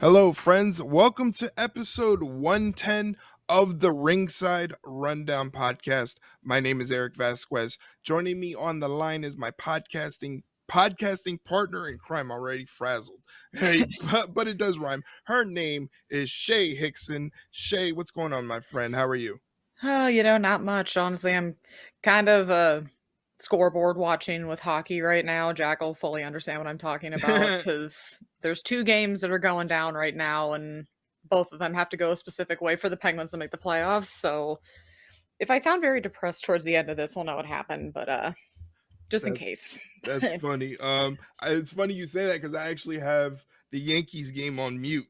Hello, friends. Welcome to episode 110 of the Ringside Rundown podcast. My name is Erik Vasquez. Joining me on the line is my podcasting partner in crime. Already frazzled. Hey, but it does rhyme. Her name is Shay Hickson. Shay, what's going on, my friend? How are you? Oh, not much. Honestly, I'm kind of scoreboard watching with hockey right now. Jack will fully understand what I'm talking about because there's two games that are going down right now, and both of them have to go a specific way for the Penguins to make the playoffs. So if I sound very depressed towards the end of this, we'll know what happened. But just in That's case. that's funny. It's funny you say that because I actually have the Yankees game on mute.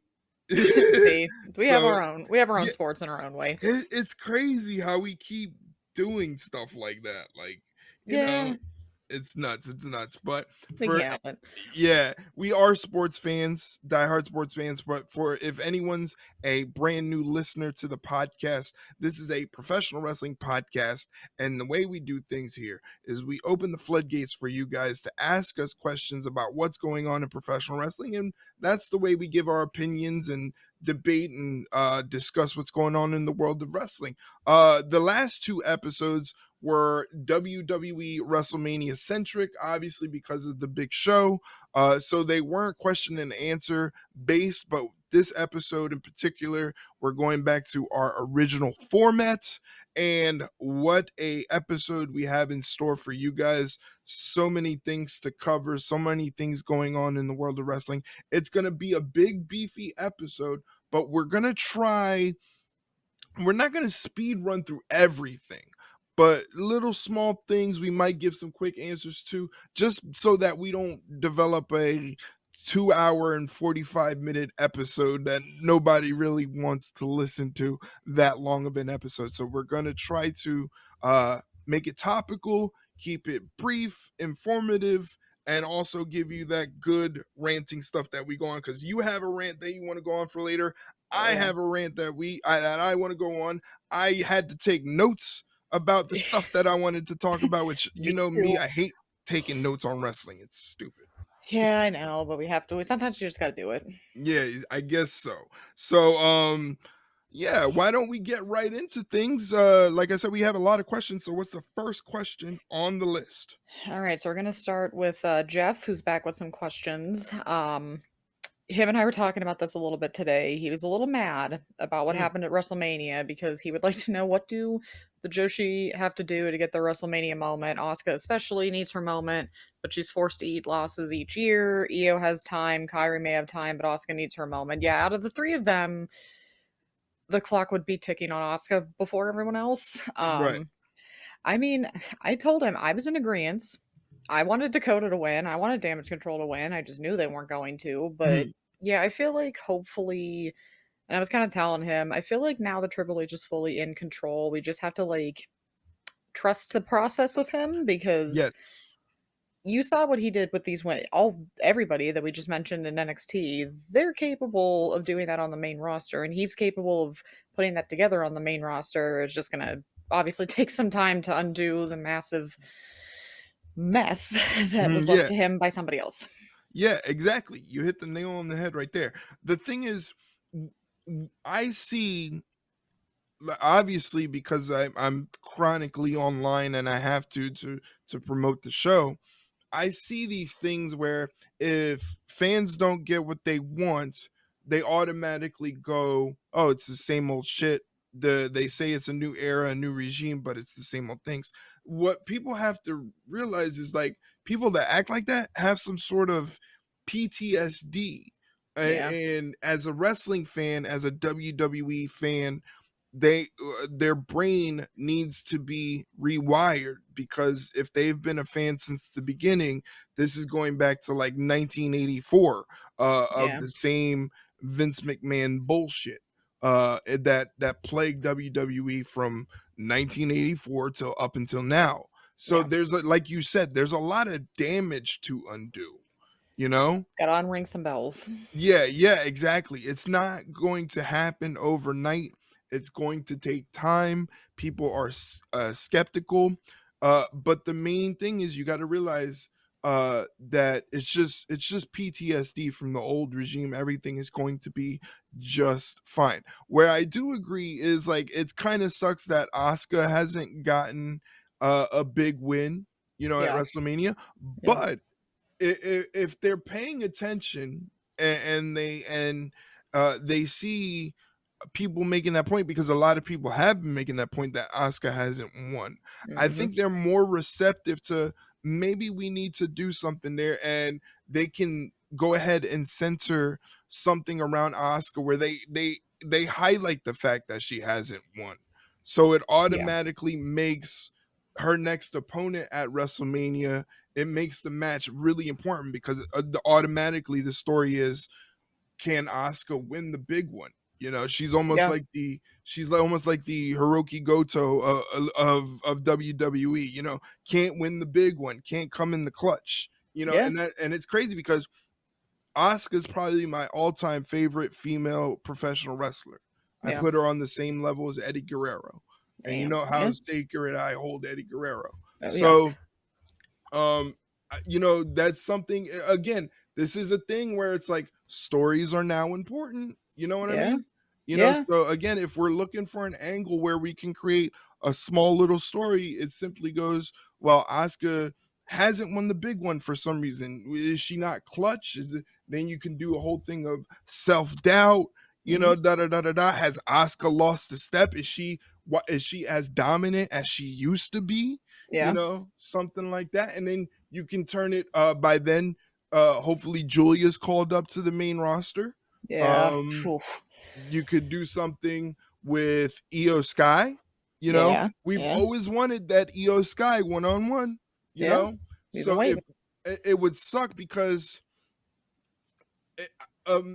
See, So we have our own yeah, sports in our own way. it's crazy how we keep doing stuff like that. Like, you know, Yeah, it's nuts. It's nuts. But we for can't help it. yeah, we are sports fans, diehard sports fans. But for if anyone's a brand new listener to the podcast, this is a professional wrestling podcast. And the way we do things here is we open the floodgates for you guys to ask us questions about what's going on in professional wrestling. And that's the way we give our opinions and debate and discuss what's going on in the world of wrestling. The last two episodes were WWE WrestleMania centric, obviously because of the big show. So they weren't question and answer based, but this episode in particular, we're going back to our original format and what a episode we have in store for you guys. So many things to cover, so many things going on in the world of wrestling. It's going to be a big beefy episode, but we're not going to speed run through everything, but little small things we might give some quick answers to, just so that we don't develop a 2 hour and 45-minute episode that nobody really wants to listen to that long of an episode. So we're going to try to make it topical, keep it brief, informative, and also give you that good ranting stuff that we go on, because you have a rant that you want to go on for later. Oh I yeah. have a rant that I want to go on. I had to take notes about the stuff that I wanted to talk about, which, you Me know too. me, I hate taking notes on wrestling. It's stupid. Yeah, I know, but we have to. Sometimes you just got to do it. Yeah, I guess so. So, yeah, why don't we get right into things? Like I said, we have a lot of questions. So, what's the first question on the list? All right, so we're gonna start with Jeff, who's back with some questions. Him and I were talking about this a little bit today. He was a little mad about what Mm, happened at WrestleMania because he would like to know, what do the Joshi have to do to get the WrestleMania moment. Asuka especially needs her moment, but she's forced to eat losses each year. Io has time, Kyrie may have time, but Asuka needs her moment. Yeah, out of the three of them, the clock would be ticking on Asuka before everyone else. right. I mean, I told him I was in agreement. I wanted Dakota to win. I wanted Damage Control to win. I just knew they weren't going to. But Mm, yeah, I feel like hopefully, and I was kind of telling him, I feel like now that Triple H is fully in control, we just have to like trust the process with him because yes. you saw what he did with these everybody that we just mentioned in NXT. They're capable of doing that on the main roster, and he's capable of putting that together on the main roster. It's just gonna obviously take some time to undo the massive mess that was left Yeah. to him by somebody else. Yeah, exactly. You hit the nail on the head right there. The thing is, I see, obviously, because I'm chronically online and I have to promote the show. I see these things where if fans don't get what they want, they automatically go, "Oh, it's the same old shit." They say it's a new era, a new regime, but it's the same old things. What people have to realize is, like, people that act like that have some sort of PTSD. Yeah, And as a wrestling fan, as a WWE fan, their brain needs to be rewired, because if they've been a fan since the beginning, this is going back to like 1984, of yeah, the same Vince McMahon bullshit that plagued WWE from 1984 till up until now. So yeah. there's like you said, there's a lot of damage to undo, you know. Gotta unring some bells. Yeah, yeah, exactly. It's not going to happen overnight. It's going to take time. People are skeptical. But the main thing is, you got to realize that it's just PTSD from the old regime. Everything is going to be just fine. Where I do agree is like it kind of sucks that Asuka hasn't gotten a big win, at Yeah. WrestleMania. Yeah. But if they're paying attention and they see people making that point, because a lot of people have been making that point that Asuka hasn't won. I Mhm. think they're more receptive to maybe we need to do something there, and they can go ahead and censor something around Asuka where they highlight the fact that she hasn't won. So it Yeah. automatically makes her next opponent at WrestleMania, it makes the match really important because automatically the story is, can Asuka win the big one? She's almost Yeah. like almost like the Hiroki Goto of WWE. Can't win the big one, can't come in the clutch. Yeah. And it's crazy because Asuka's probably my all-time favorite female professional wrestler. I Yeah. put her on the same level as Eddie Guerrero, and you Damn. know Yeah. how sacred I hold Eddie Guerrero. Oh, yes. So that's something, again, this is a thing where it's like stories are now important, you know what I Yeah. mean? Yeah. So again, if we're looking for an angle where we can create a small little story, it simply goes, well, Asuka hasn't won the big one for some reason. Is she not clutch? Then you can do a whole thing of self-doubt, Mhm. da da da da da. Has Asuka lost a step? Is she as dominant as she used to be? Yeah. Something like that. And then you can turn it, by then, hopefully Julia's called up to the main roster. Yeah. Um, Oof. you could do something with Io Sky. Yeah. We've Yeah. always wanted that Io Sky one-on-one, you Yeah. know? We've been So if waiting. it would suck because it,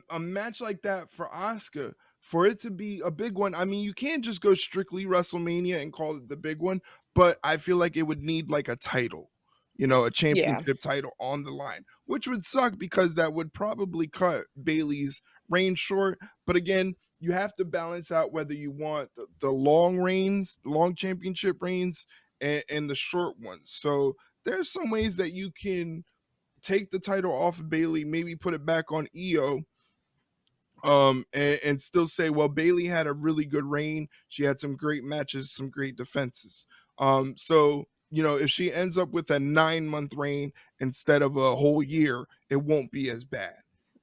a match like that for Asuka, for it to be a big one, I mean, you can't just go strictly WrestleMania and call it the big one, but I feel like it would need like a title, a Yeah. championship title on the line, which would suck because that would probably cut Bailey's reign short. But again, you have to balance out whether you want the long reigns, long championship reigns, and the short ones. So there's some ways that you can take the title off of Bailey, maybe put it back on Io, and still say, well, Bailey had a really good reign. She had some great matches, some great defenses. So if she ends up with a 9-month reign instead of a whole year, it won't be as bad.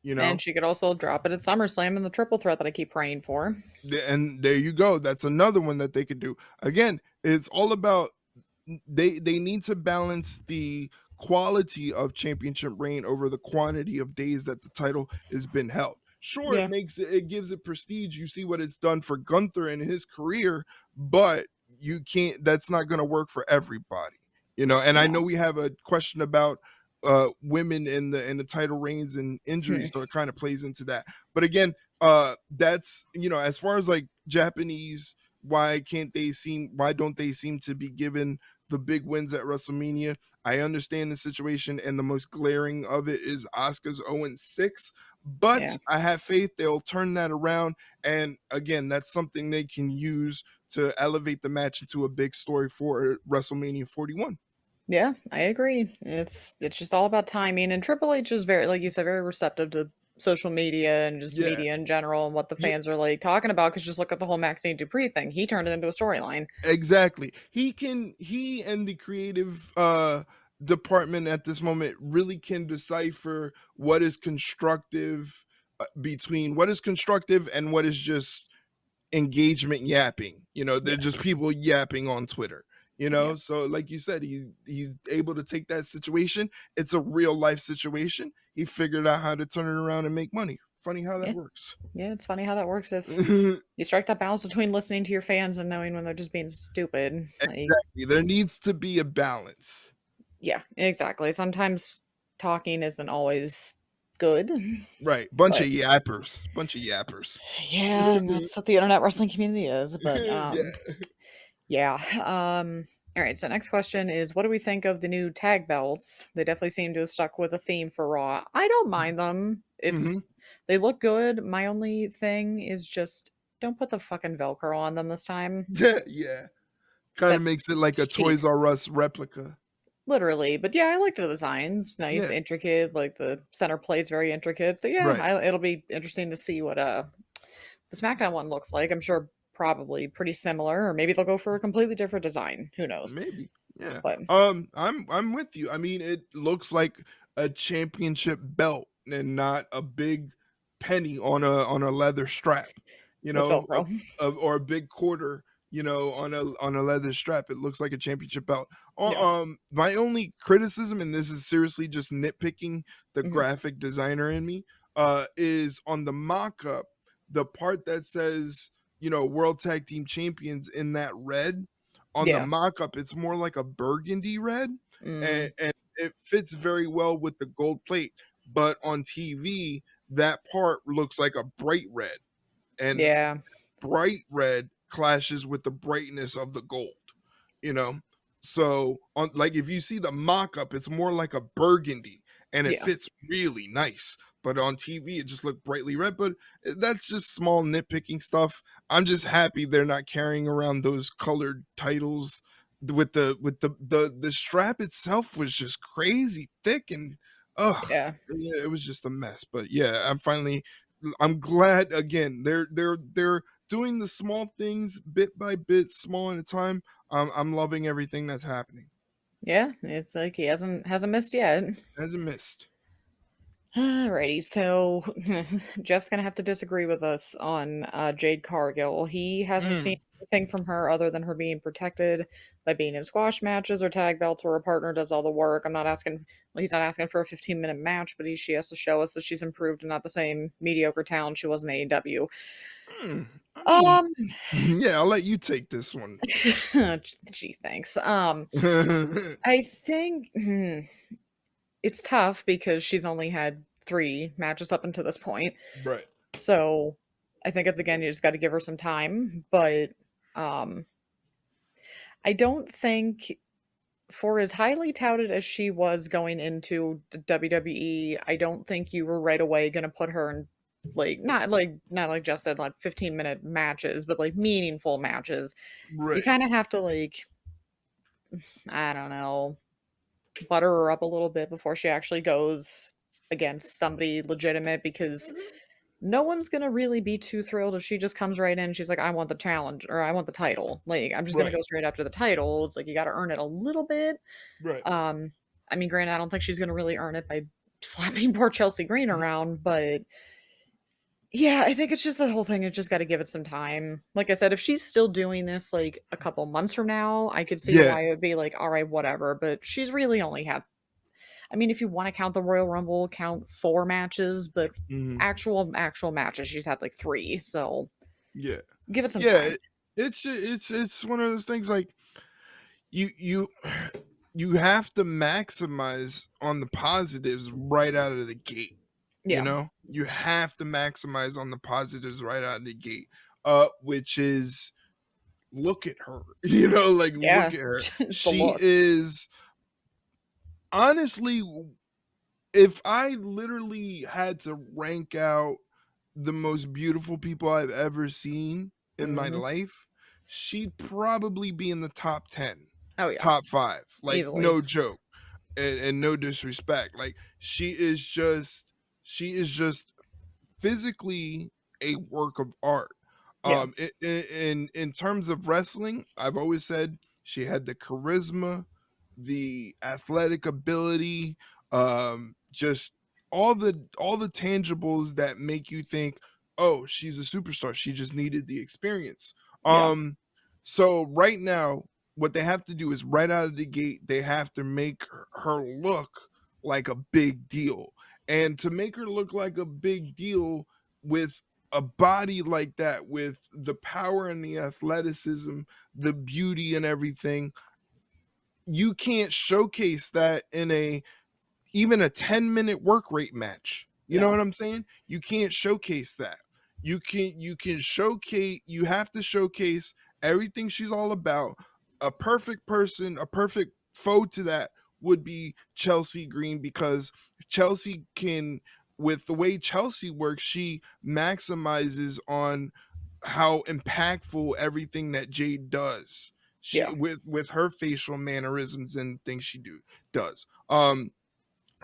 You And know, she could also drop it at SummerSlam in the triple threat that I keep praying for. and there you go. That's another one that they could do. Again, it's all about, they need to balance the quality of championship reign over the quantity of days that the title has been held. Sure, Yeah. it gives it prestige. You see what it's done for Gunther in his career, but you can't. That's not going to work for everybody. And I know No. we have a question about women in the title reigns and Hmm. injuries, so it kind of plays into that. But again, that's as far as like Japanese, why don't they seem to be given the big wins at WrestleMania? I understand the situation, and the most glaring of it is Asuka's 0-6, but Yeah. I have faith they'll turn that around. And again, that's something they can use to elevate the match into a big story for WrestleMania 41. Yeah, I agree. It's just all about timing, and Triple H is very, like you said, very receptive to social media and just Yeah, media in general and what the yeah, fans are like talking about. Because just look at the whole Maxine Dupree thing; he turned it into a storyline. exactly. He and the creative department at this moment really can decipher what is constructive, between what is constructive and what is just engagement yapping. They're Yeah, just people yapping on Twitter. yeah, So like you said, he's able to take that situation. It's a real life situation. He figured out how to turn it around and make money. Funny how that yeah, works. yeah. It's funny how that works if you strike that balance between listening to your fans and knowing when they're just being stupid. Like, Exactly. There needs to be a balance. yeah, exactly. Sometimes talking isn't always good, Right. Bunch but of yappers. Bunch of yappers. yeah, and that's what the internet wrestling community is. But Yeah. yeah. All right. So next question is, what do we think of the new tag belts? They definitely seem to have stuck with a theme for Raw. I don't mind them. Hmm. They look good. My only thing is just don't put the fucking Velcro on them this time. Yeah. Kind of That's makes it like a cheap. Toys R Us replica. literally. But yeah, I like the designs. Nice, Yeah, intricate. Like the center plate is very intricate. So yeah, right. it'll be interesting to see what the SmackDown one looks like. I'm sure probably pretty similar, or maybe they'll go for a completely different design. Who knows? Maybe. Yeah. But I'm with you. I mean, it looks like a championship belt and not a big penny on a leather strap, you with know, Velcro. or a big quarter, on a leather strap. It looks like a championship belt. Yeah. My only criticism, and this is seriously just nitpicking the Hmm. graphic designer in me, is on the mock-up, the part that says, World Tag Team Champions in that red. On the Yeah. mock-up, it's more like a burgundy red, Mm, and it fits very well with the gold plate, but on TV, that part looks like a bright red, and yeah. bright red clashes with the brightness of the gold, you know? So, on like, if you see the mock-up, it's more like a burgundy, and it Yeah. fits really nice, but on TV, it just looked brightly red, but that's just small nitpicking stuff. I'm just happy they're not carrying around those colored titles with the strap itself was just crazy thick and, ugh, Yeah. yeah, it was just a mess, but yeah, I'm glad again, they're doing the small things bit by bit, small at a time. I'm loving everything that's happening. Yeah. It's like he hasn't missed yet. Hasn't missed. Alrighty, so Jeff's gonna have to disagree with us on Jade Cargill. He hasn't seen Mm, anything from her other than her being protected by being in squash matches or tag belts where her partner does all the work. I'm not asking, well, he's not asking for a 15-minute match, but she has to show us that she's improved and not the same mediocre talent she was in AEW. I mean, Um, yeah, I'll let you take this one. gee, thanks. I think it's tough because she's only had 3 matches up until this point. Right. So, I think it's again, you just gotta give her some time, but, um, I don't think for as highly touted as she was going into the WWE, I don't think you were right away gonna put her in, not like Jeff said, like 15-minute matches, but, like, meaningful matches. You Right. kinda have to, like, I don't know, butter her up a little bit before she actually goes against somebody legitimate because Mhm. no one's gonna really be too thrilled if she just comes right in and she's like, "I want the challenge," or "I want the title." Like, I'm just gonna Right. go straight after the title. It's like you gotta earn it a little bit. Right. Um, I mean, granted, I don't think she's gonna really earn it by slapping poor Chelsea Green Mhm. around, but yeah, I think it's just the whole thing. You just gotta give it some time. Like I said, if she's still doing this like a couple months from now, I could see Yeah. why it would be like, all right, whatever. But she's really only had, I mean, if you want to count the Royal Rumble, count 4 matches, but Mhm. actual matches, she's had like 3. So Yeah. give it some Yeah, time. it's one of those things like you you have to maximize on the positives right out of the gate, you Yeah. know? You have to maximize on the positives right out of the gate, which is look at her, like, look Yeah. at her. It's the She look. is honestly, if I literally had to rank out the most beautiful people I've ever seen in my Hmm. life, she'd probably be in the top 10, Oh yeah, top 5, like, easily. no joke, and no disrespect, like, she is just physically a work of art. Yeah. In terms of wrestling, I've always said she had the charisma, the athletic ability, just all the tangibles that make you think, "Oh, she's a superstar. She just needed the experience." Yeah. Um, so right now, what they have to do is right out of the gate, they have to make her look like a big deal. And to make her look like a big deal with a body like that, with the power and the athleticism, the beauty and everything, you can't showcase that in a even a 10-minute work rate match. You know No. what I'm saying? You can't showcase that. You can showcase you have to showcase everything she's all about. A perfect person, a perfect foe to that would be Chelsea Green because Chelsea can with the way Chelsea works, she maximizes on how impactful everything that Jade does. Yeah. with her facial mannerisms and things she does.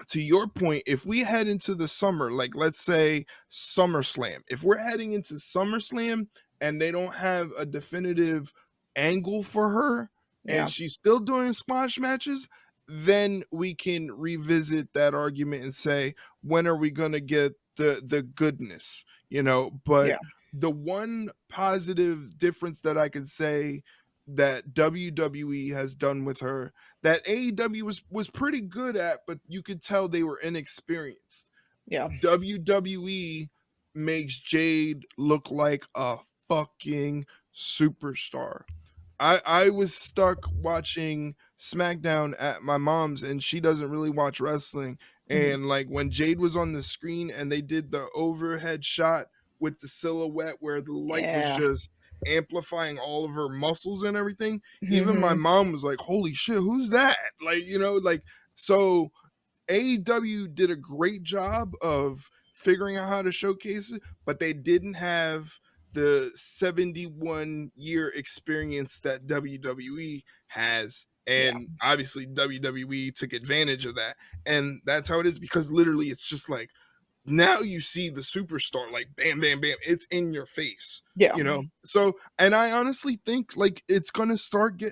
To your point, if we head into the summer, like let's say SummerSlam, if we're heading into SummerSlam and they don't have a definitive angle for her and Yeah. she's still doing squash matches, then we can revisit that argument and say, when are we going to get the goodness, but Yeah. the one positive difference that I could say that WWE has done with her that AEW was pretty good at, but you could tell they were inexperienced. Yeah. WWE makes Jade look like a fucking superstar. I was stuck watching SmackDown at my mom's, and she doesn't really watch wrestling. Mhm. And like when Jade was on the screen and they did the overhead shot with the silhouette where the light was Yeah. just amplifying all of her muscles and everything, even my Mhm. mom was like, "Holy shit, who's that?" So AEW did a great job of figuring out how to showcase it, but they didn't have the 71-year experience that WWE has. Yeah. And obviously, WWE took advantage of that. And that's how it is because literally it's just like now you see the superstar, like bam, bam, bam, it's in your face. Yeah. So, and I honestly think like it's gonna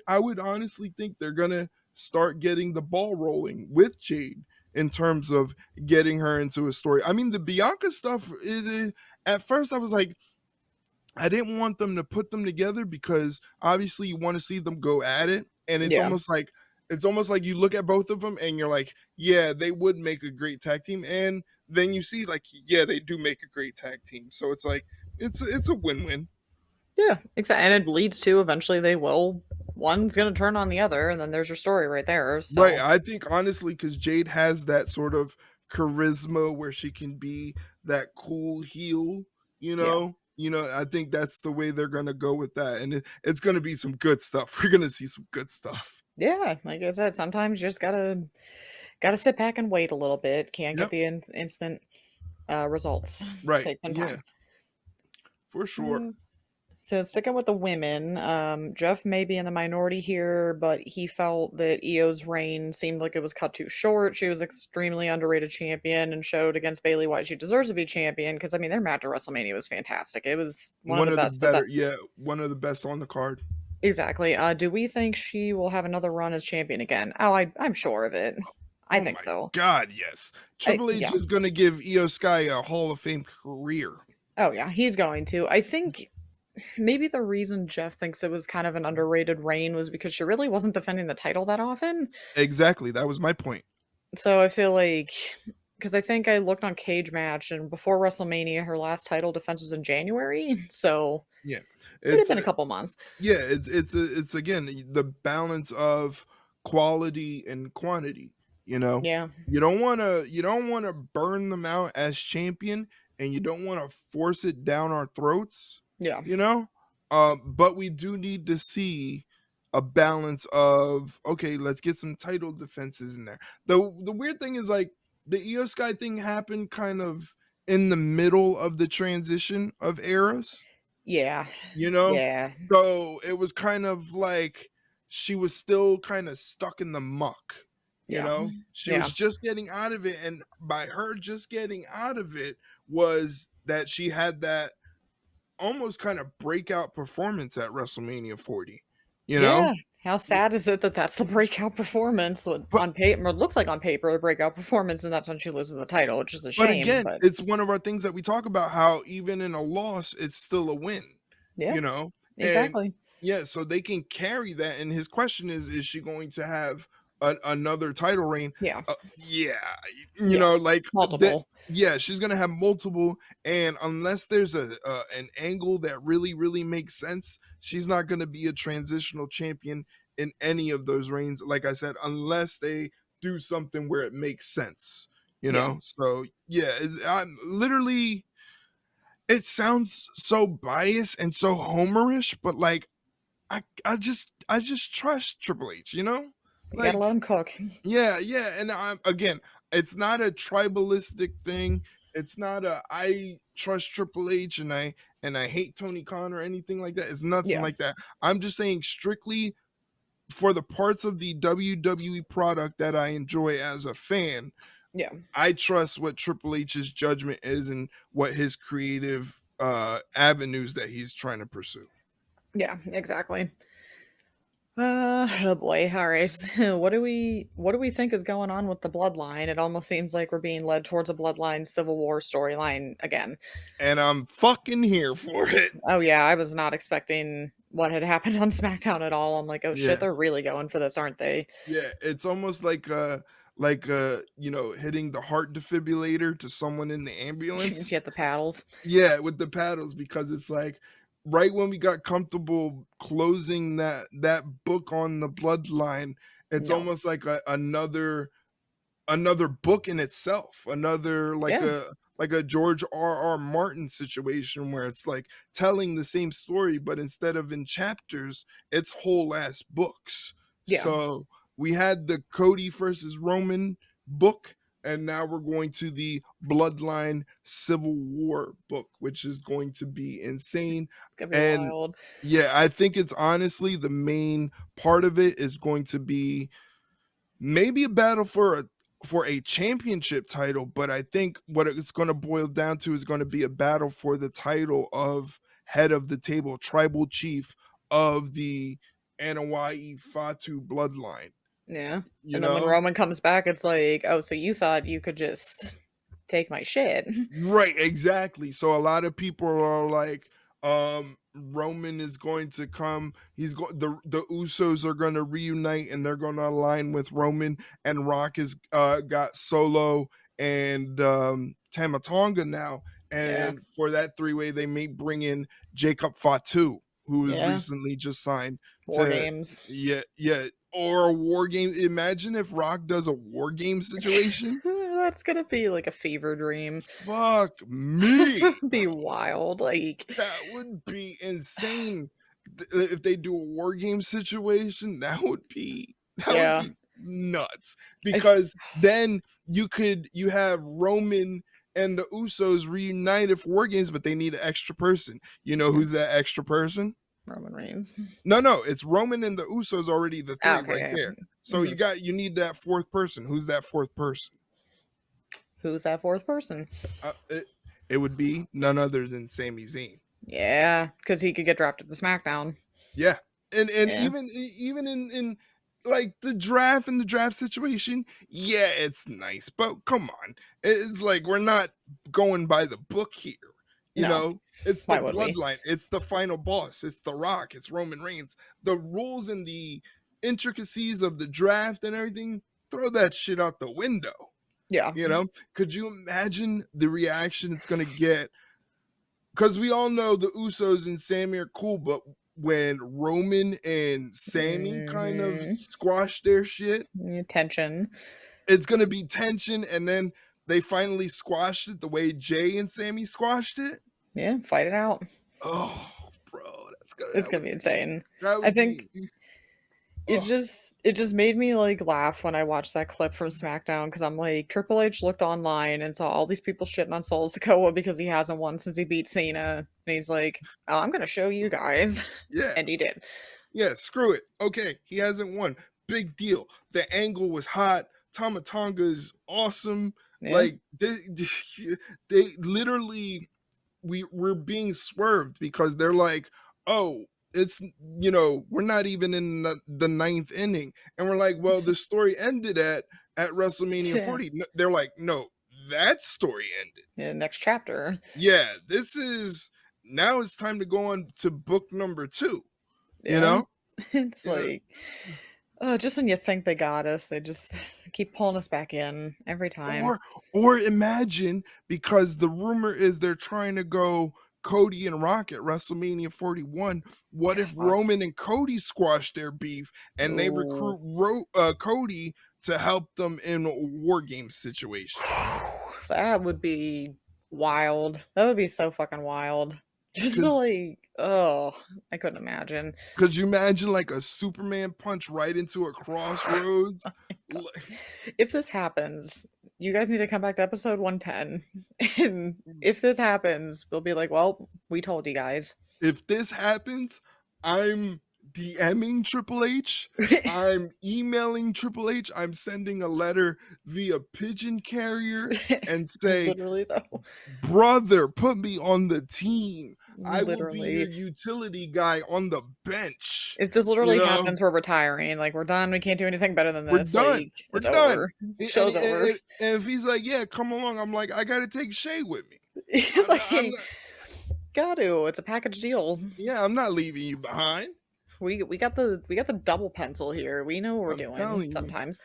I would honestly think they're gonna start getting the ball rolling with Jade in terms of getting her into a story. I mean, the Bianca stuff at first I was like, I didn't want them to put them together because obviously you want to see them go at it, and Yeah. it's almost like you look at both of them and you're like, yeah, they would make a great tag team, and then you see like, yeah, they do make a great tag team. So it's like it's a win-win. Yeah. Exactly. And it leads to eventually they will one's gonna turn on the other, and then there's your story right there. Right. So I think honestly, because Jade has that sort of charisma where she can be that cool heel, yeah. I think that's the way they're gonna go with that. And it's gonna be some good stuff. We're gonna see some good stuff. Yeah. Like I said, sometimes you just gotta sit back and wait a little bit. Can't get Yep. the instant results. Right. Take some Yeah, time. for sure. Mm. So sticking with the women, Jeff may be in the minority here, but he felt that Io's reign seemed like it was cut too short. She was extremely underrated champion and showed against Bailey why she deserves to be champion. Because I mean, their match at WrestleMania was fantastic. It was one of One the of the best of that. better, yeah, one of the best on the card. Exactly. Do we think she will have another run as champion again? Oh, I'm sure of it. I Oh think my so. God, yes. Triple H Yeah. is gonna give Io Sky a Hall of Fame career. Oh yeah, he's going to. I think maybe the reason Jeff thinks it was kind of an underrated reign was because she really wasn't defending the title that often. Exactly, that was my point. So I feel like because I think I looked on Cage Match and before WrestleMania, her last title defense was in January. So Yeah, it had it's been a couple months. yeah, it's again the balance of quality and quantity. You know, Yeah. you don't want to burn them out as champion, and you don't want to force it down our throats. Yeah. You know, but we do need to see a balance of okay, let's get some title defenses in there. The weird thing is like the Io Sky thing happened kind of in the middle of the transition of eras, Yeah. you know? Yeah. So it was kind of like she was still kind of stuck in the muck, you Yeah. know? She Yeah. was just getting out of it. And by her just getting out of it was that she had that almost kind of breakout performance at WrestleMania 40, you know? Yeah. How sad is it that that's the breakout performance But on paper? It looks like on paper the breakout performance, and that's when she loses the title, which is a but shame. again, But it's one of our things that we talk about how even in a loss, it's still a win, yeah, you know? And exactly. yeah, so they can carry that. And his question is she going to have another title reign? Yeah. Yeah, Yeah. like that. Multiple. Yeah, she's gonna have multiple, and unless there's an angle that really really makes sense, she's not gonna be a transitional champion in any of those reigns. Like I said, unless they do something where it makes sense, Yeah. So yeah, I'm literally. It sounds so biased and so homerish, but like I just trust Triple H, You gotta let Like him cook. yeah, yeah, and I'm again, it's not a tribalistic thing. It's not a I trust Triple H and I hate Tony Khan or anything like that. It's nothing Yeah. like that. I'm just saying strictly for the parts of the WWE product that I enjoy as a fan, Yeah. I trust what Triple H's judgment is and what his creative avenues that he's trying to pursue. Yeah, exactly. Oh boy. All right. So what do we think is going on with the bloodline? It almost seems like we're being led towards a bloodline Civil War storyline again. And I'm fucking here for it. Oh yeah, I was not expecting what had happened on SmackDown at all. I'm like, oh shit, Yeah. they're really going for this, aren't they? Yeah, it's almost like you know, hitting the heart defibrillator to someone in the ambulance. Get the paddles. Yeah, with the paddles, because it's like right when we got comfortable closing that book on the bloodline, it's No. almost like another book in itself, another Yeah. like a George R.R. Martin situation where it's like telling the same story, but instead of in chapters, it's whole ass books. Yeah. So we had the Cody versus Roman book, and now we're going to the Bloodline Civil War book, which is going to be insane. It's gonna be And wild. yeah, I think it's honestly the main part of it is going to be maybe a battle for a championship title, but I think what it's going to boil down to is going to be a battle for the title of head of the table, tribal chief of the Anoa'i Fatu bloodline. Yeah. You And then when know, Roman comes back, it's like, oh, so you thought you could just take my shit. right, exactly. So a lot of people are like, Roman is going to come. The Usos are going to reunite and they're going to align with Roman, and Rock has got Solo and Tamatonga now. Yeah. And for that three-way, they may bring in Jacob Fatu, who was Yeah. recently just signed War to games. yeah, or a war game. Imagine if Rock does a war game situation. That's gonna be like a fever dream. Fuck me. Be wild. Like, That would be insane. If they do a war game situation, that would yeah. be nuts. I f- Because then you have Roman and the Usos reunited for war games, but they need an extra person. You know yeah. who's that extra person? Roman Reigns. No, it's Roman and the Usos already the Ah, three right okay. there. So Hmm. you need that fourth person. Who's that fourth person? Who's that fourth person? It would be none other than Sami Zayn. Yeah, because he could get drafted to SmackDown. Yeah. And Yeah. even in like the draft situation, yeah, it's nice, but come on. It's like we're not going by the book here. You No. know, it's the Why would we? bloodline, it's the final boss, it's The Rock, it's Roman Reigns. The rules and the intricacies of the draft and everything, throw that shit out the window. Yeah. You know, could you imagine the reaction it's going to get? Because we all know the Usos and Sammy are cool, but when Roman and Sammy kind of Hmm. squash their shit, Tension. it's gonna be tension, and then they finally squashed it the way Jay and Sammy squashed it. Yeah, fight it out. Oh, bro, It's gonna be insane. that I would think be oh it just made me like laugh when I watched that clip from SmackDown because I'm like Triple H looked online and saw all these people shitting on Sol Sikoa because he hasn't won since he beat Cena, and he's like, "Oh, I'm gonna show you guys," yeah, and he did. yeah, screw it. Okay, he hasn't won. Big deal. The angle was hot. Tamatonga is awesome. Yeah, Like they literally we're being swerved because they're like, oh, it's we're not even in the ninth inning, and we're like, well, the story ended at WrestleMania yeah, 40. They're like, no, that story ended. yeah. Next chapter. Yeah, this is now it's time to go on to book number two. You Yeah, know, it's Yeah, like, oh, just when you think they got us, they just keep pulling us back in every time. Or or imagine, because the rumor is they're trying to go Cody and Rock at WrestleMania 41. What if Fuck. Roman and Cody squash their beef and they Oh. recruit Cody to help them in a war game situation? That would be wild. That would be so fucking wild. Just to Could like, oh, I couldn't imagine. could you imagine like a Superman punch right into a crossroads? Like, If this happens, you guys need to come back to episode 110. And if this happens, we'll be like, well, we told you guys. if this happens, I'm DMing Triple H. I'm emailing Triple H. I'm sending a letter via pigeon carrier and say, Literally, though. brother, put me on the team. I will be your Literally. utility guy on the bench. If this You literally know, happens, we're retiring. Like, we're done. We can't do anything better than we're this. done. Like, We're it's done. over. And, Show's over. and, and if he's like, yeah, come along, I'm like, I got to take Shay with me. I'm Like, not, got to. It's a package deal. yeah, I'm not leaving you behind. We got the double pencil here. We know what we're I'm doing telling you. sometimes.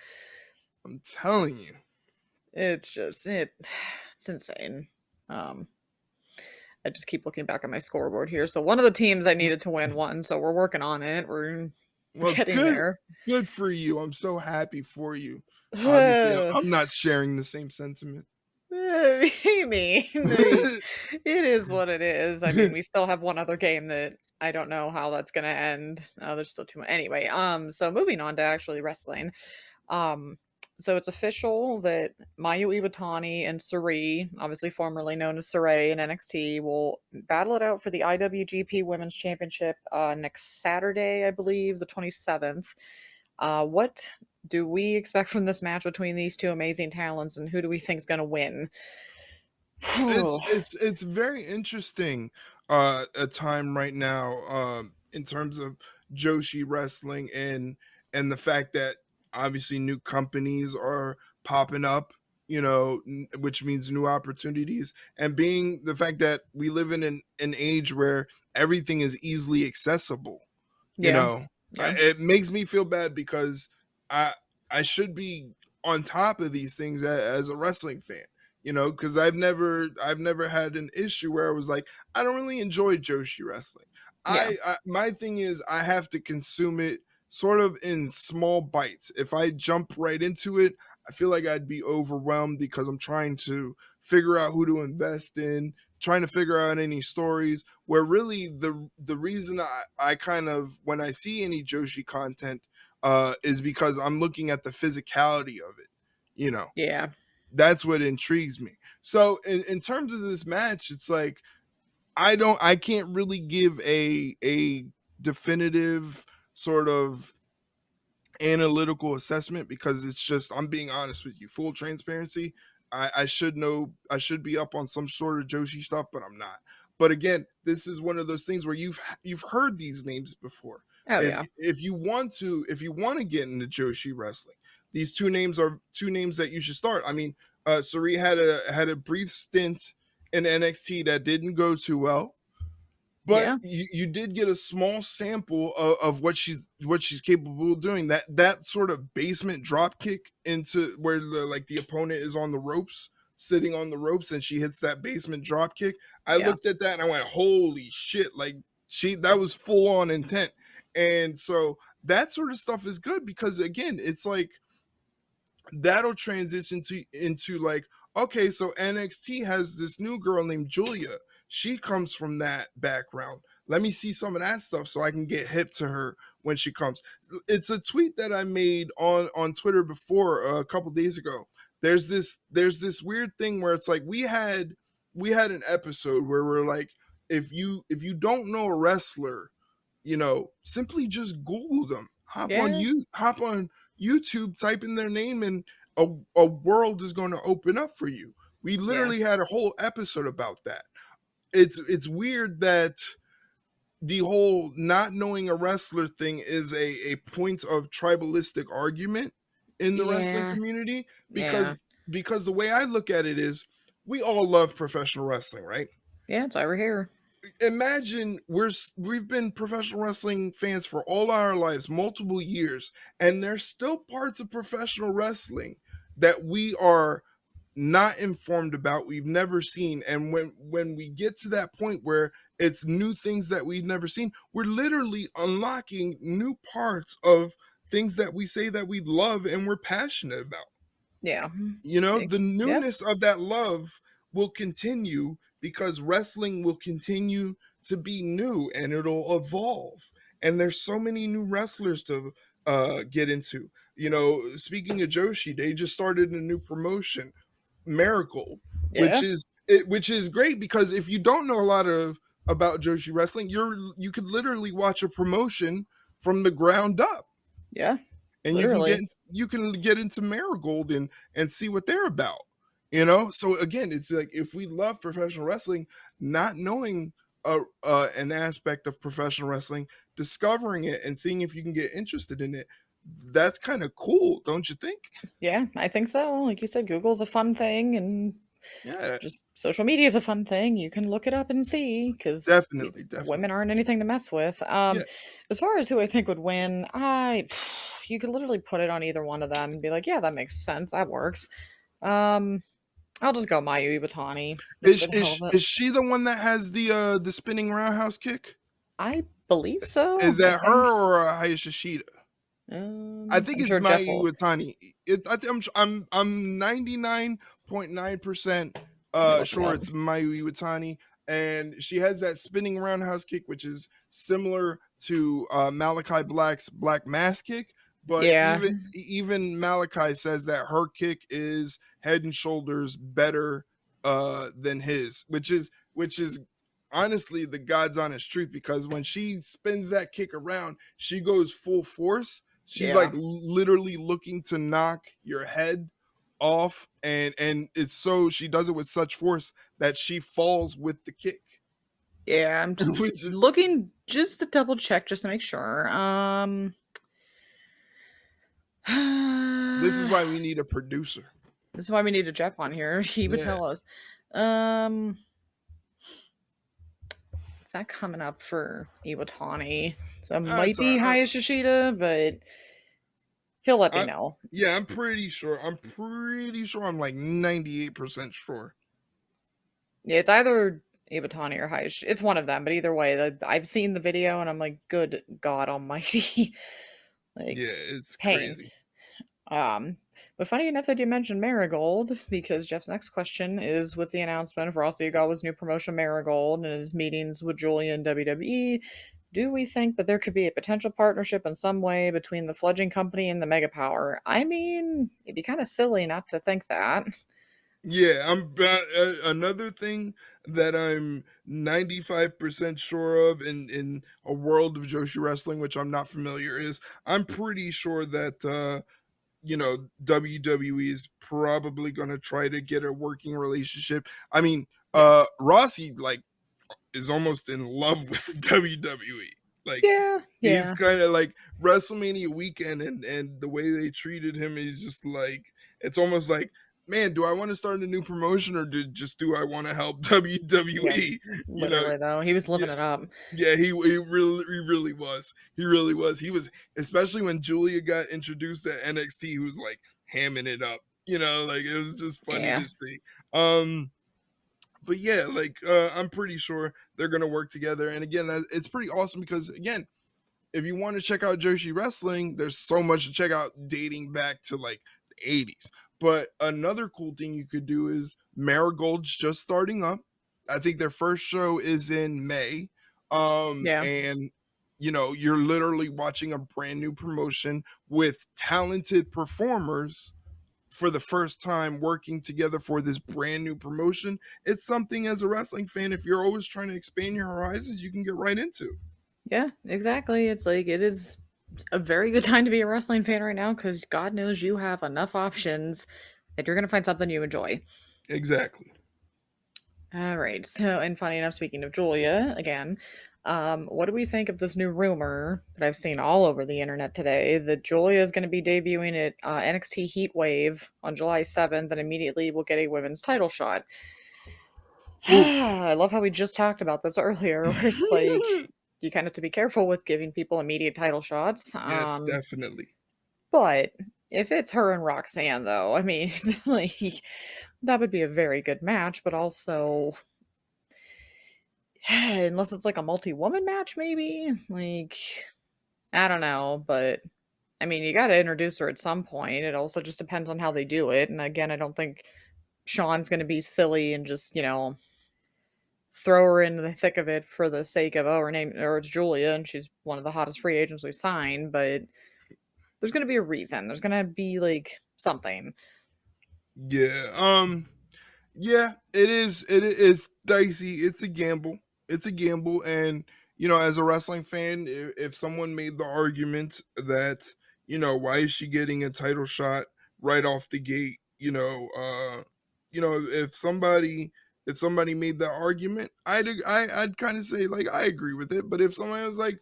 I'm telling you. It's just it's insane. Um I just keep looking back at my scoreboard here. So one of the teams I needed to win won, so we're working on it. We're Well, getting there. good for you. I'm so happy for you. Obviously, I'm not sharing the same sentiment. I mean, it is what it is. I mean, we still have one other game that I don't know how that's gonna end. There's still too much. Anyway, so moving on to actually wrestling. Um, so it's official that Mayu Iwatani and Sarai, obviously formerly known as Sarai in NXT, will battle it out for the IWGP Women's Championship next Saturday, I believe, the 27th. What do we expect from this match between these two amazing talents, and who do we think is going to win? It's very interesting a time right now in terms of Joshi wrestling and the fact that obviously new companies are popping up, you know, which means new opportunities, and being the fact that we live in an age where everything is easily accessible, you Yeah, know. yeah, It makes me feel bad because I I should be on top of these things as a wrestling fan, you know, because I've never had an issue where I was like, I don't really enjoy Joshi wrestling. yeah, I my thing is I have to consume it sort of in small bites. If I jump right into it, I feel like I'd be overwhelmed because I'm trying to figure out who to invest in, trying to figure out any stories. Where really the reason I kind of, when I see any Joshi content, is because I'm looking at the physicality of it. You know, yeah, that's what intrigues me. So in terms of this match, it's like I can't really give a definitive sort of analytical assessment because it's just, I'm being honest with you, full transparency. I should know, I should be up on some sort of Joshi stuff, but I'm not. But again, this is one of those things where you've heard these names before. oh yeah, If you want to, if you want to get into Joshi wrestling, these two names are two names that you should start. I mean, Sari had a brief stint in NXT that didn't go too well, but yeah, you did get a small sample of what she's capable of doing. That sort of basement drop kick into where the opponent is on the ropes, sitting on the ropes, and she hits that basement drop kick. I yeah, looked at that and I went, holy shit, like that was full on intent. And so that sort of stuff is good because again, it's like that'll transition to into like, okay, so NXT has this new girl named Julia. She comes from that background. Let me see some of that stuff so I can get hip to her when she comes. It's a tweet that I made on Twitter before a couple days ago. There's this weird thing where it's like we had an episode where we're like, if you don't know a wrestler, you know, simply just Google them. yeah, Hop on YouTube, type in their name, and a world is going to open up for you. We yeah, literally had a whole episode about that. It's weird that the whole not knowing a wrestler thing is a point of tribalistic argument in the wrestling yeah, community yeah, because the way I look at it is we all love professional wrestling, right? yeah. It's over here. Imagine we've been professional wrestling fans for all our lives, multiple years, and there's still parts of professional wrestling that we are not informed about, we've never seen. And when we get to that point where it's new things that we've never seen, we're literally unlocking new parts of things that we say that we love and we're passionate about. Yeah, You know, the yeah, newness of that love will continue because wrestling will continue to be new and it'll evolve. And there's so many new wrestlers to get into. You know, speaking of Joshi, they just started a new promotion, Miracle, yeah, which is great because if you don't know a lot of about Joshi wrestling, you could literally watch a promotion from the ground up. Yeah, And literally. you can get into Marigold and see what they're about. So again, it's like if we love professional wrestling, not knowing an aspect of professional wrestling, discovering it and seeing if you can get interested in it, that's kind of cool, don't you think? Yeah, I think so. Like you said, Google's a fun thing, and Yeah, just social media is a fun thing. You can look it up and see because definitely, these definitely. women aren't anything to mess with. Yeah, As far as who I think would win, you could literally put it on either one of them and be like, yeah, that makes sense. That works. Um, I'll just go Mayu Iwatani just for the hell of it. is she the one that has the spinning roundhouse kick? I believe so. Is I that think. her or Hayashishita? I think I'm it's sure Jeff Mayu will. Iwatani. I'm 99.9% Let me look it sure up. it's Mayu Iwatani, and she has that spinning roundhouse kick, which is similar to Malachi Black's Black Mass kick. But Yeah, even Malachi says that her kick is head and shoulders better than his, which is honestly the God's honest truth, because when she spins that kick around, she goes full force. She's like yeah, literally looking to knock your head off, and it's so she does it with such force that she falls with the kick. yeah. I'm just Which is, looking just to double check just to make sure. this is This why we need a producer. is why we need a Jeff on here. He would Yeah, tell us. Um, it's not coming up for Iwatani, so it might that's be Hayashishita, but he'll let me I, know. yeah, I'm pretty sure. I'm like 98% sure. Yeah, it's either Iwatani or Hayash. It's one of them, but either way, I've seen the video and I'm like, good God Almighty, like Yeah, it's pain. crazy. Um, but funny enough that you mentioned Marigold, because Jeff's next question is with the announcement of Ross Ogawa's new promotion Marigold and his meetings with Julia and WWE. Do we think that there could be a potential partnership in some way between the fledgling company and the Mega Power? I mean, it'd be kind of silly not to think that. Yeah, another thing that I'm 95% sure of in a world of Joshi wrestling, which I'm not familiar, is I'm pretty sure that WWE is probably going to try to get a working relationship. I mean, Yeah. Rossi like is almost in love with WWE. Like Yeah, he's yeah. kind of like WrestleMania weekend, and the way they treated him is just like it's almost like, man, do I want to start a new promotion or do I want to help Yeah, WWE? You know, literally though. He was yeah, living it up. yeah, he really was. He really was. He was, especially when Julia got introduced at NXT, he was like hamming it up. Like it was just funny Yeah. to see. But yeah, like I'm pretty sure they're gonna work together. And again, it's pretty awesome because again, if you want to check out Joshi wrestling, there's so much to check out dating back to like the 80s. But another cool thing you could do is Marigold's just starting up. I think their first show is in May. Yeah. And you're literally watching a brand new promotion with talented performers for the first time working together for this brand new promotion. It's something as a wrestling fan, if you're always trying to expand your horizons, you can get right into. Yeah, exactly. It's like it is a very good time to be a wrestling fan right now because God knows you have enough options that you're going to find something you enjoy. Exactly. All right. So, and funny enough, speaking of Julia again, what do we think of this new rumor that I've seen all over the internet today that Julia is going to be debuting at NXT Heat Wave on July 7th and immediately will get a women's title shot? Ooh. I love how we just talked about this earlier, where it's like you kind of have to be careful with giving people immediate title shots. Yes, definitely. But if it's her and Roxanne, though, I mean, like that would be a very good match. But also, unless it's like a multi-woman match, maybe like I don't know. But I mean, you got to introduce her at some point. It also just depends on how they do it. And again, I don't think Sean's going to be silly and just throw her into the thick of it for the sake of her name or it's Julia and she's one of the hottest free agents we've signed, but there's gonna be a reason. There's gonna be like something. Yeah. Yeah, it is dicey. It's a gamble. And as a wrestling fan, if someone made the argument that, why is she getting a title shot right off the gate? If somebody made that argument, I'd kind of say like I agree with it. But if somebody was like,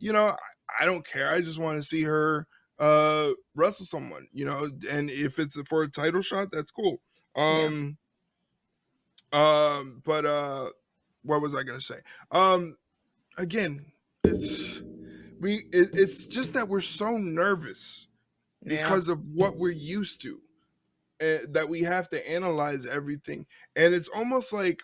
I don't care, I just want to see her wrestle someone, and if it's for a title shot, that's cool. Yeah. But what was I gonna say? Again, it's just that we're so nervous Yeah. because of what we're used to, that we have to analyze everything, and it's almost like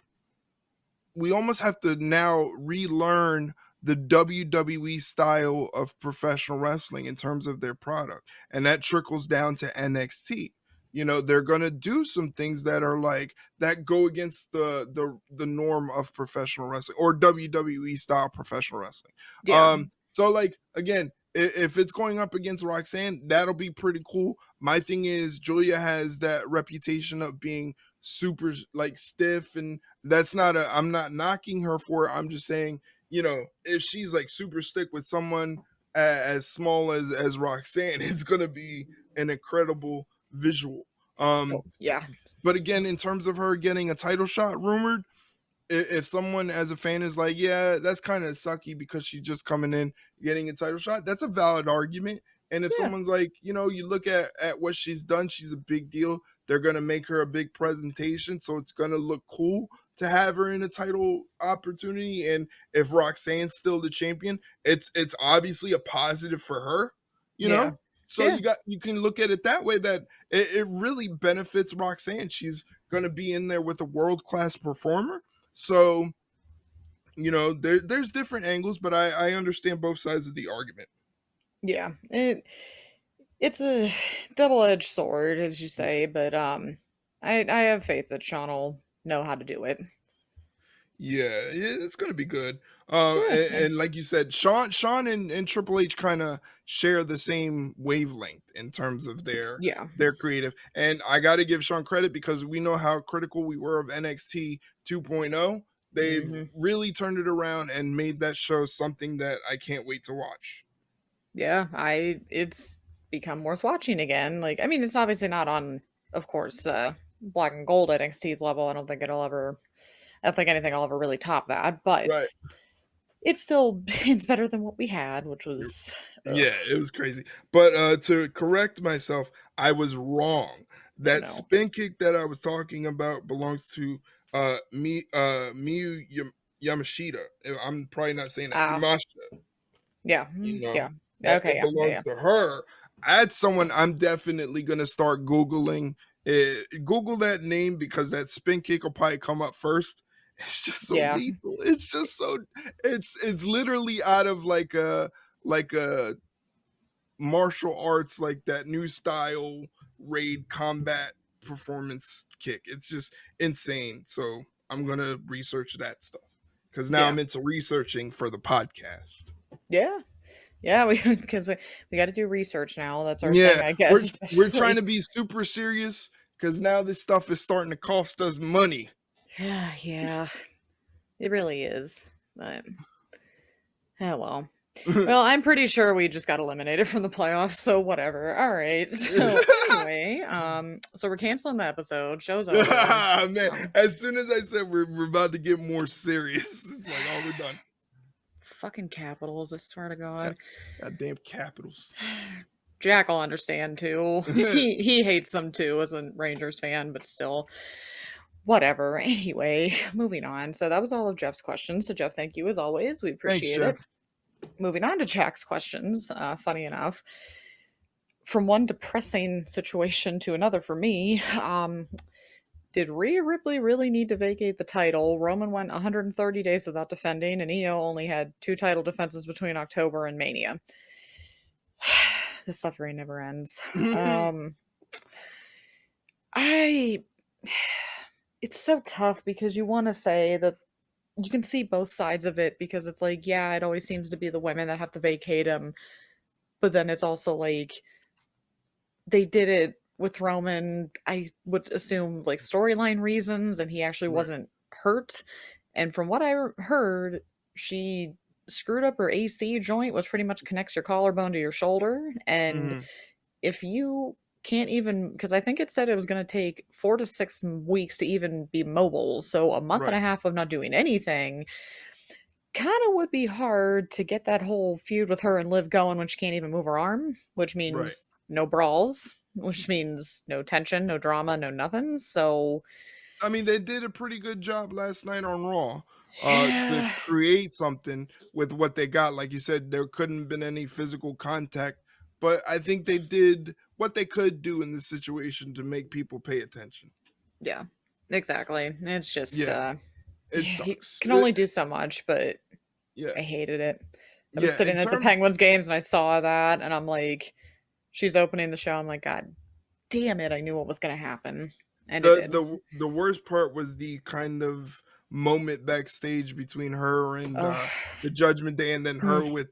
we almost have to now relearn the WWE style of professional wrestling in terms of their product. And that trickles down to NXT. They're gonna do some things that are like that go against the norm of professional wrestling or WWE style professional wrestling. Yeah. So like again, if it's going up against Roxanne, that'll be pretty cool. My thing is Julia has that reputation of being super like stiff, and I'm not knocking her for it. I'm just saying, if she's like super stick with someone as small as Roxanne, it's gonna be an incredible visual. Oh, yeah. But again, in terms of her getting a title shot rumored, if someone as a fan is like, yeah, that's kind of sucky because she's just coming in getting a title shot, that's a valid argument. And if Yeah. someone's like, you look at what she's done, she's a big deal. They're gonna make her a big presentation, so it's gonna look cool to have her in a title opportunity. And if Roxanne's still the champion, it's obviously a positive for her, you Yeah. know. So Yeah. you can look at it that way, that it really benefits Roxanne. She's gonna be in there with a world class performer. So, there's different angles, but I understand both sides of the argument. Yeah. It's a double-edged sword, as you say, but I have faith that Sean will know how to do it. Yeah, it's gonna be good. Yeah. And like you said, Sean and Triple H kind of share the same wavelength in terms of Yeah. their creative. And I got to give Sean credit because we know how critical we were of NXT 2.0. They've Hmm. really turned it around and made that show something that I can't wait to watch. Yeah, it's become worth watching again. Like, I mean, it's obviously not on, of course, Black and Gold NXT's level. I don't think anything will ever really top that, but Right. it's still it's better than what we had, which was ugh, Yeah, it was crazy. But to correct myself, I was wrong. oh That no. spin kick that I was talking about belongs to Miyu Yamashita. I'm probably not saying that. Ah, Yamashita, yeah. Yeah. Okay, it yeah. Yeah, yeah. belongs to her. That's someone I'm definitely gonna start Googling. Google that name because that spin kick will probably come up first. It's just so Yeah. lethal. It's just so it's literally out of like a martial arts, like that new style raid combat performance kick. It's just insane. So I'm gonna research that stuff because now Yeah. I'm into researching for the podcast. Yeah. Yeah, we because we got to do research now. That's our Yeah, thing, I guess, we're trying especially. to be super serious because now this stuff is starting to cost us money. Yeah, yeah. It really is. But oh well. Well, I'm pretty sure we just got eliminated from the playoffs, so whatever. All right. So anyway, so we're canceling the episode. Show's over. Man, Um, as soon as I said we're about to get more serious, it's like, oh, we're done. fucking Capitals, I swear to God, God. goddamn Capitals. Jack will understand too. He hates them too as a Rangers fan, but still. Whatever. Anyway, moving on. So that was all of Jeff's questions. So Jeff, thank you as always. We Thanks, appreciate it. Jeff. Moving on to Jack's questions. Funny enough, from one depressing situation to another for me. Did Rhea Ripley really need to vacate the title? Roman went 130 days without defending, and Io only had two title defenses between October and Mania. The suffering never ends. I. It's so tough because you want to say that you can see both sides of it because it's like, yeah, it always seems to be the women that have to vacate him, but then it's also like they did it with Roman, I would assume like storyline reasons, and he actually Right. wasn't hurt. And from what I heard, she screwed up her AC joint, which pretty much connects your collarbone to your shoulder. And Mhm. if you can't even, because I think it said it was going to take 4 to 6 weeks to even be mobile. So a month and a Right. half of not doing anything kind of would be hard to get that whole feud with her and Liv going when she can't even move her arm, which Right. means no brawls, which means no tension, no drama, no nothing. So, I mean, they did a pretty good job last night on Raw, to yeah, create something with what they got. Like you said, there couldn't have been any physical contact, but I think they did what they could do in this situation to make people pay attention. yeah, exactly. It's just, Yeah, it you sucks. can only do so much, but Yeah, I hated it. I was yeah. In sitting at the terms, Penguins games and I saw that, and I'm like, she's opening the show. I'm like, God damn it, I knew what was going to happen. And it did. the worst part was the kind of moment backstage between her and Oh, the Judgment Day, and then her with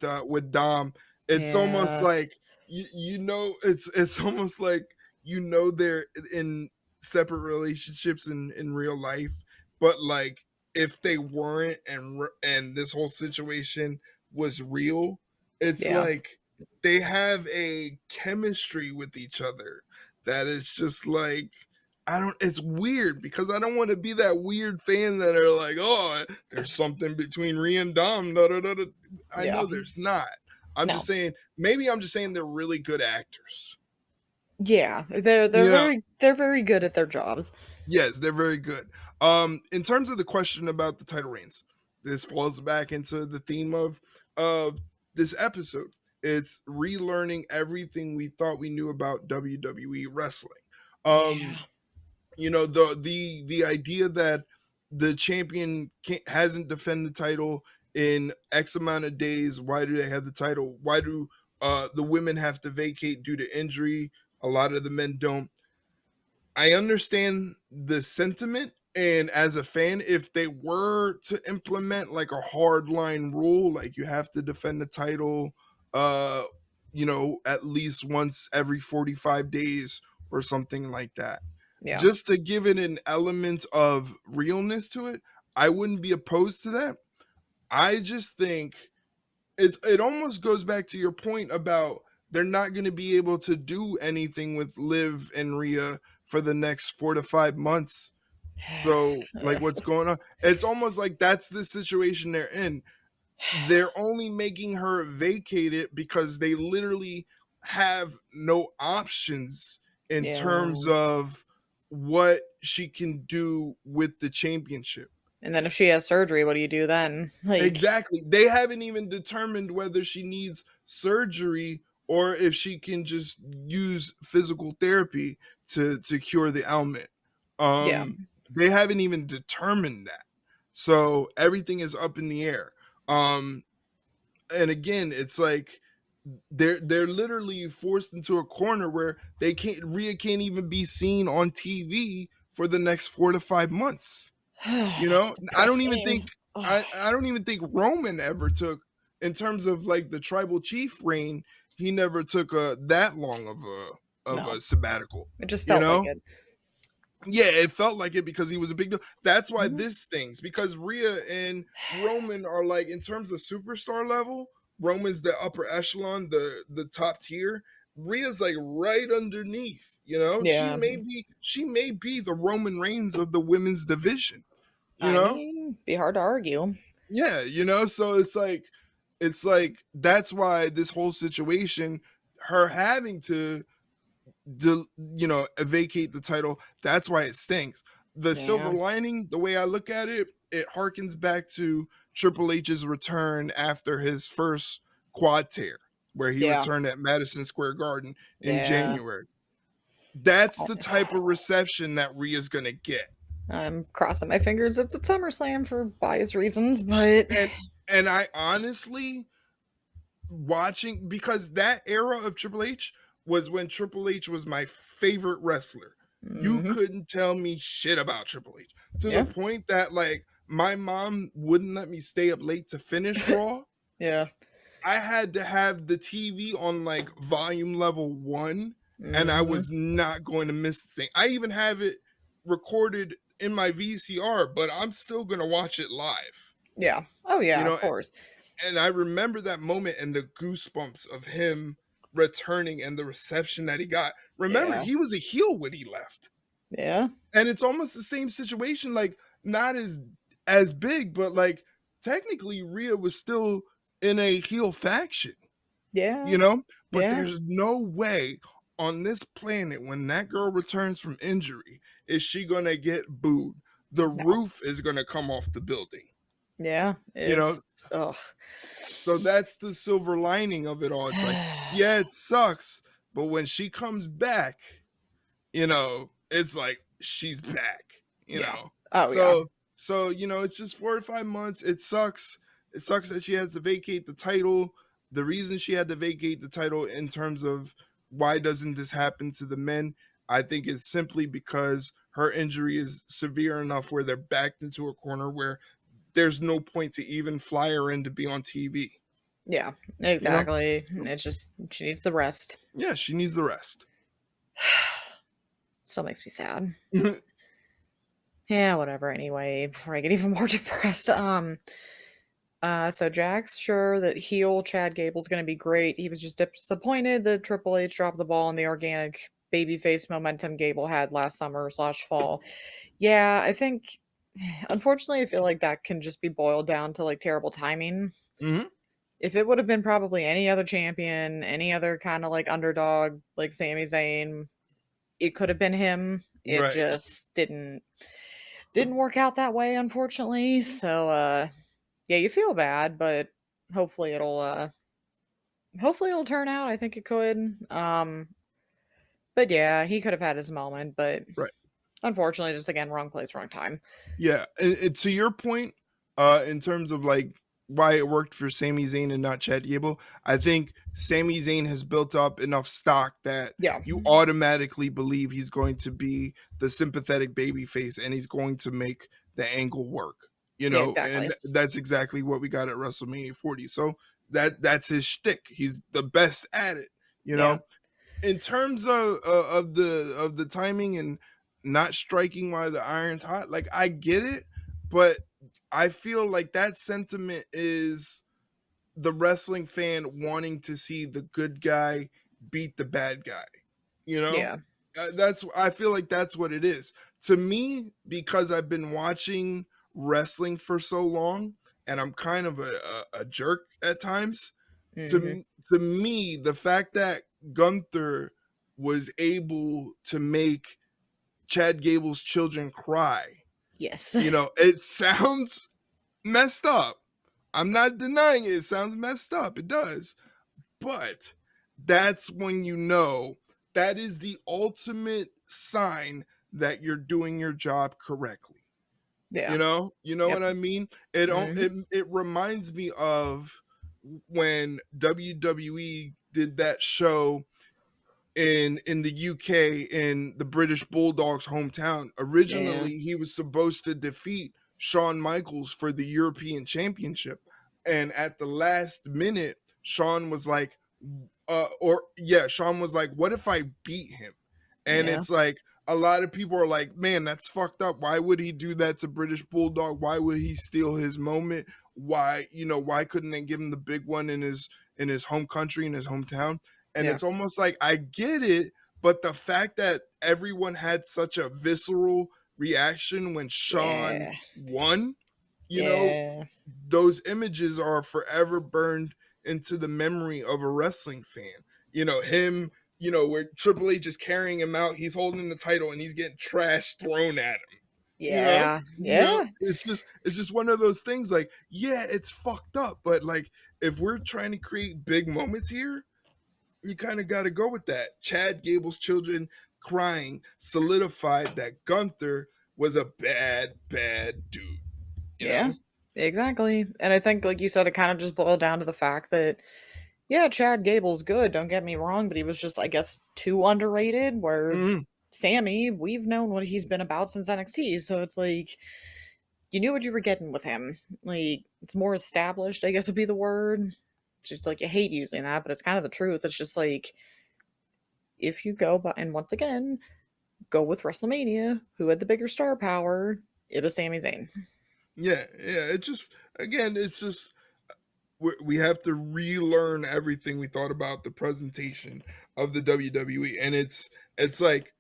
Dom. It's almost yeah, like it's almost like they're in separate relationships in real life, but like if they weren't and this whole situation was real, it's yeah. like they have a chemistry with each other that is just like I don't it's weird because I don't want to be that weird fan that are like, "Oh, there's something between Rhea and Dom." Da, da, da, da. I Yeah. know there's not. I'm just No. saying maybe I'm just saying they're really good actors. Yeah. They're You know, very good at their jobs. yes, they're very good. In terms of the question about the title reigns, this falls back into the theme of this episode. It's relearning everything we thought we knew about WWE wrestling. Um, Yeah. the idea that the champion hasn't defended the title in X amount of days. Why do they have the title? Why do the women have to vacate due to injury? A lot of the men don't. I understand the sentiment, and as a fan, if they were to implement like a hard line rule, like you have to defend the title, uh, at least once every 45 days or something like that, Yeah. just to give it an element of realness to it, I wouldn't be opposed to that. I just think it almost goes back to your point about they're not going to be able to do anything with Liv and Rhea for the next 4 to 5 months. So, like, what's going on? It's almost like that's the situation they're in. They're only making her vacate it because they literally have no options in Yeah. terms of what she can do with the championship. And then if she has surgery, what do you do then? Like, Exactly. They haven't even determined whether she needs surgery or if she can just use physical therapy to cure the ailment. yeah. They haven't even determined that. So everything is up in the air. Um and again, it's like they're literally forced into a corner where Rhea can't even be seen on TV for the next 4 to 5 months. That's I don't even think depressing. Oh, I don't even think Roman ever took in terms of like the tribal chief reign, he never took a that long of no. a sabbatical, It just you felt like know? it. Yeah, it felt like it because he was a big deal. That's why Mhm. this stings because Rhea and Roman are like in terms of superstar level, Roman's the upper echelon, the top tier. Rhea's like right underneath, you know? Yeah. She may be the Roman Reigns of the women's division, you I know? mean, be hard to argue. Yeah, so it's like that's why this whole situation, her having to vacate the title, that's why it stinks. The silver Yeah. lining, the way I look at it, it harkens back to Triple H's return after his first quad tear, where he Yeah. returned at Madison Square Garden in Yeah. January. That's the type of reception that Rhea's gonna get. I'm crossing my fingers it's at SummerSlam for bias reasons, but And and I honestly watching because that era of Triple H was when Triple H was my favorite wrestler. You hmm couldn't tell me shit about Triple H to the yeah. point that like my mom wouldn't let me stay up late to finish Raw. Yeah. I had to have the TV on like volume level 1 and I hmm was not going to miss the thing. I even have it recorded in my VCR, but I'm still going to watch it live. Yeah. Oh You yeah, of know, course. and I remember that moment and the goosebumps of him returning and the reception that he got. Remember, Yeah. he was a heel when he left. Yeah. And it's almost the same situation, like, not as big, but, like, technically, Rhea was still in a heel faction, Yeah. you know? But Yeah. there's no way on this planet when that girl returns from injury is she gonna get booed. The No. roof is gonna come off the building, Yeah. you know? It's ugh. So that's the silver lining of it all. It's like, yeah, it sucks, but when she comes back, it's like she's back, you Yeah. know. Oh, yeah. So it's just 4 or 5 months. It sucks. It sucks that she has to vacate the title. The reason she had to vacate the title in terms of why doesn't this happen to the men, I think is simply because her injury is severe enough where they're backed into a corner where there's no point to even fly her in to be on TV, Yeah. you know? Exactly. It's just she needs the rest. Yeah, she needs the rest. Still makes me sad. Yeah, whatever. Anyway, before I get even more depressed, so Jack's sure that heel Chad Gable's going to be great. He was just disappointed that Triple H dropped the ball on the organic babyface momentum Gable had last summer slash fall. Yeah, I think, unfortunately, I feel like that can just be boiled down to like terrible timing. Mhm. If it would have been probably any other champion, any other kind of like underdog, like Sami Zayn, it could have been him. It Right. just didn't work out that way, unfortunately. So yeah, you feel bad, but hopefully it'll hopefully it'll turn out. I think it could. But yeah, he could have had his moment, but Right. unfortunately, just again, wrong place, wrong time. Yeah, and to your point, in terms of, like, why it worked for Sami Zayn and not Chad Gable, I think Sami Zayn has built up enough stock that Yeah. you automatically believe he's going to be the sympathetic babyface and he's going to make the angle work, Yeah, and exactly. that's exactly what we got at WrestleMania 40. So that's his shtick. He's the best at it, you Yeah. know? In terms of the timing and not striking while the iron's hot, like, I get it, but I feel like that sentiment is the wrestling fan wanting to see the good guy beat the bad guy, you know? Yeah. I feel like that's what it is. To me, because I've been watching wrestling for so long and I'm kind of a jerk at times, Mhm. to me, the fact that Gunther was able to make Chad Gable's children cry, Yes. it sounds messed up. I'm not denying it. It sounds messed up. It does. But that's when that is the ultimate sign that you're doing your job correctly. Yeah. You know Yep. what I mean? It don't Mhm. it reminds me of when WWE did that show in the UK in the British Bulldog's hometown. Yeah. Originally, he was supposed to defeat Shawn Michaels for the European Championship, and at the last minute, Shawn was like, Shawn was like, "What if I beat him?" And Yeah. it's like a lot of people are like, "Man, that's fucked up. Why would he do that to British Bulldog? Why would he steal his moment? Why couldn't they give him the big one in his home country, in his hometown?" And Yeah. it's almost like I get it, but the fact that everyone had such a visceral reaction when Shawn Yeah. won, you know, Yeah. those images are forever burned into the memory of a wrestling fan. Him, where Triple H is carrying him out, he's holding the title and he's getting trash thrown at him. Yeah. Yeah. It's just one of those things like, yeah, it's fucked up, but like if we're trying to create big moments here, you kind of got to go with that. Chad Gable's children crying solidified that Gunther was a bad, bad dude, you Yeah. know? Exactly. And I think, like you said, it kind of just boiled down to the fact that, yeah, Chad Gable's good, don't get me wrong, but he was just, I guess, too underrated. Where Mhm. Sammy, we've known what he's been about since NXT, so it's like you knew what you were getting with him. Like, it's more established, I guess would be the word. Just like you hate using that, but it's kind of the truth. It's just like if you go by, and once again, go with WrestleMania, who had the bigger star power? It was Sami Zayn. Yeah, yeah. It's just we have to relearn everything we thought about the presentation of the WWE, and it's like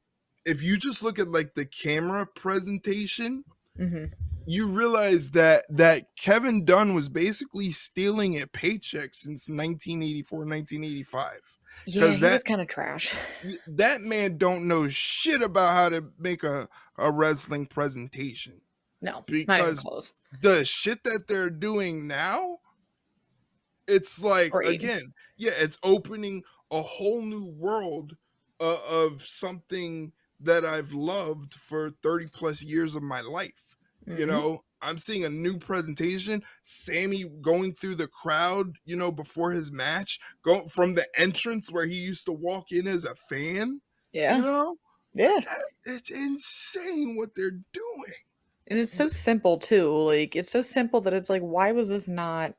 if you just look at like the camera presentation, Hmm. you realize that Kevin Dunn was basically stealing a paycheck since 1984, 1985. Yeah, Because he was kind of trash. that man don't know shit about how to make a wrestling presentation. No, not even Because close. the shit that they're doing now, it's like Great. again, yeah, it's opening a whole new world of something that I've loved for 30 plus years of my life. You Hmm. know, I'm seeing a new presentation. Sammy going through the crowd, you know, before his match, going from the entrance where he used to walk in as a fan, you Yeah. know, Yeah. like that, it's insane what they're doing. And it's so simple too. Like it's so simple that it's like, why was this not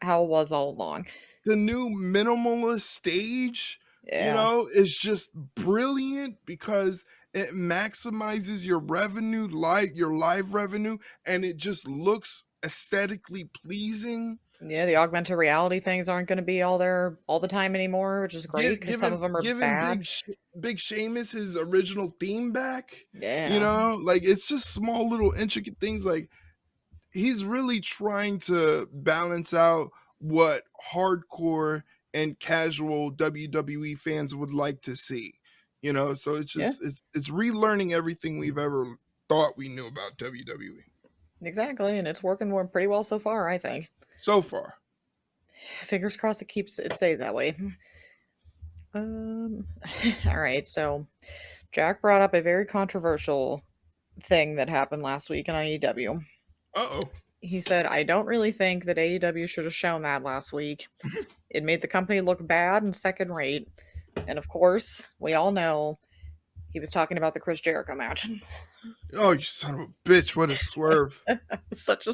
how it was all along? The new minimalist stage, you Yeah. know, is just brilliant because it maximizes your revenue, your live revenue, and it just looks aesthetically pleasing. Yeah, the augmented reality things aren't going to be all there all the time anymore, which is great because some of them are Giving bad. Big Sheamus his original theme back. You Yeah. know, like it's just small little intricate things like he's really trying to balance out what hardcore and casual WWE fans would like to see. You know, so it's Yeah, just it's relearning everything we've ever thought we knew about WWE exactly. And it's working pretty well so far, I think. so far. Fingers crossed it stays that way. Um, all right. So Jack brought up a very controversial thing that happened last week in IEW. Uh-oh. He said, I don't really think that AEW should have shown that last week. It made the company look bad and second rate. And of course, we all know he was talking about the Chris Jericho match. Oh, you son of a bitch, what a swerve. Such a.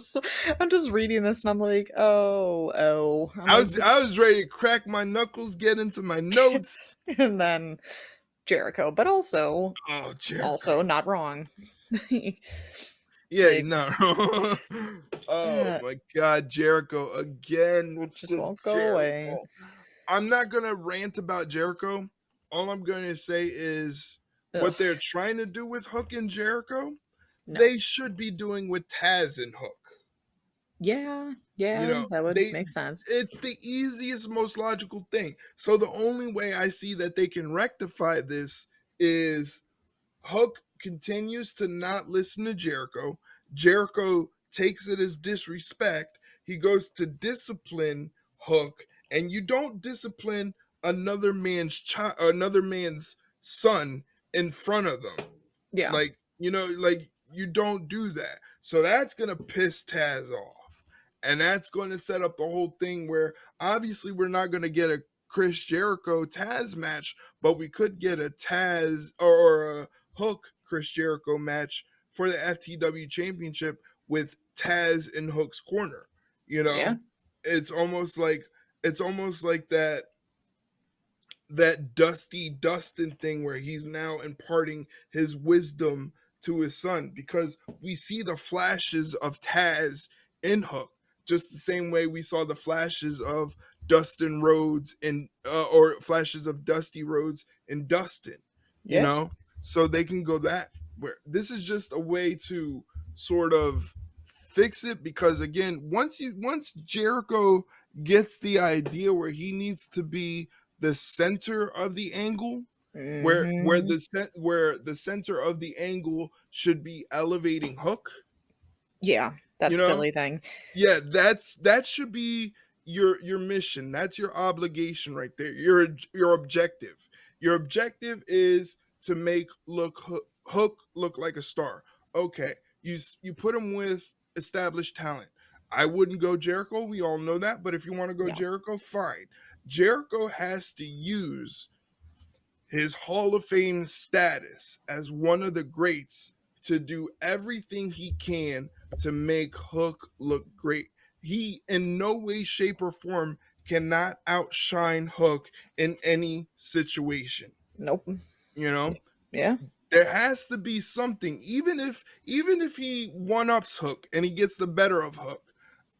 I'm just reading this and I'm like, oh. I'm I like, was I was ready to crack my knuckles, get into my notes. and then Jericho, but Oh, also Jericho. not wrong. Yeah, Like, no. Oh uh, my god, Jericho again with just the won't go away. Jericho. I'm not gonna rant about Jericho. All I'm gonna say is what they're Ugh, trying to do with Hook and Jericho, no. they should be doing with Taz and Hook. Yeah, You yeah, know, that would make sense. it's the easiest, most logical thing. So the only way I see that they can rectify this is Hook continues to not listen to Jericho. Jericho takes it as disrespect. He goes to discipline Hook, and you don't discipline another man's child, another man's son in front of them. Yeah, Like, you know, like you don't do that. So that's gonna piss Taz off. And that's going to set up the whole thing where obviously we're not going to get a Chris Jericho Taz match, but we could get a Taz or a Hook Chris Jericho match for the FTW championship with Taz in Hook's corner. You yeah, know, it's almost like that Dusty Dustin thing where he's now imparting his wisdom to his son because we see the flashes of Taz in Hook, just the same way we saw the flashes of Dustin Rhodes and or flashes of Dusty Rhodes and Dustin, you yeah, know, so they can go that where this is just a way to sort of fix it because again, once Jericho gets the idea where he needs to be the center of the angle hmm, where the center of the angle should be elevating Hook, yeah. you That know, silly thing. yeah, that should be your mission, that's your obligation right there, your objective. Your objective is to make Hook look like a star. Okay, you put him with established talent. I wouldn't go Jericho, we all know that, but if you want to go Yeah, Jericho, fine. Jericho has to use his Hall of Fame status as one of the greats to do everything he can to make Hook look great. He, in no way, shape, or form, cannot outshine Hook in any situation. nope. You know, Yeah, there has to be something, even if he one ups Hook and he gets the better of Hook.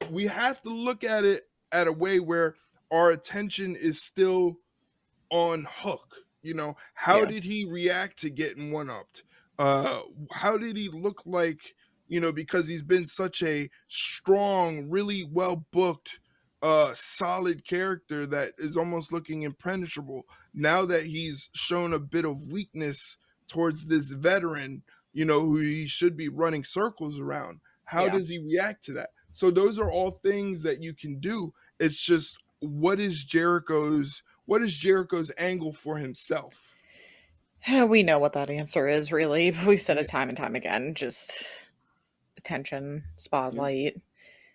We have to look at it at a way where our attention is still on hook. How Yeah. did he react to getting one upped? How did he look like? Because he's been such a strong, really well booked, solid character that is almost looking impenetrable. Now that he's shown a bit of weakness towards this veteran, who he should be running circles around, how Yeah. does he react to that? So those are all things that you can do. It's just what is Jericho's angle for himself? We know what that answer is, really. We've said Yeah, it time and time again. Just attention, yeah. spotlight,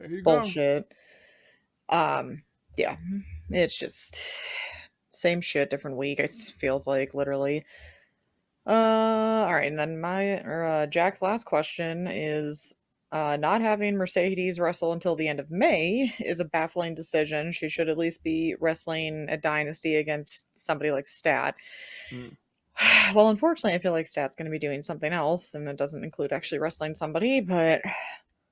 There you go. bullshit. Yeah. It's just same shit, different week. It feels like literally. All right, and then Jack's last question is not having Mercedes wrestle until the end of May is a baffling decision. She should at least be wrestling a Dynasty against somebody like Stat. Mm, Well, unfortunately, I feel like Stat's going to be doing something else, and it doesn't include actually wrestling somebody, but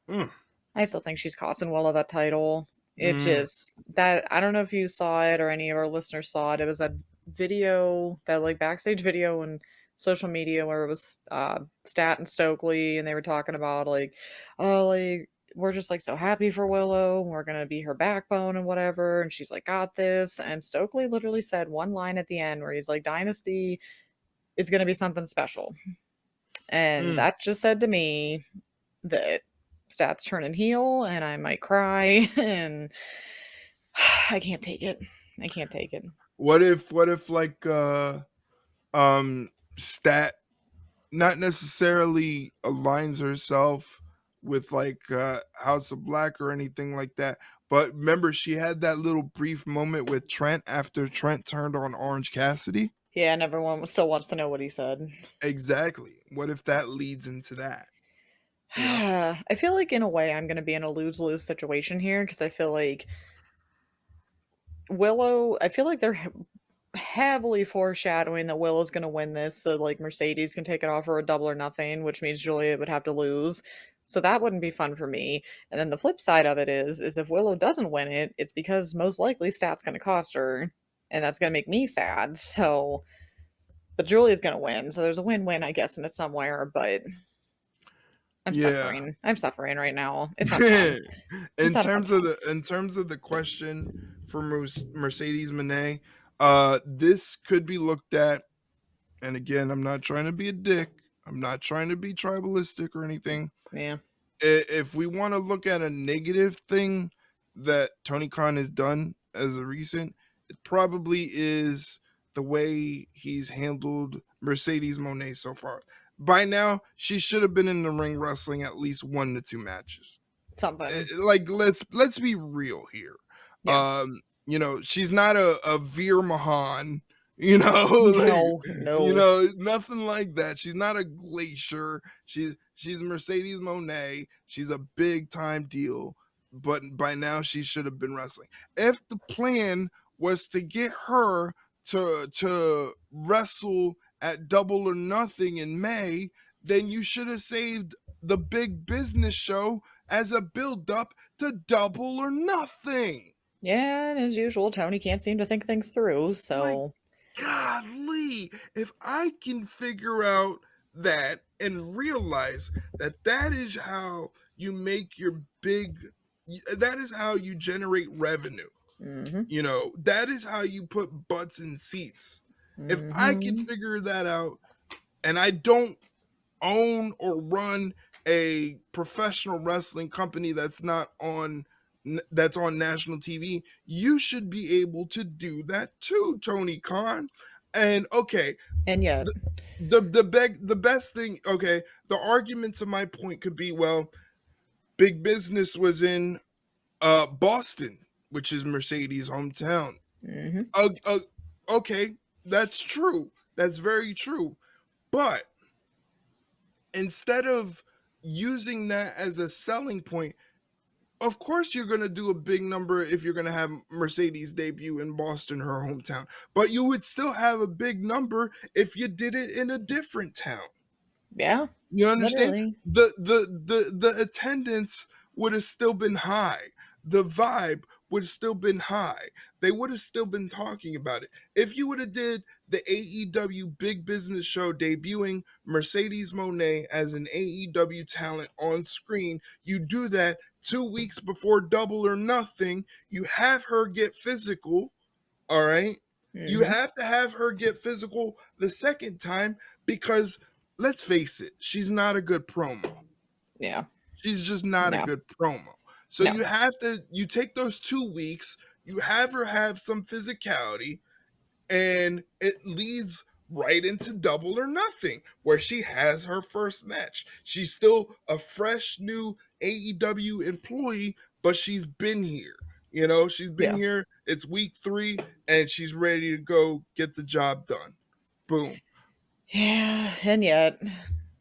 mm, I still think she's costing Willow that title. It mm. just, that, I don't know if you saw it or any of our listeners saw it. It was that video, that like backstage video and social media where it was Stat and Stokely, and they were talking about like, oh, like, we're just like so happy for Willow. We're going to be her backbone and whatever. And she's like, got this. And Stokely literally said one line at the end where he's like, Dynasty is going to be something special. And Mm. that just said to me that Stat's turning heel and I might cry and I can't take it. I can't take it. What if like Stat not necessarily aligns herself with like House of Black or anything like that. But remember, she had that little brief moment with Trent after Trent turned on Orange Cassidy. Yeah, and everyone still wants to know what he said. Exactly. What if that leads into that? You know? I feel like in a way I'm going to be in a lose-lose situation here because I feel like Willow, I feel like they're heavily foreshadowing that Willow's going to win this so like Mercedes can take it off for a double or nothing, which means Julia would have to lose. So that wouldn't be fun for me. And then the flip side of it is if Willow doesn't win it, it's because most likely Stat's going to cost her and that's going to make me sad. So but Julia's going to win. So there's a win-win I guess in it somewhere, but I'm Yeah. suffering. I'm suffering right now. It's not fun. It's in not a fun terms of time. the question for Mercedes Moné, this could be looked at, and again, I'm not trying to be a dick. I'm not trying to be tribalistic or anything. Yeah. If we want to look at a negative thing that Tony Khan has done as a recent, it probably is the way he's handled Mercedes Moné so far. By now, she should have been in the ring wrestling at least 1 to 2 matches. Something. Like let's be real here. Yeah. She's not a Veer Mahan, like No, no. nothing like that. She's not a Glacier. She's Mercedes Moné. She's a big time deal, but by now she should have been wrestling. If the plan was to get her to wrestle at Double or Nothing in May, then you should have saved the big business show as a build up to Double or Nothing. Yeah, and as usual, Tony can't seem to think things through, Like, so golly, if I can figure out that and realize that is how you make your that is how you generate revenue. mhm. That is how you put butts in seats. If I can Mhm. figure that out, and I don't own or run a professional wrestling company that's on national TV, you should be able to do that too, Tony Khan. And okay, And yet, the best thing, okay, the argument to my point could be, well, big business was in Boston, which is Mercedes' hometown. mhm. Okay, that's true. That's very true. But instead of using that as a selling point, of course you're going to do a big number if you're going to have Mercedes debut in Boston, her hometown. But you would still have a big number if you did it in a different town. Yeah, You understand? literally. The attendance would have still been high. The vibe would have still been high. They would have still been talking about it. If you would have did the AEW Big Business Show debuting Mercedes Moné as an AEW talent on screen, you do that 2 weeks before Double or Nothing. You have her get physical, all right? You Mm-hmm. have to have her get physical the second time because let's face it, she's not a good promo. Yeah. She's just not a No. good promo. So No. you take those 2 weeks, you have her have some physicality, and it leads right into Double or Nothing, where she has her first match. She's still a fresh new AEW employee, but she's been here. She's been Yeah. here. It's week 3, and she's ready to go get the job done. Boom. Yeah. And yet,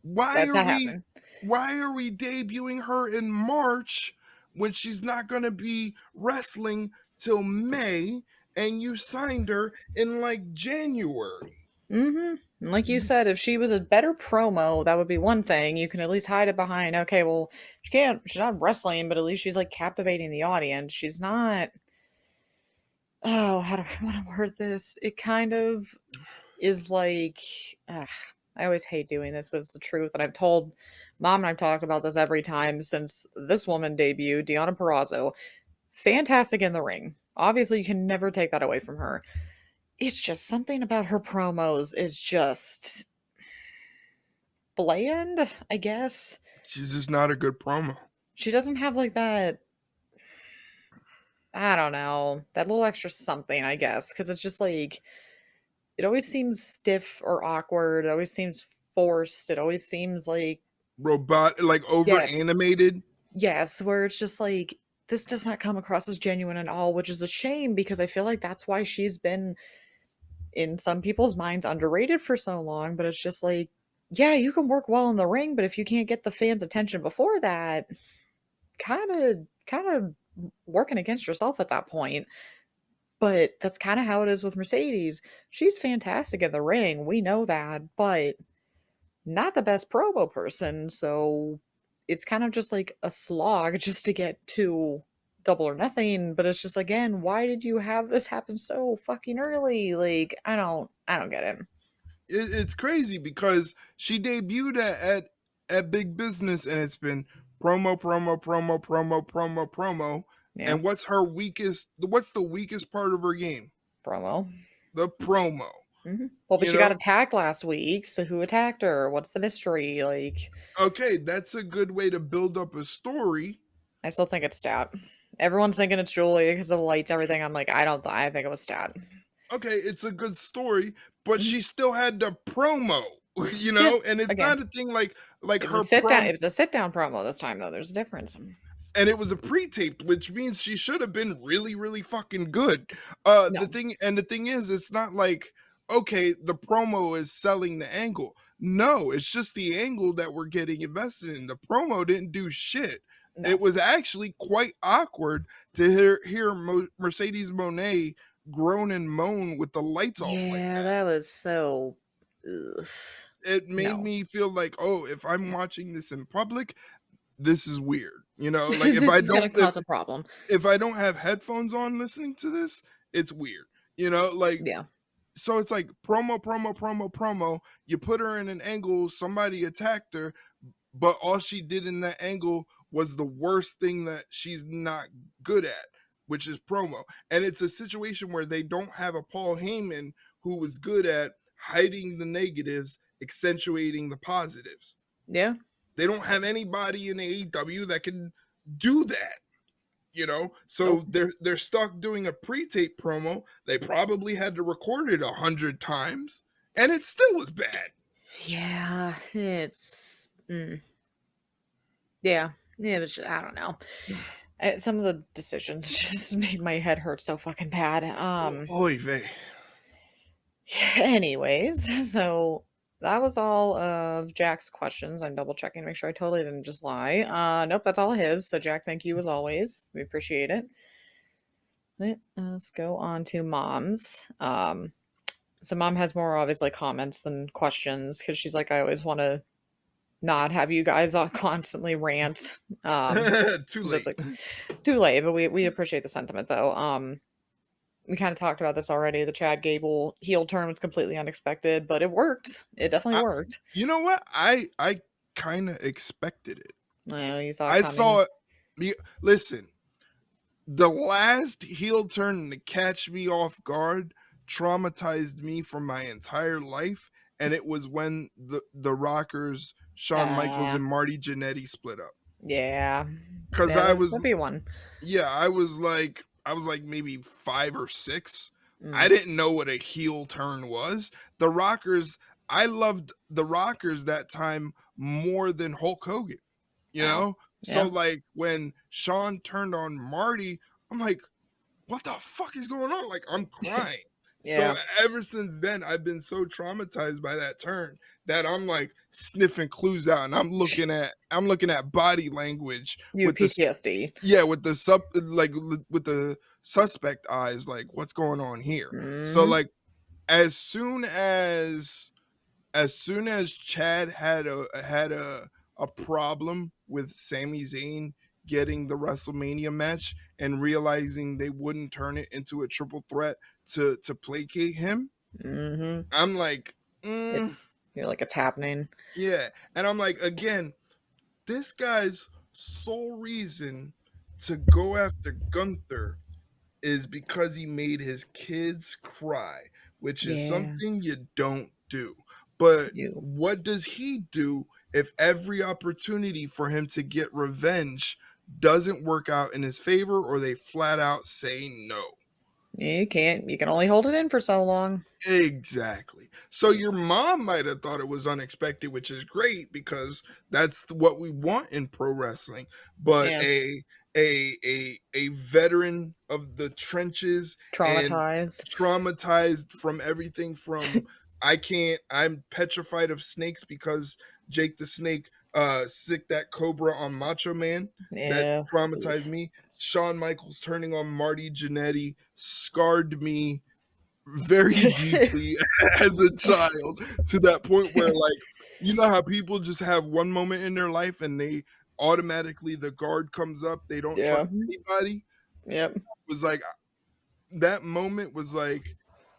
Why that's are not we happening. why are we debuting her in March when she's not going to be wrestling till May and you signed her in like January? Mm-hmm. And like you said, if she was a better promo, that would be one thing. You can at least hide it behind, okay, well, she's not wrestling, but at least she's like captivating the audience. She's not, oh, how do I want to word this? It kind of is like, ugh, I always hate doing this, but it's the truth. And I've told mom and I've talked about this every time since this woman debuted, Deonna Purrazzo. Fantastic in the ring. Obviously, you can never take that away from her. It's just something about her promos is just bland, I guess. She's just not a good promo. She doesn't have like that, I don't know, that little extra something, I guess, because it's just like, it always seems stiff or awkward. It always seems forced. It always seems like, Robot, like over yes, animated. yes, where it's just like, this does not come across as genuine at all, which is a shame because I feel like that's why she's been, in some people's minds, underrated for so long. But it's just like, yeah, you can work well in the ring, but if you can't get the fans' attention before that, kind of working against yourself at that point. But that's kind of how it is with Mercedes. She's fantastic in the ring. We know that, but not the best promo person. So it's kind of just like a slog just to get to Double or Nothing. But it's just, again, why did you have this happen so fucking early? Like, I don't get it. It's crazy because she debuted at Big Business and it's been promo, promo, promo, promo, promo, promo. Yeah, And what's the weakest part of her game? promo. The promo. Well, but You she got know, attacked last week. So who attacked her? What's the mystery? Like, okay, that's a good way to build up a story. I still think it's Stat. Everyone's thinking it's Julie because of the lights, everything. I'm like, I don't. I think it was Stat. Okay, it's a good story, but Mhm. she still had the promo, Yeah. and it's Again, not a thing like it was a her sit down. prom It was a sit down promo this time, though. There's a difference. and it was a pre-taped, which means she should have been really, really fucking good. No, The thing is, it's not like okay, the promo is selling the angle. No, it's just the angle that we're getting invested in. The promo didn't do shit. It no. was actually quite awkward to hear Mercedes Monet groan and moan with the lights off like Yeah, that. that was so. Ugh. It made No, me feel like, oh, if I'm watching this in public, this is weird. Like this is gonna cause a problem. if I don't have headphones on listening to this, it's weird. Like Yeah, so it's like promo, promo, promo, promo. You put her in an angle, somebody attacked her, but all she did in that angle was the worst thing that she's not good at, which is promo. And it's a situation where they don't have a Paul Heyman who was good at hiding the negatives, accentuating the positives. yeah. They don't have anybody in AEW that can do that. So Nope. they're stuck doing a pre-tape promo. They probably had to record it 100 times, and it still was bad. Yeah, it's. Yeah, yeah. But I don't know. Some of the decisions just made my head hurt so fucking bad. Oy vey. Anyways, so that was all of Jack's questions. I'm double checking to make sure I totally didn't just lie. Nope, that's all his. So Jack, thank you as always. We appreciate it. Let's go on to mom's. So mom has more obviously comments than questions because she's like, I always want to not have you guys constantly rant. Too 'Cause it's late. like too late, but we appreciate the sentiment though. We kind of talked about this already. The Chad Gable heel turn was completely unexpected, but it worked. It definitely I, worked. you know what? I kind of expected it. Well, you saw it I coming. saw it. Listen, the last heel turn to catch me off guard traumatized me for my entire life, and it was when the Rockers, Shawn Michaels Uh, and Marty Jannetty split up. yeah. Because Yeah, I was, that'd be one. yeah, I was like maybe 5 or 6. I Mm. didn't know what a heel turn was. The Rockers, I loved the Rockers that time more than Hulk Hogan. You Oh, know, so yeah. like when Shawn turned on Marty, I'm like, what the fuck is going on? Like, I'm crying. So Yeah. ever since then, I've been so traumatized by that turn that I'm like sniffing clues out, and I'm looking at body language You with the PTSD. yeah, with the with the suspect eyes, like what's going on here. So Hmm. like as soon as Chad had a problem with Sami Zayn getting the WrestleMania match and realizing they wouldn't turn it into a triple threat to placate him, Hmm. I'm like, It, you're like, it's happening. yeah. And I'm like, again, this guy's sole reason to go after Gunther is because he made his kids cry, which is Yeah. something you don't do. But You. what does he do if every opportunity for him to get revenge doesn't work out in his favor, or they flat out say no? You can't. You can only hold it in for so long. Exactly. So your mom might have thought it was unexpected, which is great because that's what we want in pro wrestling. But Yeah. a veteran of the trenches and Traumatized. traumatized from everything from I'm petrified of snakes because Jake the Snake sicked that cobra on Macho Man. That Yeah. traumatized Oof. me. Shawn Michaels turning on Marty Jannetty scarred me very deeply as a child, to that point where like you know how people just have one moment in their life and they automatically the guard comes up, they don't trust Yeah. anybody. Yep. It was like that moment was like,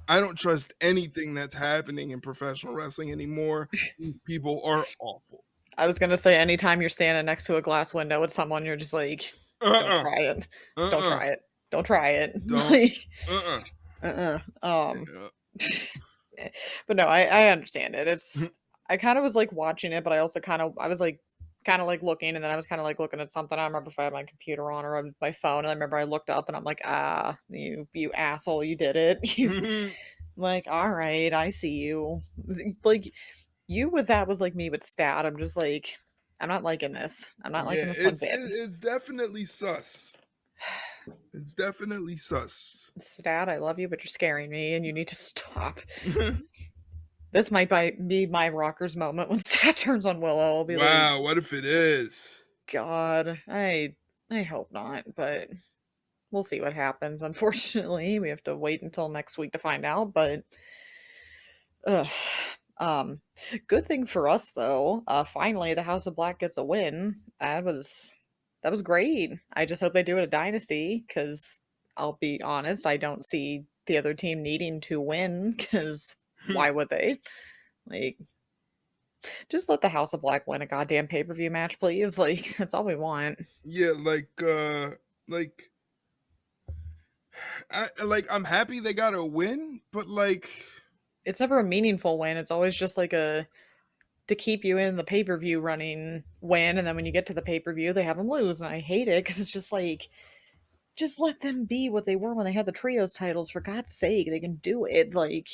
I don't trust anything that's happening in professional wrestling anymore. These people are awful. I was gonna say anytime you're standing next to a glass window with someone, you're just like, don't Uh-uh. try it. Don't Uh-uh. try it. Don't try it. Don't. Like, Uh-uh. uh-uh. But no, I understand it. It's I kind of was like watching it, but I also I was like kind of like looking, and then I was kind of like looking at something. I don't remember if I had my computer on or on my phone, and I remember I looked up and I'm like, ah, you asshole, you did it. You like, all right, I see you. Like you with that was like me with stat. I'm just like, I'm not liking this. I'm not Yeah, liking this one bit. it's definitely sus. It's definitely sus. Stat, I love you, but you're scaring me, and you need to stop. This might be my rockers moment when Stat turns on Willow. I'll be like, Wow, what if it is? God, I hope not, but we'll see what happens. Unfortunately, we have to wait until next week to find out. But, ugh. Um, good thing for us though. Finally, the House of Black gets a win. That was great. I just hope they do it a dynasty because I'll be honest, I don't see the other team needing to win because why would they? Like, just let the House of Black win a goddamn pay per view match, please. Like, that's all we want. Yeah, like I'm happy they got a win, but like It's never a meaningful win. It's always just like a to keep you in the pay per view running win, and then when you get to the pay per view, they have them lose, and I hate it because it's just like, just let them be what they were when they had the trios titles. For God's sake, they can do it. Like,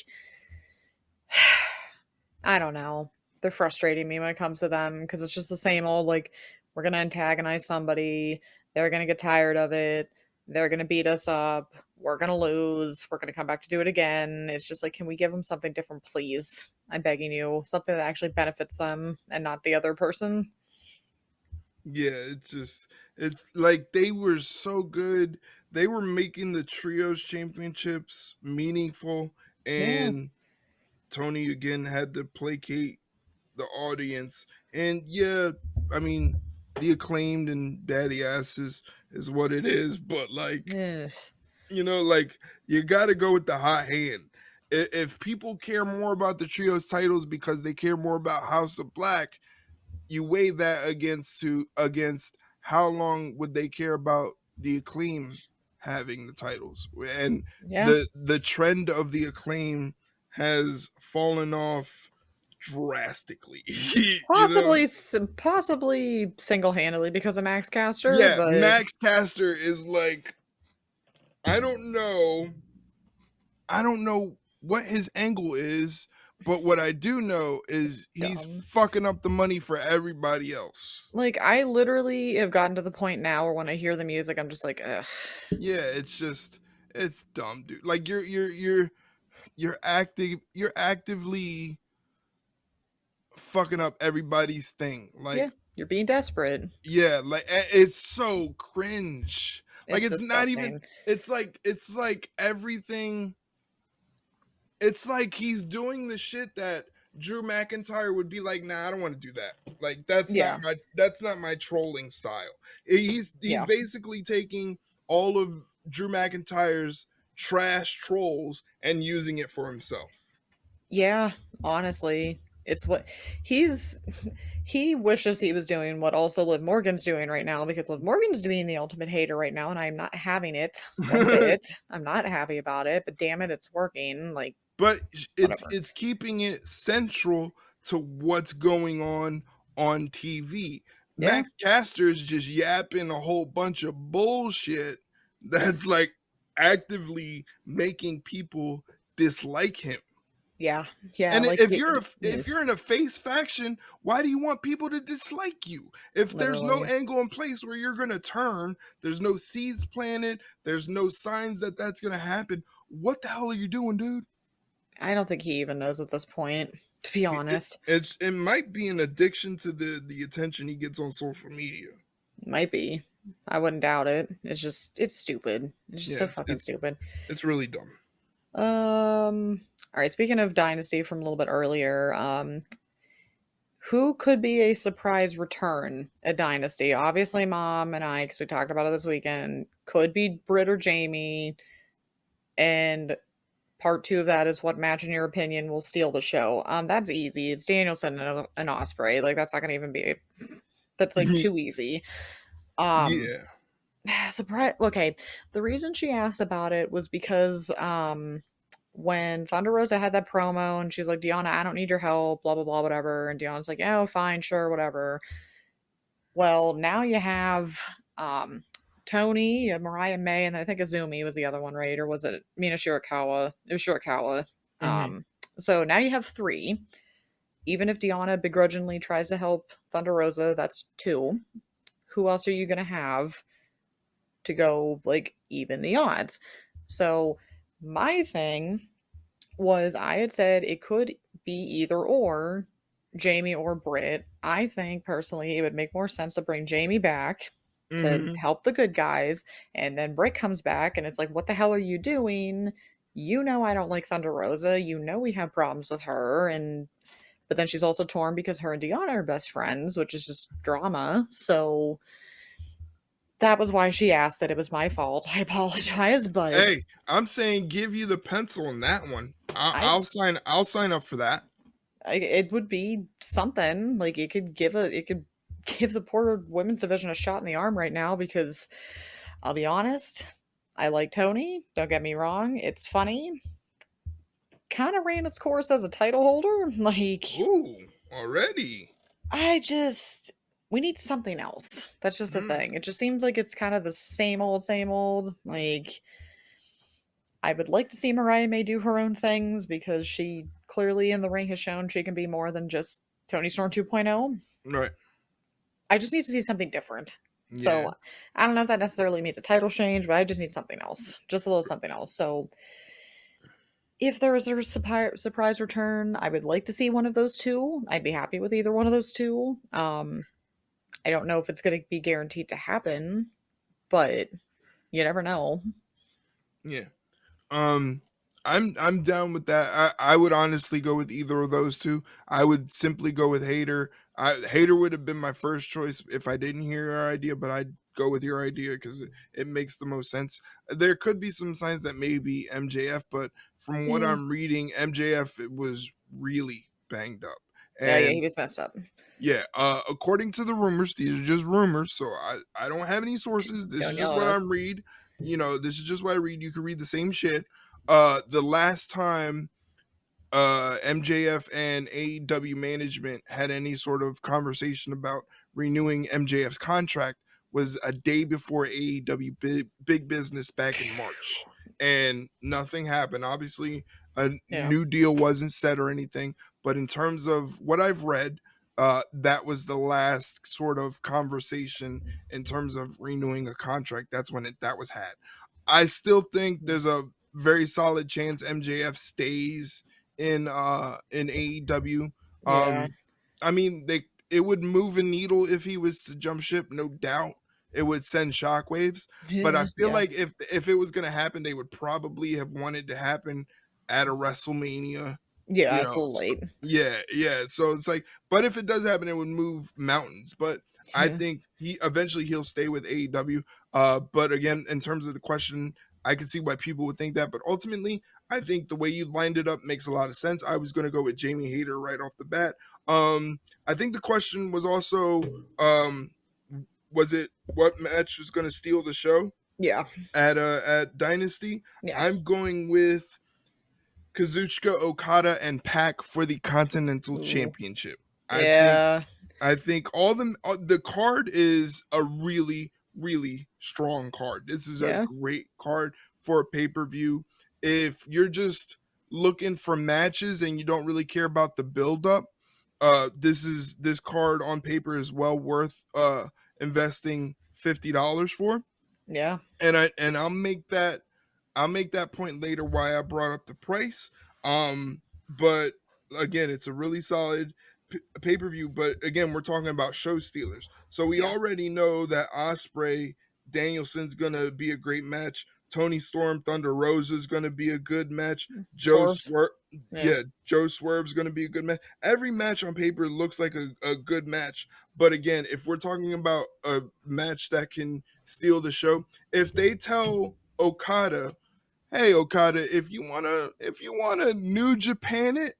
I don't know. They're frustrating me when it comes to them because it's just the same old like we're gonna antagonize somebody, they're gonna get tired of it, they're gonna beat us up, we're gonna lose, we're gonna come back to do it again. It's just like, can we give them something different, please? I'm begging you, something that actually benefits them and not the other person. yeah, it's like they were so good. They were making the trios championships meaningful, Yeah. and Tony again had to placate the audience. And yeah, I mean, the Acclaimed and Daddy Ass is what it is, but like, Ugh. like you got to go with the hot hand. If people care more about the trios titles because they care more about House of Black, you weigh that against how long would they care about the Acclaim having the titles, and Yeah. the trend of the Acclaim has fallen off drastically. you know Possibly single-handedly because of Max Caster, yeah, but Max Caster is like, I don't know, what his angle is, but what I do know is he's dumb. fucking up the money for everybody else. Like, I literally have gotten to the point now where when I hear the music, I'm just like, ugh. Yeah, it's dumb, dude. Like you're actively fucking up everybody's thing. Yeah, Like, you're being desperate. yeah, like it's so cringe. Like It's it's not even, disgusting. it's like everything, it's like he's doing the shit that Drew McIntyre would be like, nah, I don't want to do that. Like Yeah, that's not my trolling style. He's yeah. basically taking all of Drew McIntyre's trash trolls and using it for himself. Yeah, honestly, it's what he's he wishes he was doing what also Liv Morgan's doing right now because Liv Morgan's doing the ultimate hater right now and I'm not having it one bit. I'm not happy about it, but damn it, it's working. Like, But whatever. it's keeping it central to what's going on TV. Yeah. Max Caster's just yapping a whole bunch of bullshit that's like actively making people dislike him. Yeah. Yeah, And like if you're in a face faction, why do you want people to dislike you? If there's no literally. angle in place where you're going to turn, there's no seeds planted, there's no signs that that's going to happen. What the hell are you doing, dude? I don't think he even knows at this point, to be honest. It might be an addiction to the attention he gets on social media. Might be. I wouldn't doubt it. It's stupid. It's just Yeah, so fucking stupid. it's really dumb. All right, speaking of Dynasty from a little bit earlier, who could be a surprise return at Dynasty? Obviously, Mom and I, because we talked about it this weekend, could be Britt or Jamie. And part two of that is what match, in your opinion, will steal the show. That's easy. It's Danielson and Osprey. Like, that's not going to even be. That's like too easy. Um, Yeah. surprise. Okay, the reason she asked about it was because when Thunder Rosa had that promo and she's like, Deanna, I don't need your help, blah blah blah, whatever. And Deanna's like, oh, fine, sure, whatever. Well, now you have Tony, Mariah May, and I think Azumi was the other one, right? Or was it Mina Shirakawa? It was Shirakawa. hmm So now you have three. Even if Deanna begrudgingly tries to help Thunder Rosa, that's two. Who else are you gonna have to go like even the odds? So my thing was I had said it could be either or Jamie or Britt. I think personally it would make more sense to bring Jamie back to hmm help the good guys, and then Britt comes back and it's like, what the hell are you doing? You know I don't like Thunder Rosa. You know we have problems with her, and but then she's also torn because her and Deanna are best friends, which is just drama. So that was why she asked it. It was my fault. I apologize, but Hey, I'm saying give you the pencil on that one. I I'll sign up for that. it would be something like it could give the poor women's division a shot in the arm right now because I'll be honest, I like Tony. Don't get me wrong, it's funny. Kind of ran its course as a title holder. Like Ooh, already. I just we need something else. That's just the Mm, thing. It just seems like it's kind of the same old, same old. Like I would like to see Mariah May do her own things because she clearly in the ring has shown she can be more than just Tony Storm 2.0. right. I just need to see something different. Yeah. So I don't know if that necessarily means a title change, but I just need something else, just a little something else. So if there is a surprise return, I would like to see one of those two. I'd be happy with either one of those two. I don't know if it's going to be guaranteed to happen, but you never know. Yeah. Um I'm down with that. I would honestly go with either of those two. I would simply go with Hater. Hater would have been my first choice if I didn't hear your idea, but I'd go with your idea because it makes the most sense. There could be some signs that maybe MJF, but from what Yeah. I'm reading, MJF was really banged up. Yeah, yeah, he And was messed up. yeah, according to the rumors, these are just rumors, so I don't have any sources. This is Don't just yell at what I us. read. This is just what I read. You can read the same shit. The last time MJF and AEW management had any sort of conversation about renewing MJF's contract was a day before AEW big business back in March, and nothing happened. Obviously, a Yeah. new deal wasn't set or anything, but in terms of what I've read, that was the last sort of conversation in terms of renewing a contract. That's when that was had. I still think there's a very solid chance MJF stays in AEW. Yeah. I mean, it would move a needle if he was to jump ship, no doubt. It would send shockwaves, but I Yeah. feel Yeah. like if it was going to happen, they would probably have wanted to happen at a WrestleMania. Yeah, it's a little So, late. yeah, yeah. So it's like, but if it does happen, it would move mountains. But I Yeah. think he'll stay with AEW. But again, in terms of the question, I can see why people would think that, but ultimately, I think the way you lined it up makes a lot of sense. I was going to go with Jamie Hayter right off the bat. I think the question was also, was it what match was going to steal the show Yeah. at Dynasty? Yeah. I'm going with Kazuchika Okada and Pac for the Continental Ooh. Championship. I think Yeah. I think the card is a really really strong card. This is a Yeah. great card for a pay-per-view. If you're just looking for matches and you don't really care about the build up, this card on paper is well worth investing $50 for. Yeah. And I'll make that point later why I brought up the price. But again, it's a really solid pay per view. But again, we're talking about show stealers, so we Yeah. already know that Osprey Danielson's gonna be a great match. Tony Storm Thunder Rosa is gonna be a good match. Swerves. Yeah. Joe Swerve's gonna be a good match. Every match on paper looks like a good match. But again, if we're talking about a match that can steal the show, if they tell Okada, "Hey Okada, if you wanna New Japan it,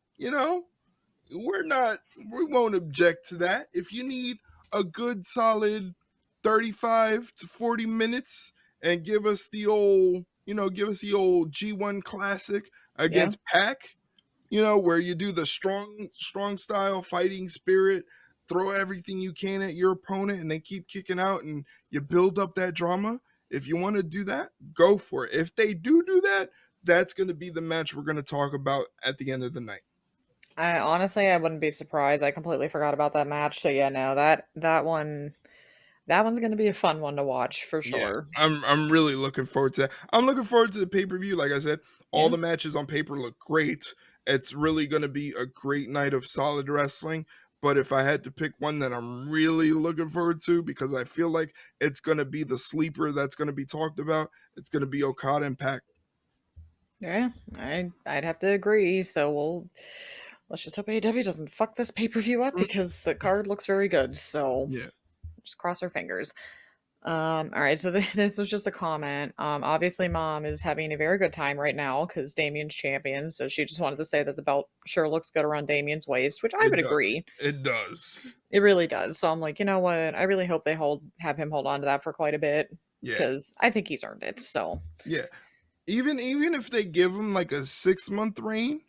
we won't object to that. If you need a good solid 35 to 40 minutes and give us the old G1 classic Yeah. against Pac, where you do the strong style fighting spirit, throw everything you can at your opponent and they keep kicking out and you build up that drama. If you want to do that, go for it. If they do that, that's going to be the match we're going to talk about at the end of the night. I honestly, I wouldn't be surprised. I completely forgot about that match. So yeah, no, that one's gonna be a fun one to watch for Yeah, sure. I'm really looking forward to that. I'm looking forward to the pay-per-view. Like I said, all Yeah. the matches on paper look great. It's really going to be a great night of solid wrestling. But if I had to pick one that I'm really looking forward to, because I feel like it's going to be the sleeper that's going to be talked about, it's going to be Okada and Pac. Yeah. I'd have to agree. So let's just hope AEW doesn't fuck this pay-per-view up Mm, because the card looks very good. So yeah, just cross our fingers. All right, so this was just a comment. Obviously, Mom is having a very good time right now because Damien's champion. So she just wanted to say that the belt sure looks good around Damien's waist, which I it would does. agree. It does. It really does. So I'm like, you know what? I really hope they have him hold on to that for quite a bit Yeah, because I think he's earned it. So yeah. Even if they give him like a 6 month reign,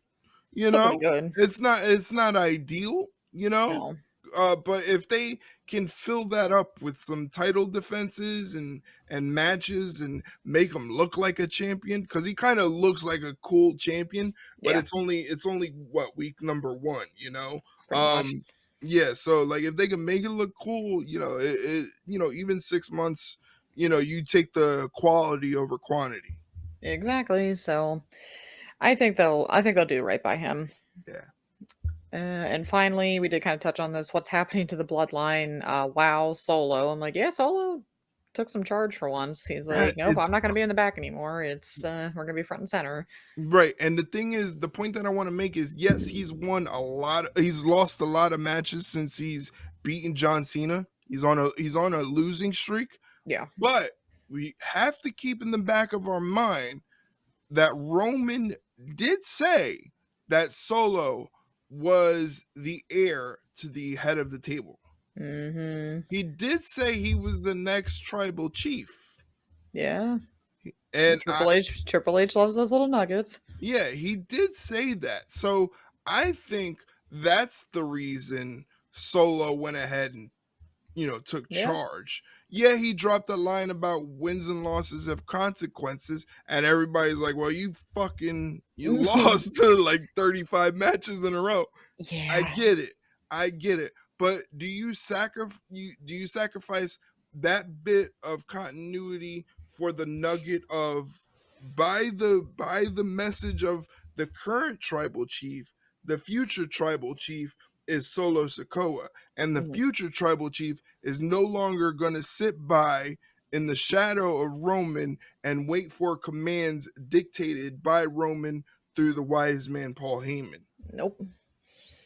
you still pretty know, good. it's not ideal, No, but if they can fill that up with some title defenses and matches and make him look like a champion, because he kind of looks like a cool champion, but yeah, it's only what, week number one, pretty much. um yeah, so like if they can make it look cool, even 6 months, you take the quality over quantity. Exactly. So I think they'll do right by him. Yeah. And finally, we did kind of touch on this. What's happening to the bloodline? Wow, Solo. I'm like, yeah, Solo. took some charge for once. He's like, nope, It's I'm not going to be in the back anymore. We're going to be front and center. right. And the thing is, the point that I want to make is, yes, he's lost a lot of matches since he's beaten John Cena. He's on a losing streak, Yeah. but we have to keep in the back of our mind that Roman did say that Solo was the heir to the head of the table. Mm-hmm. He did say he was the next tribal chief. Yeah. And Triple H loves those little nuggets. yeah, he did say that. So I think that's the reason Solo went ahead and took Yeah. charge. Yeah, he dropped a line about wins and losses have consequences, and everybody's like, "Well, you lost to like 35 matches in a row." I Yeah. get it. I get it. But do you sacrifice that bit of continuity for the nugget of by the message of the current tribal chief, the future tribal chief is Solo Sokoa, and the Mhm. future tribal chief is no longer going to sit by in the shadow of Roman and wait for commands dictated by Roman through the wise man Paul Heyman, Nope.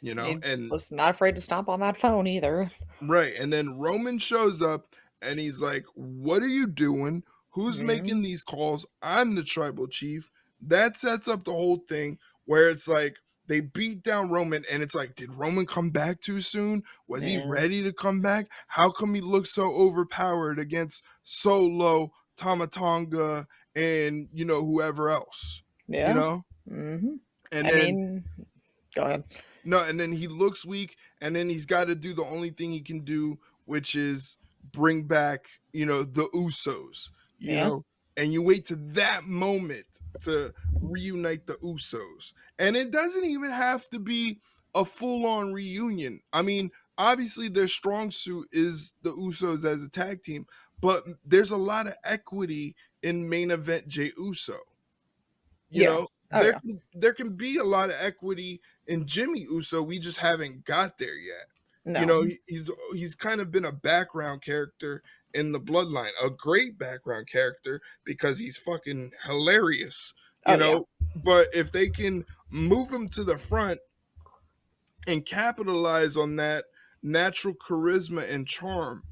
He and was not afraid to stomp on that phone either. right. And then Roman shows up and he's like, "What are you doing? Who's Mm. making these calls? I'm the tribal chief." That sets up the whole thing where it's like they beat down Roman and it's like, did Roman come back too soon? Was he Yeah. ready to come back? How come he looks so overpowered against Solo, Tamatonga, and whoever else? You Yeah. know? Mm-hmm. And I then mean, go ahead. no, and then he looks weak, and then he's got to do the only thing he can do, which is bring back, the Usos, Yeah. and you wait to that moment to reunite the Usos. And it doesn't even have to be a full-on reunion. I mean, obviously their strong suit is the Usos as a tag team, but there's a lot of equity in main event Jey Uso. You Yeah. know, Oh there yeah. can there can be a lot of equity in Jimmy Uso. We just haven't got there yet. No. He's kind of been a background character in the bloodline, a great background character because he's fucking hilarious, Oh yeah. but if they can move him to the front and capitalize on that natural charisma and charm,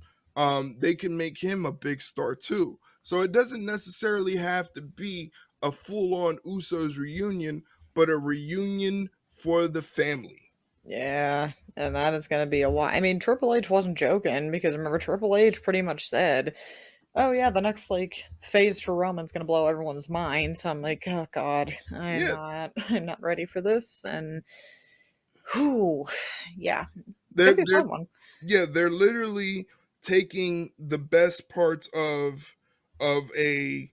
they can make him a big star too. So it doesn't necessarily have to be a full-on Usos reunion, but a reunion for the family. Yeah. And that is going to be a while. I mean, Triple H wasn't joking because remember, Triple H pretty much said, "Oh yeah, the next like phase for Roman's going to blow everyone's mind." So I'm like, "Oh God, Yeah, I'm not ready for this." And whew, yeah, they're could be a they're fun one. yeah, they're literally taking the best parts of a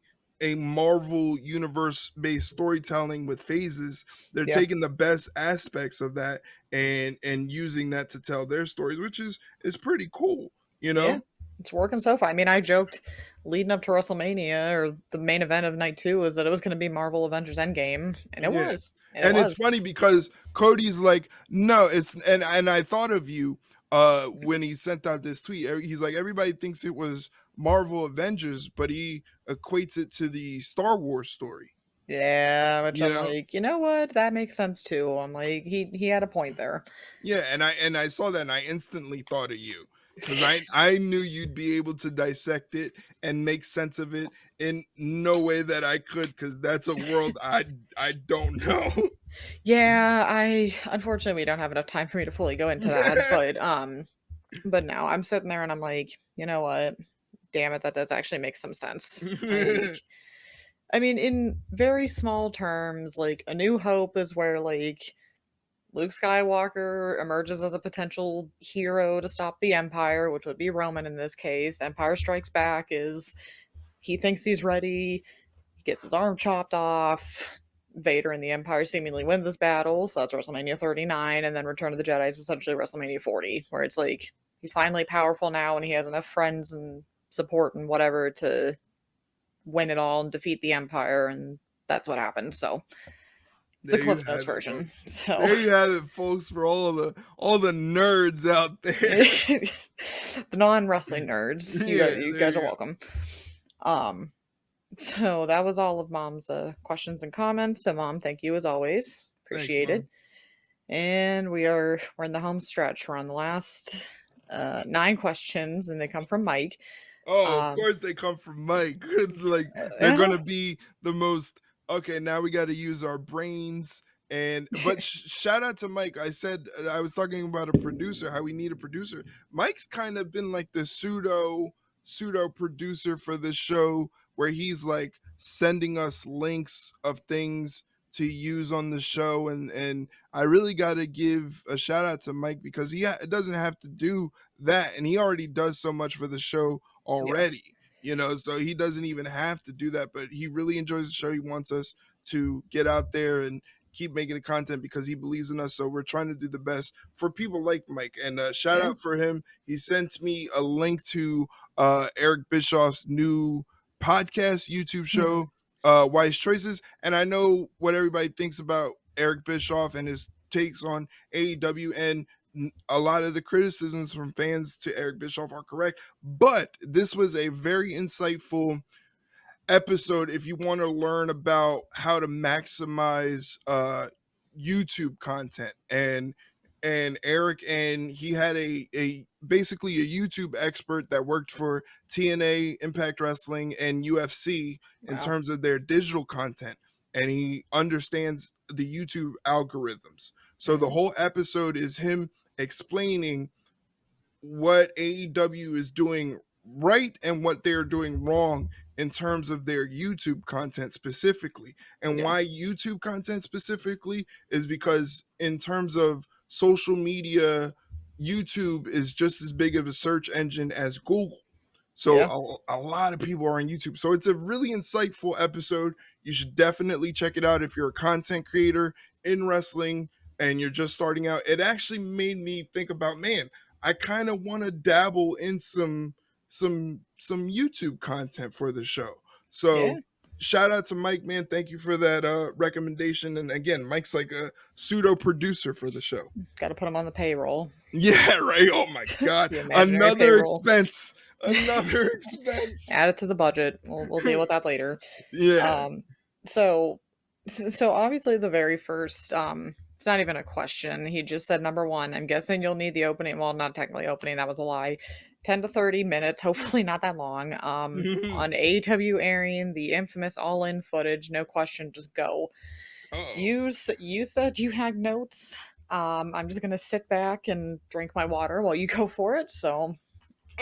Marvel universe based storytelling with phases. They're Yeah. taking the best aspects of that and using that to tell their stories, which is pretty cool, you Yeah, know? it's working so far. I mean, I joked leading up to WrestleMania or the main event of night two was that it was going to be Marvel Avengers Endgame, and it Yeah. was, and it And it's was. funny because Cody's like, no, it's and I thought of you when he sent out this tweet. He's like, everybody thinks it was Marvel Avengers, but he equates it to the Star Wars story. Yeah, which You I'm know? like, you know what? That makes sense too. I'm like, he had a point there. Yeah, and I saw that and I instantly thought of you. Because I knew you'd be able to dissect it and make sense of it in no way that I could, because that's a world I don't know. Yeah, I unfortunately we don't have enough time for me to fully go into that, but no, I'm sitting there and I'm like, you know what? Damn it, that does actually make some sense. Like, I mean, in very small terms, like A New Hope is where like Luke Skywalker emerges as a potential hero to stop the Empire, which would be Roman in this case. Empire Strikes Back is he thinks he's ready, he gets his arm chopped off. Vader and the Empire seemingly win this battle, so that's WrestleMania 39, and then Return of the Jedi is essentially WrestleMania 40, where it's like he's finally powerful now and he has enough friends and support and whatever to win it all and defeat the Empire, and that's what happened. So It's a There you Cliff Notes have it, folks. version. So There you have it, folks, for all the nerds out there. the non-wrestling nerds, Yeah, you there guys are you welcome. Um, so that was all of Mom's questions and comments. So, Mom, thank you as always. go. Thanks, Appreciate it. Mom. And we're in the home stretch. We're on the last 9 questions, and they come from Mike. Oh, of Um, course they come from Mike. Like they're uh, gonna be the most okay. Now we got to use our brains. And but shout out to Mike. I said I was talking about a producer, how we need a producer. Mike's kind of been like the pseudo producer for this show, where he's like sending us links of things to use on the show, and I really got to give a shout out to Mike because doesn't have to do that, and he already does so much for the show yeah, already, so he doesn't even have to do that, but he really enjoys the show. He wants us to get out there and keep making the content because he believes in us, so we're trying to do the best for people like Mike. And shout yeah, out for him. He sent me a link to Eric Bischoff's new podcast YouTube hmm, show, Wise Choices, and I know what everybody thinks about Eric Bischoff and his takes on AEW, and a lot of the criticisms from fans to Eric Bischoff are correct, but this was a very insightful episode if you want to learn about how to maximize YouTube content. And Eric, and he had a basically a YouTube expert that worked for TNA, Impact Wrestling, and UFC in wow, terms of their digital content, and he understands the YouTube algorithms. So the hmm, whole episode is him explaining what AEW is doing right and what they're doing wrong in terms of their YouTube content specifically. And yeah, why YouTube content specifically is because, in terms of social media, YouTube is just as big of a search engine as Google. So yeah, a lot of people are on YouTube. So it's a really insightful episode. You should definitely check it out if you're a content creator in wrestling and you're just starting out. It actually made me think about, man, I kind of want to dabble in some YouTube content for the show. yeah. So shout out to Mike, man. Thank you for that recommendation. And again, Mike's like a pseudo producer for the show. Got to put them on the payroll, Yeah, right. Oh my God. the imaginary Another payroll. expense. Another expense. Add it to the budget. We'll deal with that later. Yeah. Um, so so obviously the very first it's not even a question. He just said number 1. I'm guessing you'll need the opening. Well, not technically opening. That was a lie. 10 to 30 minutes, hopefully not that long. On AEW airing the infamous All In footage. No question, just go. Oh. You said you had notes. I'm just gonna sit back and drink my water while you go for it. So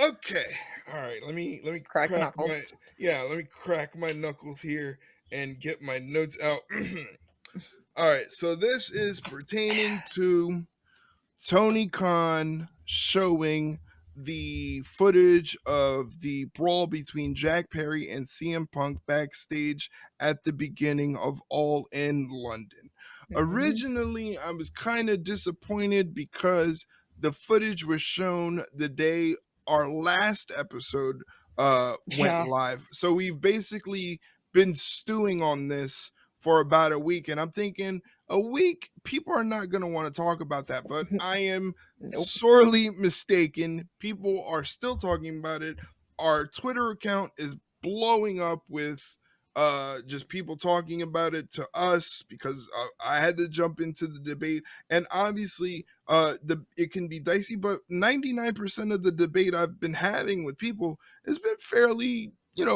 Okay. All right. Let me crack your crack knuckles. my yeah, let me crack my knuckles here and get my notes out. All right. So this is pertaining to Tony Khan showing the footage of the brawl between Jack Perry and CM Punk backstage at the beginning of All In London. Hmm. Originally, I was kind of disappointed because the footage was shown the day our last episode went Yeah. live. So we've basically been stewing on this for about a week, and I'm thinking, a week, people are not going to want to talk about that, but I am Nope. sorely mistaken. People are still talking about it. Our Twitter account is blowing up with just people talking about it to us because I had to jump into the debate, and obviously it can be dicey, but 99% of the debate I've been having with people has been fairly,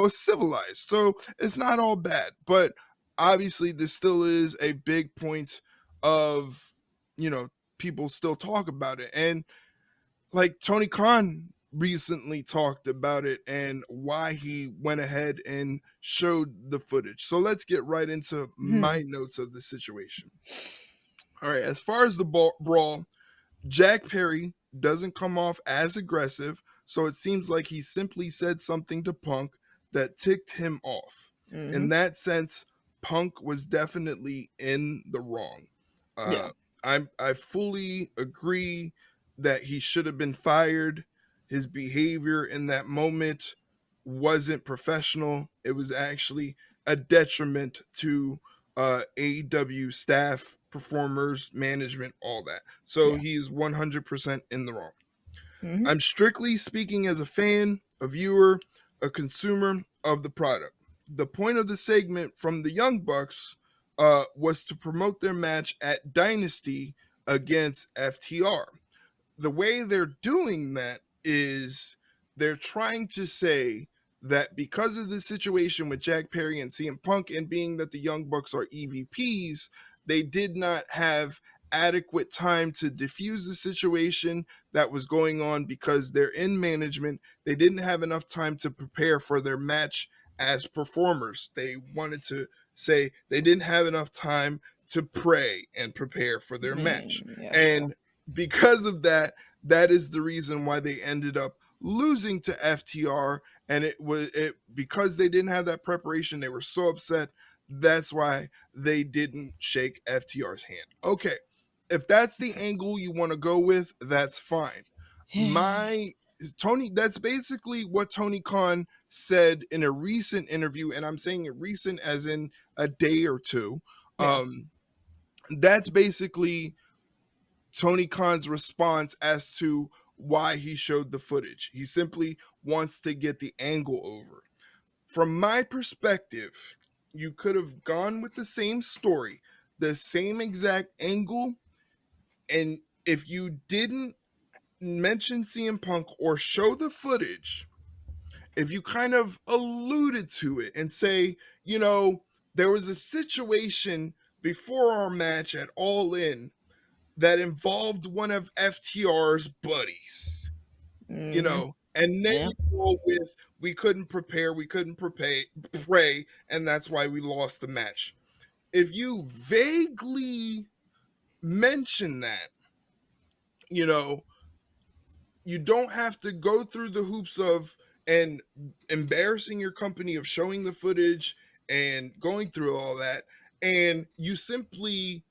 civilized, so it's not all bad. But obviously this still is a big point of, people still talk about it. And like Tony Khan recently talked about it and why he went ahead and showed the footage. So let's get right into Hmm. my notes of the situation. All right, as far as the brawl, Jack Perry doesn't come off as aggressive, so it seems like he simply said something to Punk that ticked him off. In Hmm. that sense, Punk was definitely in the wrong. Yeah. Uh, I fully agree that he should have been fired. His behavior in that moment wasn't professional. It was actually a detriment to AEW staff, performers, management, all that. So Yeah. he's 100% in the wrong. Mm-hmm. I'm strictly speaking as a fan, a viewer, a consumer of the product. The point of the segment from the Young Bucks was to promote their match at Dynasty against FTR. The way they're doing that is they're trying to say that because of the situation with Jack Perry and CM Punk, and being that the Young Bucks are EVPs, they did not have adequate time to diffuse the situation that was going on because they're in management. They didn't have enough time to prepare for their match as performers. They wanted to say they didn't have enough time to pray and prepare for their match. Yeah, sure. And because of that, that is the reason why they ended up losing to FTR. And it was because they didn't have that preparation. They were so upset. That's why they didn't shake FTR's hand. Okay, if that's the angle you want to go with, that's fine. My Tony, that's basically what Tony Khan said in a recent interview, and I'm saying it recent as in a day or two. Yeah. That's basically Tony Khan's response as to why he showed the footage. He simply wants to get the angle over. From my perspective, you could have gone with the same story, the same exact angle, and if you didn't mention CM Punk or show the footage, if you kind of alluded to it and say, there was a situation before our match at All In that involved one of FTR's buddies, Mm-hmm. and then Yeah. you go with we couldn't prepare, pray, and that's why we lost the match. If you vaguely mention that, you know, you don't have to go through the hoops of and embarrassing your company of showing the footage and going through all that, and you simply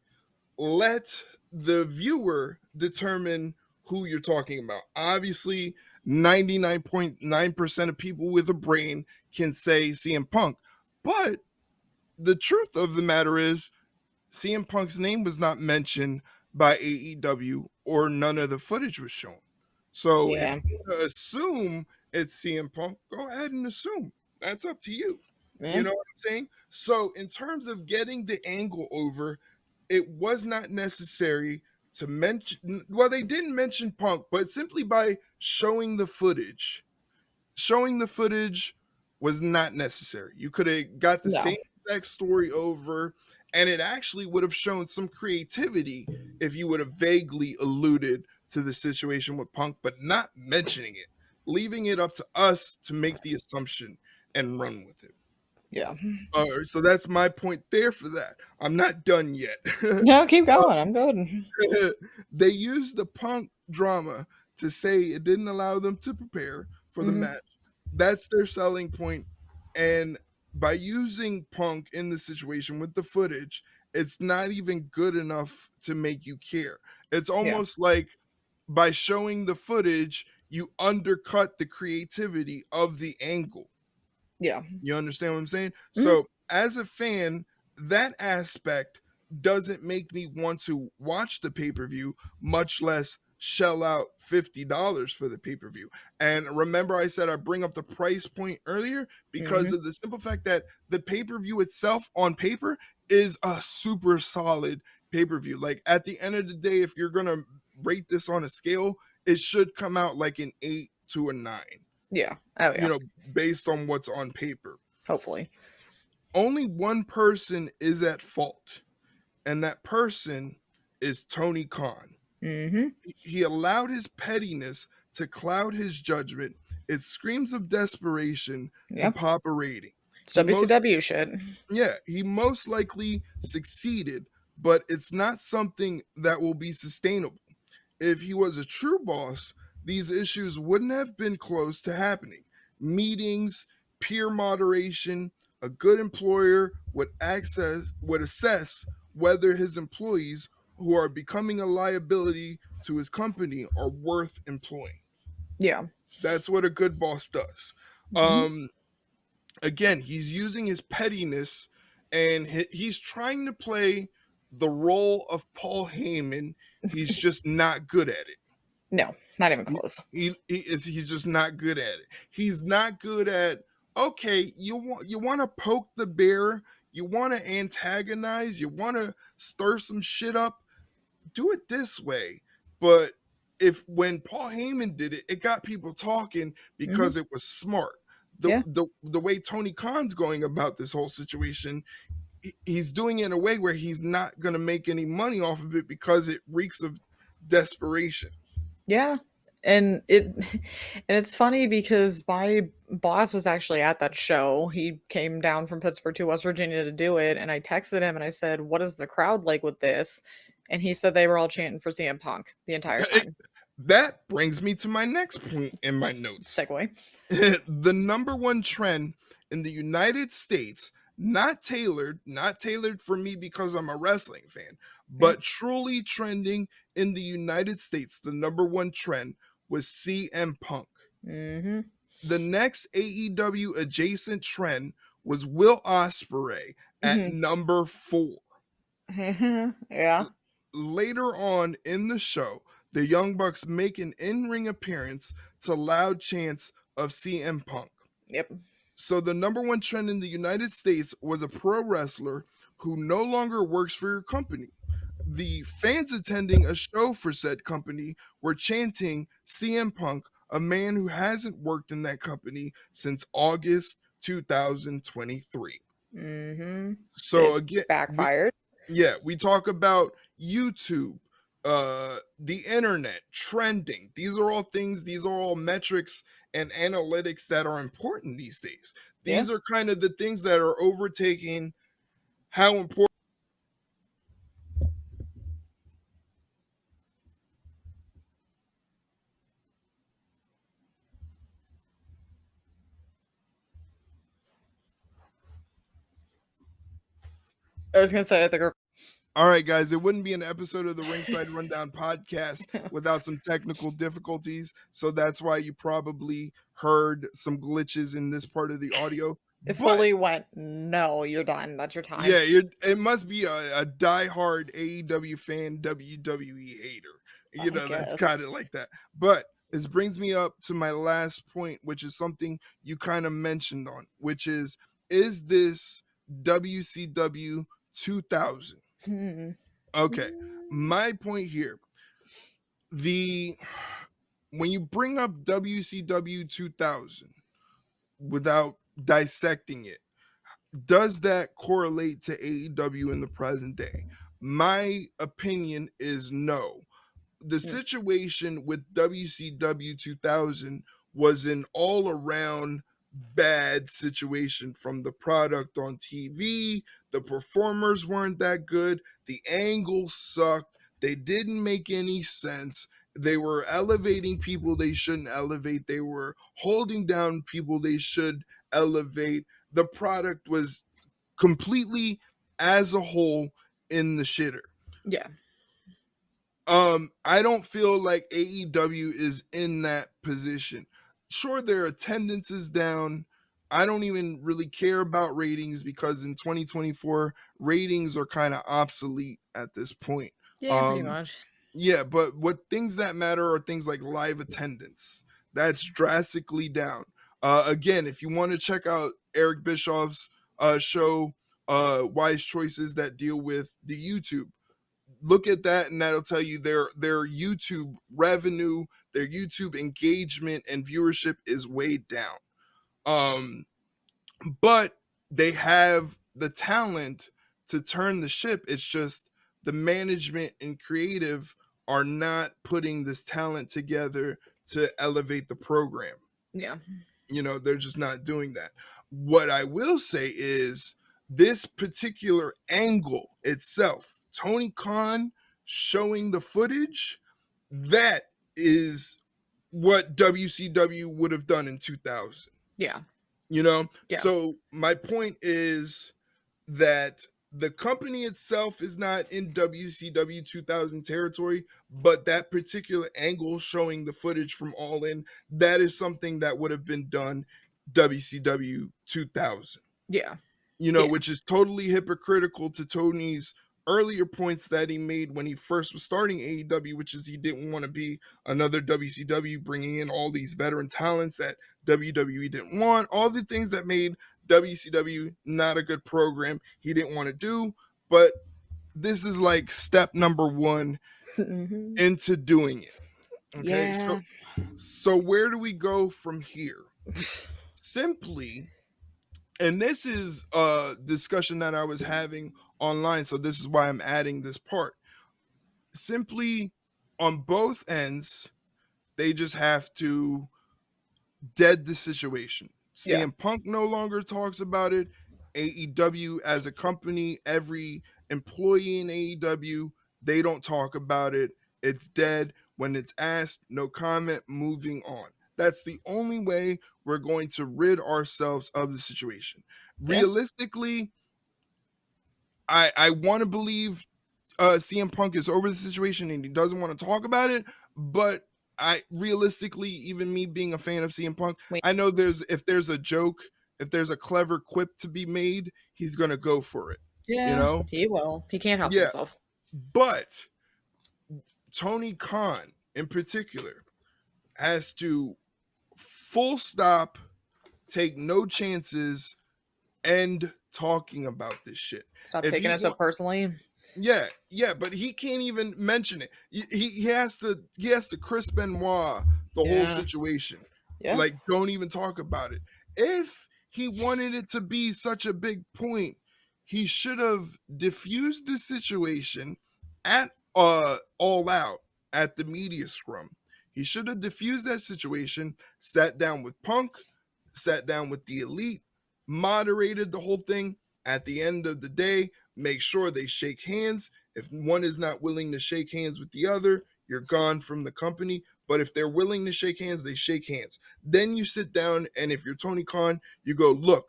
let the viewer determine who you're talking about. Obviously, 99.9% of people with a brain can say CM Punk, but the truth of the matter is CM Punk's name was not mentioned by AEW, or none of the footage was shown. So if Yeah. you want to assume it's CM Punk, go ahead and assume. That's up to you. Yeah. You know what I'm saying? So in terms of getting the angle over, it was not necessary to mention. Well, they didn't mention Punk, but simply by showing the footage was not necessary. You could have got the No. same exact story over, and it actually would have shown some creativity if you would have vaguely alluded to the situation with Punk, but not mentioning it, leaving it up to us to make the assumption and run with it. Yeah. So that's my point there for that. I'm not done yet. No, keep going. I'm good. They used the Punk drama to say it didn't allow them to prepare for the Mm-hmm. match. That's their selling point. And by using Punk in the situation with the footage, it's not even good enough to make you care. It's Yeah. almost like by showing the footage, you undercut the creativity of the angle. Yeah. You understand what I'm saying? Mm-hmm. So, as a fan, that aspect doesn't make me want to watch the pay per view, much less shell out $50 for the pay per view. And remember, I said I bring up the price point earlier because Mm-hmm. of the simple fact that the pay per view itself on paper is a super solid pay per view. Like at the end of the day, if you're going to rate this on a scale, it should come out like an 8 to a 9, Yeah. Oh you yeah. know, based on what's on paper. Hopefully. Only one person is at fault, and that person is Tony Khan. Mm-hmm. He allowed his pettiness to cloud his judgment. It screams of desperation to Yeah. pop a rating. It's He most WCW shit. he most likely succeeded, but it's not something that will be sustainable. If he was a true boss, these issues wouldn't have been close to happening. Meetings, peer moderation, a good employer would assess whether his employees who are becoming a liability to his company are worth employing. Yeah. That's what a good boss does. Mm-hmm. Again, he's using his pettiness and he's trying to play the role of Paul Heyman. He's just not good at it. No, not even close. He's just not good at it. He's not good at, okay, you want to poke the bear, you want to antagonize, you want to stir some shit up, do it this way. But when Paul Heyman did it, it got people talking because it was smart. Yeah. The way Tony Khan's going about this whole situation, he's doing it in a way where he's not going to make any money off of it because it reeks of desperation. Yeah. And it's funny because my boss was actually at that show. He came down from Pittsburgh to West Virginia to do it, and I texted him and I said, "What is the crowd like with this?" And he said they were all chanting for CM Punk the entire time. That brings me to my next point in my notes. Segue. The number one trend in the United States, not tailored for me because I'm a wrestling fan, but truly trending in the United States, the number one trend was CM Punk. Mm-hmm. The next AEW adjacent trend was Will Ospreay at number 4. Yeah. Later on in the show, the Young Bucks make an in-ring appearance to loud chants of CM Punk. Yep. So the number one trend in the United States was a pro wrestler who no longer works for your company. The fans attending a show for said company were chanting CM Punk, a man who hasn't worked in that company since August 2023. So It again, backfired. we talk about YouTube, the internet, trending. These are all things, these are all metrics and analytics that are important these days. These are kind of the things that are overtaking how important. I was gonna say, I think All right, guys, it wouldn't be an episode of the Ringside Rundown podcast without some technical difficulties. So that's why you probably heard some glitches in this part of the audio. it But fully went, "No, you're done. That's your time." yeah, it must be a diehard AEW fan, WWE hater. That's guess. kind of like that. But this brings me up to my last point, which is something you kind of mentioned on, which is this WCW 2000? Okay, my point here, when you bring up WCW 2000 without dissecting it, does that correlate to AEW in the present day? My opinion is no. The situation with WCW 2000 was an all around bad situation, from the product on TV. The performers weren't that good. The angles sucked. They didn't make any sense. They were elevating people they shouldn't elevate. They were holding down people they should elevate. The product was completely, as a whole, in the shitter. Yeah. I don't feel like AEW is in that position. Sure, their attendance is down. I don't even really care about ratings because in 2024, ratings are kind of obsolete at this point. Yeah, pretty much. Yeah, but what things that matter are things like live attendance. That's drastically down. Again, if you want to check out Eric Bischoff's show, Wise Choices, that deal with the YouTube, look at that and that'll tell you their YouTube revenue, their YouTube engagement and viewership is way down. But they have the talent to turn the ship. It's just the management and creative are not putting this talent together to elevate the program. Yeah. They're just not doing that. What I will say is this particular angle itself, Tony Khan showing the footage, that is what WCW would have done in 2000. Yeah. Yeah. So my point is that the company itself is not in WCW 2000 territory, but that particular angle showing the footage from All In, that is something that would have been done WCW 2000. Yeah. Yeah. which is totally hypocritical to Tony's earlier points that he made when he first was starting AEW, which is he didn't want to be another WCW, bringing in all these veteran talents that WWE didn't want, all the things that made WCW not a good program he didn't want to do. But this is like step number one Mhm. into doing it. Okay, Yeah. so where do we go from here? Simply, and this is a discussion that I was having online, so this is why I'm adding this part. Simply, on both ends, they just have to dead the situation. Yeah. CM Punk no longer talks about it. AEW as a company, every employee in AEW, they don't talk about it. It's dead. When it's asked, no comment, moving on. That's the only way we're going to rid ourselves of the situation. Yeah. Realistically, I want to believe CM Punk is over the situation and he doesn't want to talk about it, but I realistically, even me being a fan of CM Punk, We I know if there's a joke, if there's a clever quip to be made, he's gonna go for it. You Yeah, know? he will. He can't help Yeah. himself. But Tony Khan in particular has to full stop, take no chances, end talking about this shit. Stop If taking he it so wa- personally. Yeah, but he can't even mention it. He has to Chris Benoit the whole Yeah. situation. Yeah. Like, don't even talk about it. If he wanted it to be such a big point, he should have diffused the situation at All Out at the media scrum. He should have diffused that situation, sat down with Punk, sat down with the Elite, moderated the whole thing. At the end of the day, make sure they shake hands. If one is not willing to shake hands with the other, you're gone from the company. But if they're willing to shake hands, they shake hands. Then you sit down, and if you're Tony Khan, you go, look,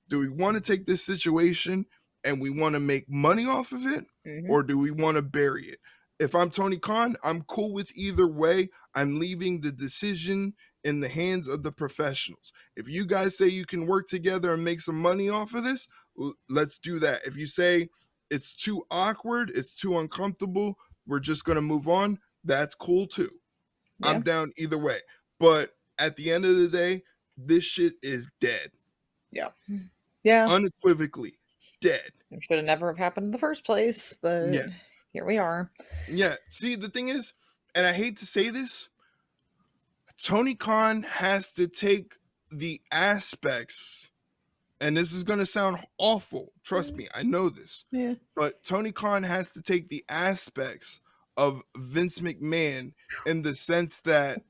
do we want to take this situation and we want to make money off of it, Mhm. or do we want to bury it? If I'm Tony Khan, I'm cool with either way. I'm leaving the decision in the hands of the professionals. If you guys say you can work together and make some money off of this, let's do that. If you say it's too awkward, it's too uncomfortable, we're just going to move on, that's cool too. Yeah. I'm down either way. But at the end of the day, this shit is dead. Yeah. Yeah. Unequivocally dead. It should have never have happened in the first place, but Yeah. here we are. Yeah. See, the thing is, and I hate to say this, Tony Khan has to take the aspects, and this is going to sound awful. Trust me, I know this. Yeah. But Tony Khan has to take the aspects of Vince McMahon in the sense that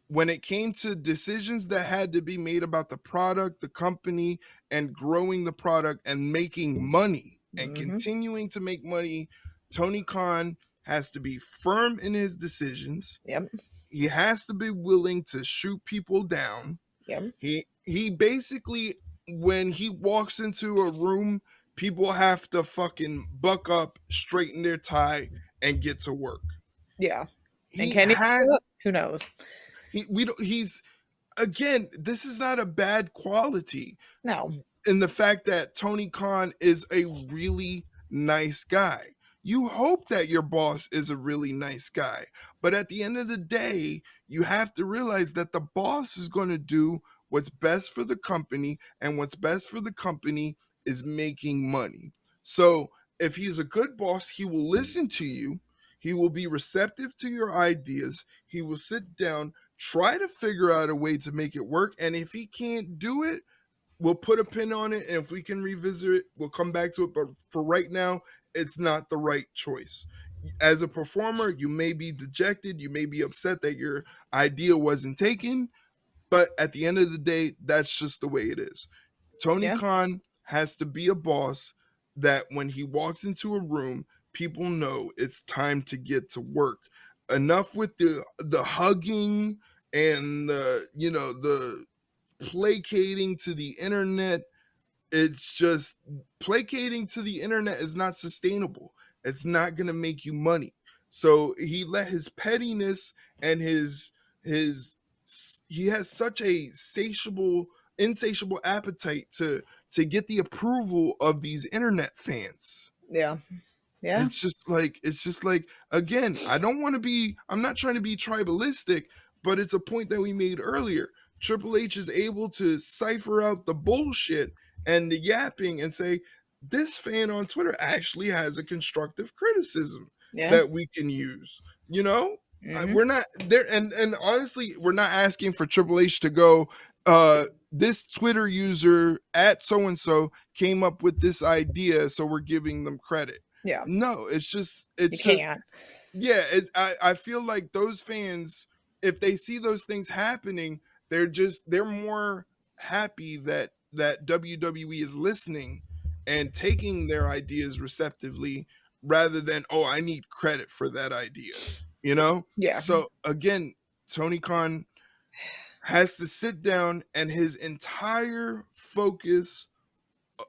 when it came to decisions that had to be made about the product, the company, and growing the product and making money and Mhm. continuing to make money, Tony Khan has to be firm in his decisions. Yep. He has to be willing to shoot people down. Yep. He basically, when he walks into a room, people have to fucking buck up, straighten their tie, and get to work. Yeah. And He can he has do it? Who knows? he's again, this is not a bad quality No. in the fact that Tony Khan is a really nice guy. You hope that your boss is a really nice guy, but at the end of the day, you have to realize that the boss is going to do what's best for the company, and what's best for the company is making money. So, if he's a good boss, he will listen to you. He will be receptive to your ideas. He will sit down, try to figure out a way to make it work. And if he can't do it, we'll put a pin on it, and if we can revisit it, we'll come back to it. But for right now, it's not the right choice. As a performer, you may be dejected, you may be upset that your idea wasn't taken, but at the end of the day, that's just the way it is. Tony Yeah. Khan has to be a boss that when he walks into a room, people know it's time to get to work. Enough with the hugging and the placating to the internet. It's just placating to the internet is not sustainable. It's not going to make you money. So he let his pettiness and his he has such a satiable insatiable appetite to get the approval of these internet fans. Yeah. Yeah. It's just like, again, I'm not trying to be tribalistic, but it's a point that we made earlier. Triple H is able to cipher out the bullshit and the yapping and say, this fan on Twitter actually has a constructive criticism Yeah. that we can use. You know, Hmm. we're not there, and honestly, we're not asking for Triple H to go. This Twitter user at so and so came up with this idea, so we're giving them credit. Yeah. No, You it's just can't. yeah. I feel like those fans, if they see those things happening, they're more happy that WWE is listening and taking their ideas receptively rather than, oh, I need credit for that idea, you know? Yeah. So again, Tony Khan has to sit down, and his entire focus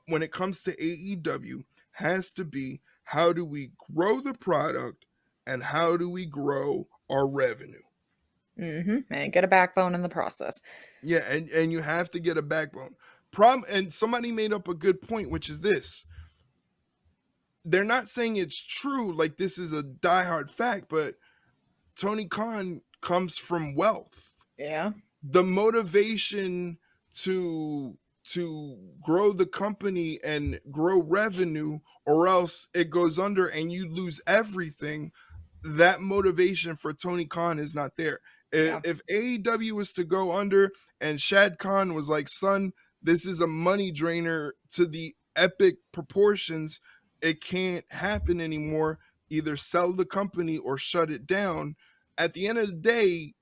when it comes to AEW has to be, how do we grow the product and how do we grow our revenue? And get a backbone in the process. Yeah, and you have to get a backbone. Problem, and somebody made up a good point, which is this. They're not saying it's true, like this is a diehard fact, but Tony Khan comes from wealth. Yeah. The motivation to grow the company and grow revenue, or else it goes under and you lose everything, that motivation for Tony Khan is not there. Yeah. If AEW was to go under and Shad Khan was like, son, this is a money drainer to the epic proportions, it can't happen anymore, either sell the company or shut it down. At the end of the day,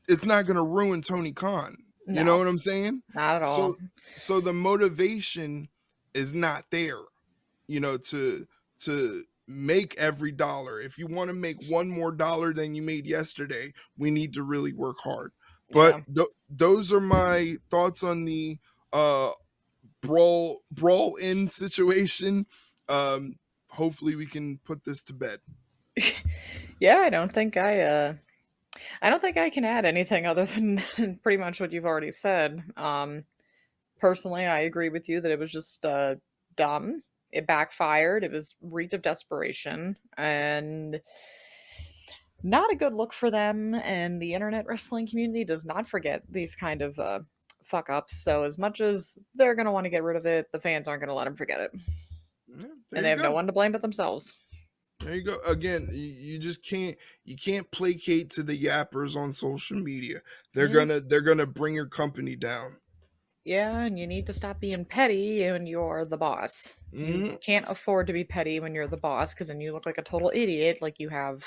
it's not going to ruin Tony Khan. You know No, what I'm saying? not at all. So the motivation is not there, to make every dollar. If you want to make one more dollar than you made yesterday, we need to really work hard. But Yeah. those are my thoughts on the uh brawl in situation. Hopefully we can put this to bed. Yeah, I don't think I can add anything other than pretty much what you've already said. Personally, I agree with you that it was just dumb. It backfired. It was reeked of desperation and not a good look for them. And the internet wrestling community does not forget these kind of fuck ups. So as much as they're gonna want to get rid of it, the fans aren't gonna let them forget it, Yeah, there and they you have no go. one to blame but themselves. There you go. Again, you just can't placate to the yappers on social media. They're Yeah. gonna bring your company down. Yeah, and you need to stop being petty when you're the boss. You Hmm. can't afford to be petty when you're the boss because then you look like a total idiot like you have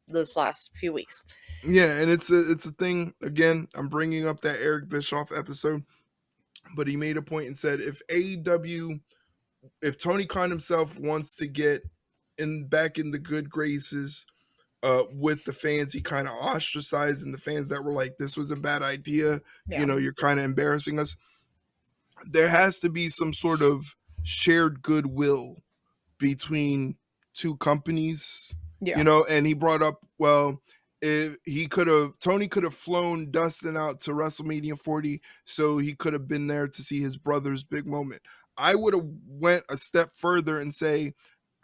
this last few weeks. Yeah, and it's a thing. Again, I'm bringing up that Eric Bischoff episode, but he made a point and said, if AEW, if Tony Khan himself wants to get in back in the good graces with the fans he kind of ostracized, and the fans that were like, this was a bad idea, Yeah. you're kind of embarrassing us, there has to be some sort of shared goodwill between two companies, Yeah. and he brought up, well, if Tony could have flown Dustin out to WrestleMania 40 so he could have been there to see his brother's big moment. I would have went a step further and say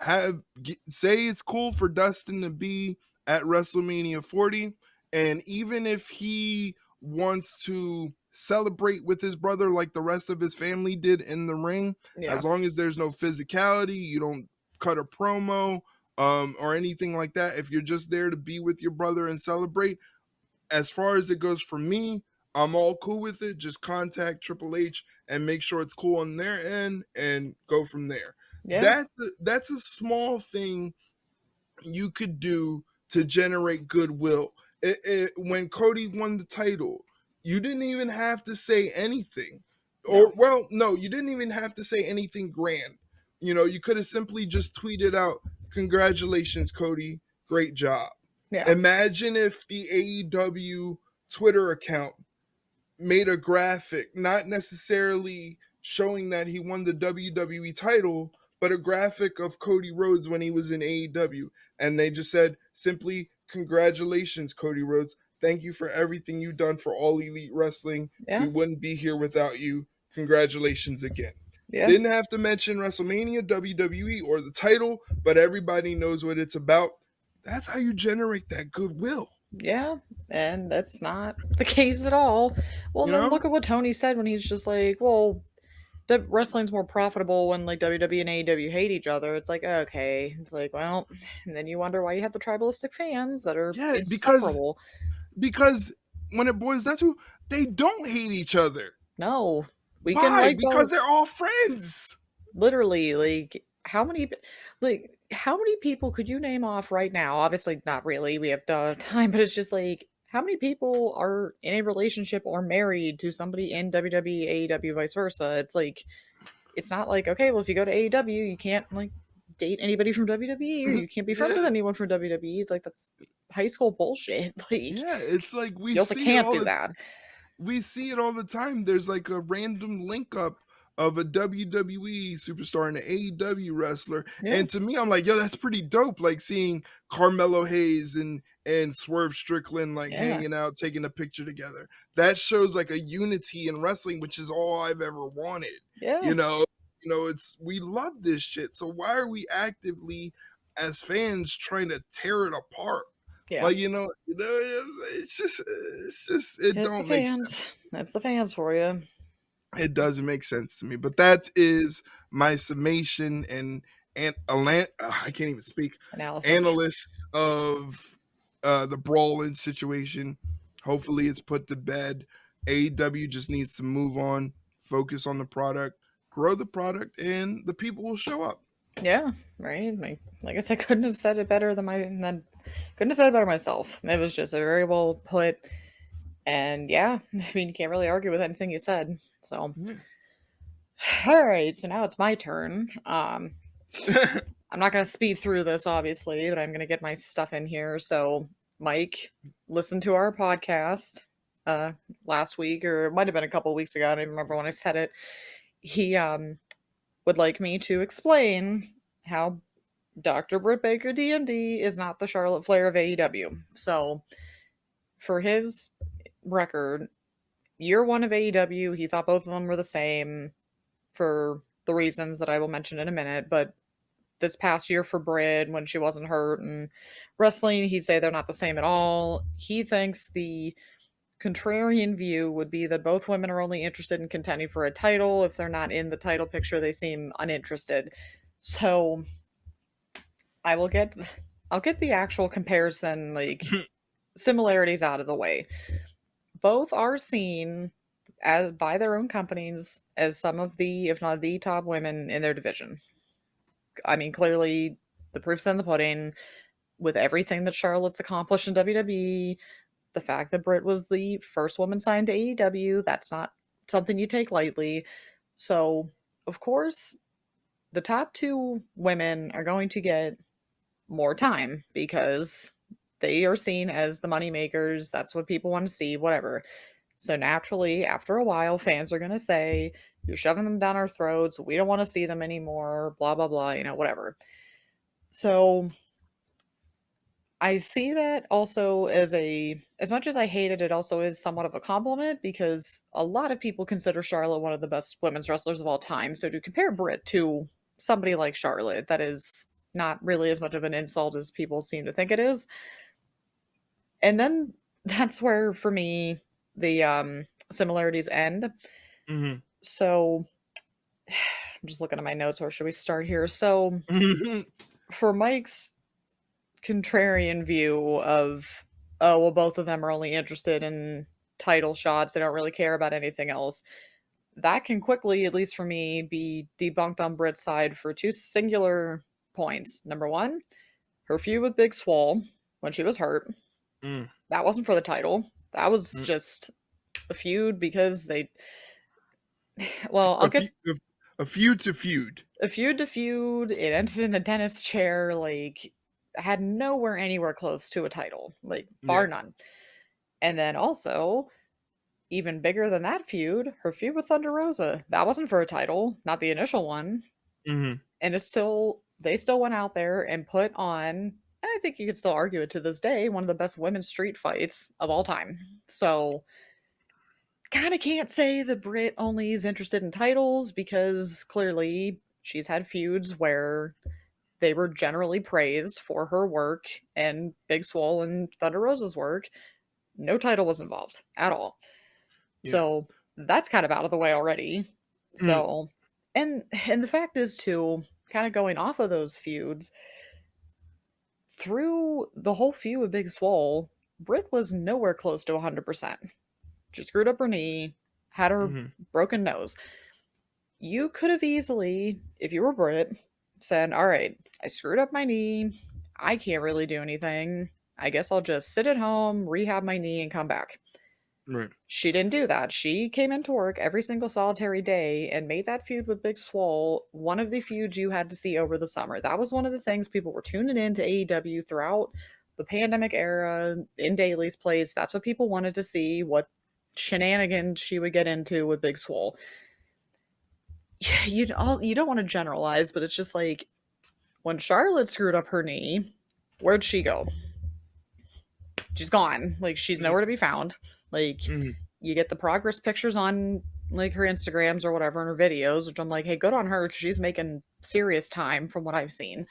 it's cool for Dustin to be at WrestleMania 40, and even if he wants to celebrate with his brother like the rest of his family did in the ring, Yeah. as long as there's no physicality, you don't cut a promo or anything like that. If you're just there to be with your brother and celebrate, as far as it goes for me, I'm all cool with it. Just contact Triple H and make sure it's cool on their end and go from there. Yeah. That's a small thing you could do to generate goodwill. When Cody won the title, you didn't even have to say anything. No. Or, well, no, you didn't even have to say anything grand. You could have simply just tweeted out, congratulations, Cody, great job. Yeah. Imagine if the AEW Twitter account made a graphic, not necessarily showing that he won the WWE title, but a graphic of Cody Rhodes when he was in AEW. And they just said simply, congratulations, Cody Rhodes. Thank you for everything you've done for All Elite Wrestling. We Yeah. wouldn't be here without you. Congratulations again. Yeah. Didn't have to mention WrestleMania, WWE, or the title, but everybody knows what it's about. That's how you generate that goodwill. Yeah, and that's not the case at all. Well, You and then know? look at what Tony said when he's just like, well, wrestling's more profitable when like WWE and AEW hate each other. It's like, okay. It's like, well, and then you wonder why you have the tribalistic fans that are Yeah, insufferable. because when it boils down to, they don't hate each other. No, we can Why? like Because both. they're all friends. Literally, how many people could you name off right now? Obviously, not really. We have time, but it's just like how many people are in a relationship or married to somebody in WWE, AEW, vice versa. It's like it's not like okay, well, if you go to AEW, you can't like date anybody from WWE or you can't be friends with Yes. anyone from WWE. It's like that's high school bullshit. Like Yeah, it's like you also can't do that. we see it all the time. There's like a random link up of a WWE superstar and an AEW wrestler. Yeah, And to me, I'm like, yo, that's pretty dope. Like seeing Carmelo Hayes and Swerve Strickland like yeah, hanging out, taking a picture together. That shows like a unity in wrestling, which is all I've ever wanted. yeah, You know, it's we love this shit. So why are we actively as fans trying to tear it apart? yeah. Like, it's just it It's the don't make sense. fans. That's the fans for you. It doesn't make sense to me. But that is my summation and I can't even speak. Analysis. Analyst of the brawling situation. Hopefully it's put to bed. AEW just needs to move on, focus on the product, grow the product, and the people will show up. Yeah, right. Like I said, couldn't have said it better couldn't have said it better myself. It was just a very well put, and yeah, I mean you can't really argue with anything you said. So, Yeah. all right, so now it's my turn. I'm not gonna speed through this obviously, but I'm gonna get my stuff in here. So, Mike, listen to our podcast uh last week, or it might have been a couple weeks ago. I don't even remember when I said it. He would like me to explain how Dr. Britt Baker DMD is not the Charlotte Flair of AEW. So, for his record, year one of AEW, he thought both of them were the same for the reasons that I will mention in a minute. But this past year for Britt, when she wasn't hurt and wrestling, he'd say they're not the same at all. He thinks the contrarian view would be that both women are only interested in contending for a title. If they're not in the title picture, they seem uninterested. So I will get I'll get the actual comparison like similarities out of the way. Both are seen as by their own companies as some of the if not the top women in their division. I mean, clearly the proof's in the pudding with everything that Charlotte's accomplished in WWE, the fact that Britt was the first woman signed to AEW, that's not something you take lightly. So, of course, the top two women are going to get more time because they are seen as the money makers. That's what people want to see, whatever. So naturally, after a while, fans are going to say, you're shoving them down our throats. We don't want to see them anymore, blah, blah, blah, whatever. So I see that also as much as I hate it, it also is somewhat of a compliment because a lot of people consider Charlotte one of the best women's wrestlers of all time. So to compare Britt to somebody like Charlotte, that is not really as much of an insult as people seem to think it is. And then that's where, for me, the similarities end. Mhm. So I'm just looking at my notes. Where should we start here? So Mhm. for Mike's contrarian view of, oh, well, both of them are only interested in title shots. They don't really care about anything else. That can quickly, at least for me, be debunked on Britt's side for two singular points. Number one, her feud with Big Swole when she was hurt. Mm. That wasn't for the title. That was Mm. just a feud because they. Well, I'll A get feud, a feud to feud. a feud to feud. It ended in a dentist chair. Like, had nowhere anywhere close to a title, like bar Yeah. none. And then also, even bigger than that feud, her feud with Thunder Rosa. That wasn't for a title, not the initial one. Mhm. And they still went out there and put on, and I I think you could still argue it to this day, one of the best women's street fights of all time. So, kind of can't say the Brit only is interested in titles because clearly she's had feuds where they were generally praised for her work, and Big Swole and Thunder Rosa's work, no title was involved at all. Yeah. So that's kind of out of the way already. Mm, So, and the fact is too, kind of going off of those feuds, through the whole feud with Big Swole, Britt was nowhere close to 100%. She screwed up her knee, had her mhm. broken nose. You could have easily, if you were Britt, said, all right, I screwed up my knee. I can't really do anything. I guess I'll just sit at home, rehab my knee, and come back. Right. She didn't do that. She came into work every single solitary day and made that feud with Big Swole one of the feuds you had to see over the summer. That was one of the things people were tuning in to AEW throughout the pandemic era in Daly's place. That's what people wanted to see, what shenanigans she would get into with Big Swole. You don't want to generalize, but it's just like when Charlotte screwed up her knee, where'd she go? She's gone. Like she's Mm, nowhere to be found. Like mhm. you get the progress pictures on like her Instagrams or whatever and her videos, which I'm like, hey, good on her because she's making serious time from what I've seen.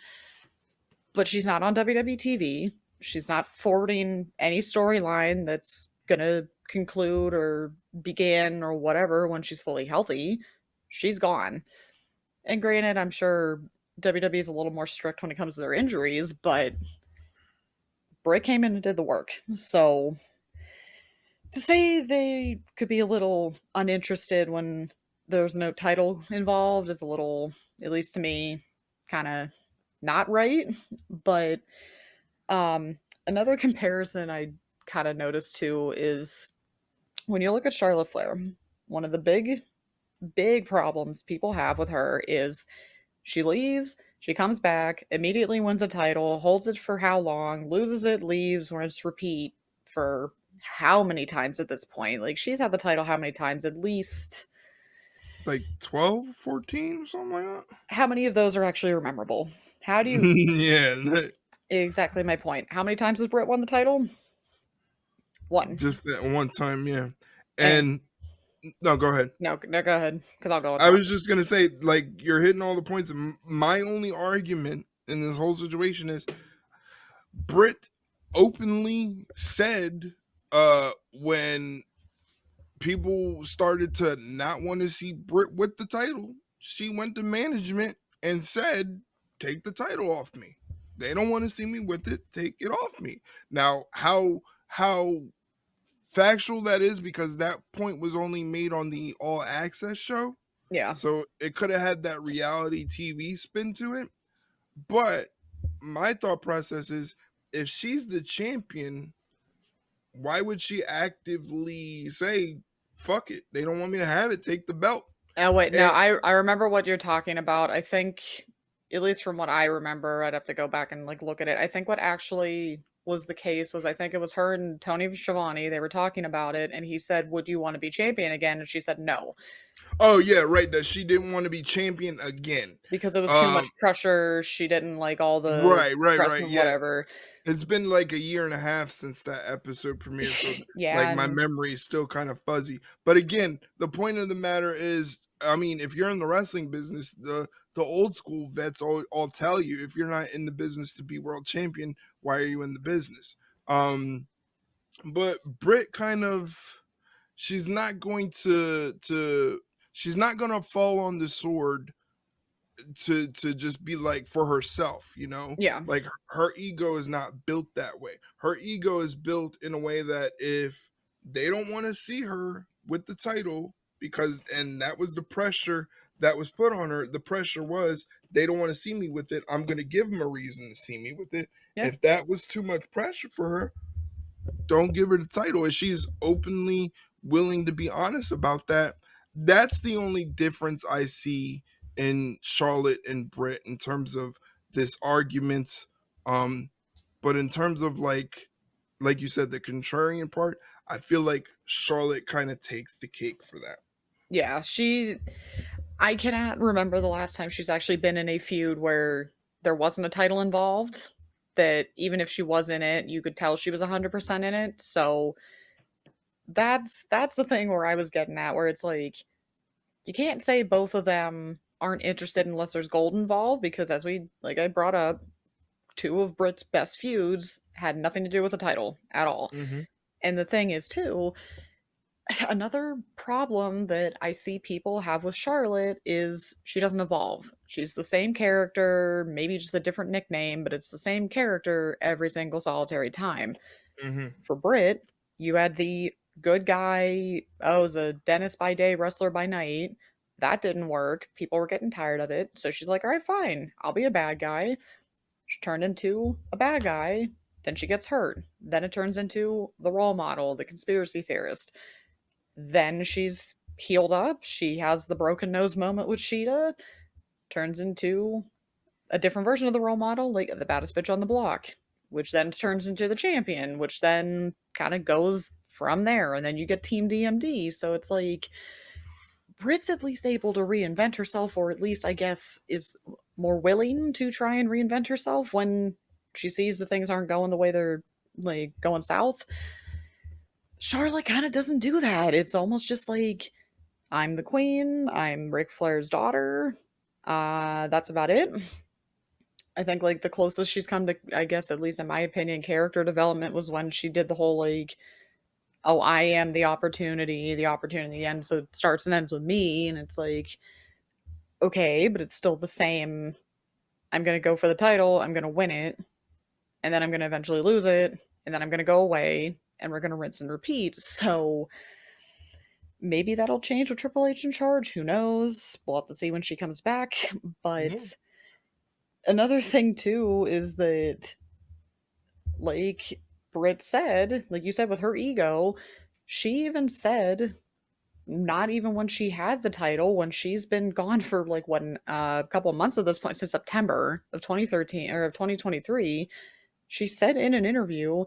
But she's not on WWE TV. She's not forwarding any storyline that's gonna conclude or begin or whatever when she's fully healthy. She's gone. And granted, I'm sure WWE is a little more strict when it comes to their injuries, but Britt came in and did the work. So to say they could be a little uninterested when there's no title involved is a little, at least to me, kind of not right. But another comparison I kind of noticed too is when you look at Charlotte Flair, one of the big problems people have with her is she leaves, she comes back, immediately wins a title, holds it for how long, loses it, leaves, rinse, repeat for how many times at this point? Like, she's had the title how many times? At least. Like 12, 14, something like How many of those are actually memorable? How do you. that. Yeah. Exactly my point. How many times has Britt won the title? One. Just that one time, yeah. And. And no, go ahead. No, go ahead, because I'll go with I mine. was just gonna say, like, you're hitting all the points. My only argument in this whole situation is Britt openly said, when people started to not want to see Britt with the title, she went to management and said, "Take the title off me. They don't want to see me with it. Take it off me." Now, how factual that is, because that point was only made on the All Access show, Yeah. so it could have had that reality TV spin to it. But my thought process is, if she's the champion, why would she actively say, fuck it, they don't want me to have it, take the belt? Oh, wait, no, And I remember what you're talking about. I think, at least from what I remember, I'd have to go back and like look at it. I think what actually was the case was I think it was her and Tony Schiavone. They were talking about it, and he said, "Would you want to be champion again?" And she said, "No," oh yeah, right, that she didn't want to be champion again. because it was too um much pressure. She didn't like all the press right, and yeah. whatever. It's been like a year and a half since that episode premiered, so like Yeah, my and memory is still kind of fuzzy. But again, the point of the matter is, I mean, if you're in the wrestling business, the old school vets all tell you, if you're not in the business to be world champion, why are you in the business? Um, but Britt kind of, she's not going to she's not going to fall on the sword to just be like for herself, you know? yeah, Like her ego is not built that way. Her ego is built in a way that if they don't want to see her with the title, because and that was the pressure that was put on her. The pressure was, they don't want to see me with it, I'm going to give them a reason to see me with it. yeah, If that was too much pressure for her, don't give her the title. And she's openly willing to be honest about that. That's the only difference I see in Charlotte and Britt in terms of this argument. But in terms of like you said, the contrarian part, I feel like Charlotte kind of takes the cake for that. yeah. I cannot remember the last time she's actually been in a feud where there wasn't a title involved. that even if she was in it, you could tell she was 100% in it. So that's the thing where I was getting at, where it's like you can't say both of them aren't interested unless there's gold involved, because as we like I brought up, two of Britt's best feuds had nothing to do with the title at all. Mm-hmm. And the thing is too, another problem that I see people have with Charlotte is she doesn't evolve. She's the same character, maybe just a different nickname, but it's the same character every single solitary time. Mm-hmm. For Britt, you had the good guy, oh, was a dentist by day, wrestler by night. That didn't work. People were getting tired of it. So she's like, all right, fine. I'll be a bad guy. She turned into a bad guy. Then she gets hurt. Then it turns into the role model, the conspiracy theorist. Then she's healed up. She has the broken nose moment with Sheeta. Turns into a different version of the role model, like the baddest bitch on the block, which then turns into the champion, which then kind of goes from there. And then you get Team DMD. So it's like Brit's at least able to reinvent herself, or at least, I guess, is more willing to try and reinvent herself when she sees that things aren't going the way they're like going south. Charlotte kind of doesn't do that. It's almost just like, I'm the queen, I'm Ric Flair's daughter. That's about it. I think like the closest she's come to, I guess, at least in my opinion, character development was when she did the whole like, oh, I am the opportunity ends, so it starts and ends with me, and it's like, okay, but it's still the same. I'm gonna go for the title, I'm gonna win it, and then I'm gonna eventually lose it, and then I'm gonna go away, and we're gonna rinse and repeat. So maybe that'll change with Triple H in charge. Who knows? We'll have to see when she comes back. Yeah. But another thing too is that, like Britt said, like you said with her ego, she even said, not even when she had the title, when she's been gone for like what, a couple of months at this point, since September of 2013 or of 2023, she said in an interview,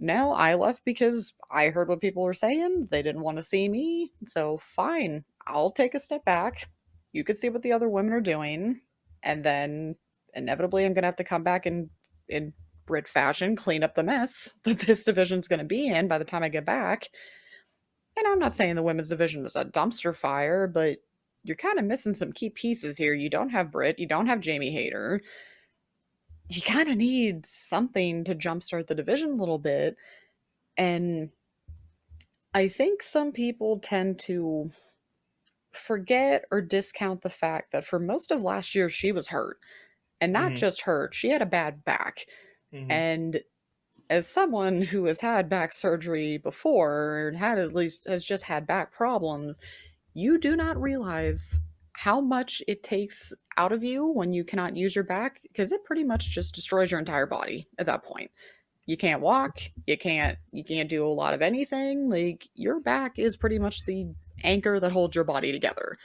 no, I left because I heard what people were saying. They didn't want to see me. So fine, I'll take a step back. You could see what the other women are doing. And then inevitably I'm gonna have to come back and in Brit fashion, clean up the mess that this division's gonna be in by the time I get back. And I'm not saying the women's division is a dumpster fire, but you're kind of missing some key pieces here. You don't have Britt, you don't have Jamie Hayter. You kind of need something to jumpstart the division a little bit. And I think some people tend to forget or discount the fact that for most of last year, she was hurt. And not Mm-hmm. just hurt, she had a bad back. Mm-hmm. And as someone who has had back surgery before, and had at least has just had back problems, you do not realize how much it takes out of you when you cannot use your back, because it pretty much just destroys your entire body at that point. You can't walk, you can't do a lot of anything. Like your back is pretty much the anchor that holds your body together.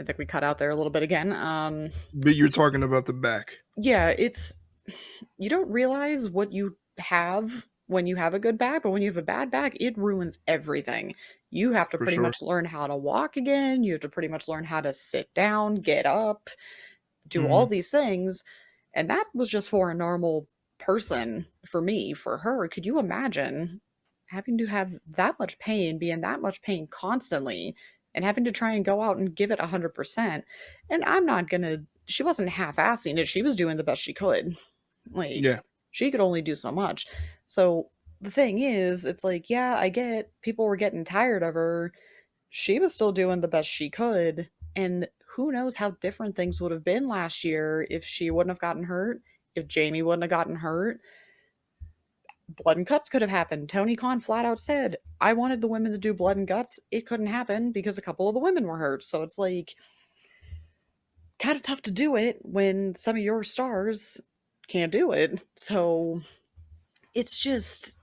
I think we cut out there a little bit again. But you're talking about the back. Yeah, it's, you don't realize what you have when you have a good back, but when you have a bad back, it ruins everything. You have to For pretty sure. much learn how to walk again. You have to pretty much learn how to sit down, get up, do all Mm-hmm. these things. And that was just for a normal person. For me, for her, could you imagine having to have that much pain, be in that much pain constantly, and having to try and go out and give it 100%? And I'm not gonna, she wasn't half-assing it. She was doing the best she could. Like, Yeah. she could only do so much. So the thing is, it's like, yeah, I get people were getting tired of her. She was still doing the best she could. And who knows how different things would have been last year if she wouldn't have gotten hurt, if Jamie wouldn't have gotten hurt. Blood and guts could have happened. Tony Khan flat out said, I wanted the women to do blood and guts. It couldn't happen because a couple of the women were hurt. So it's like kind of tough to do it when some of your stars can't do it. So it's just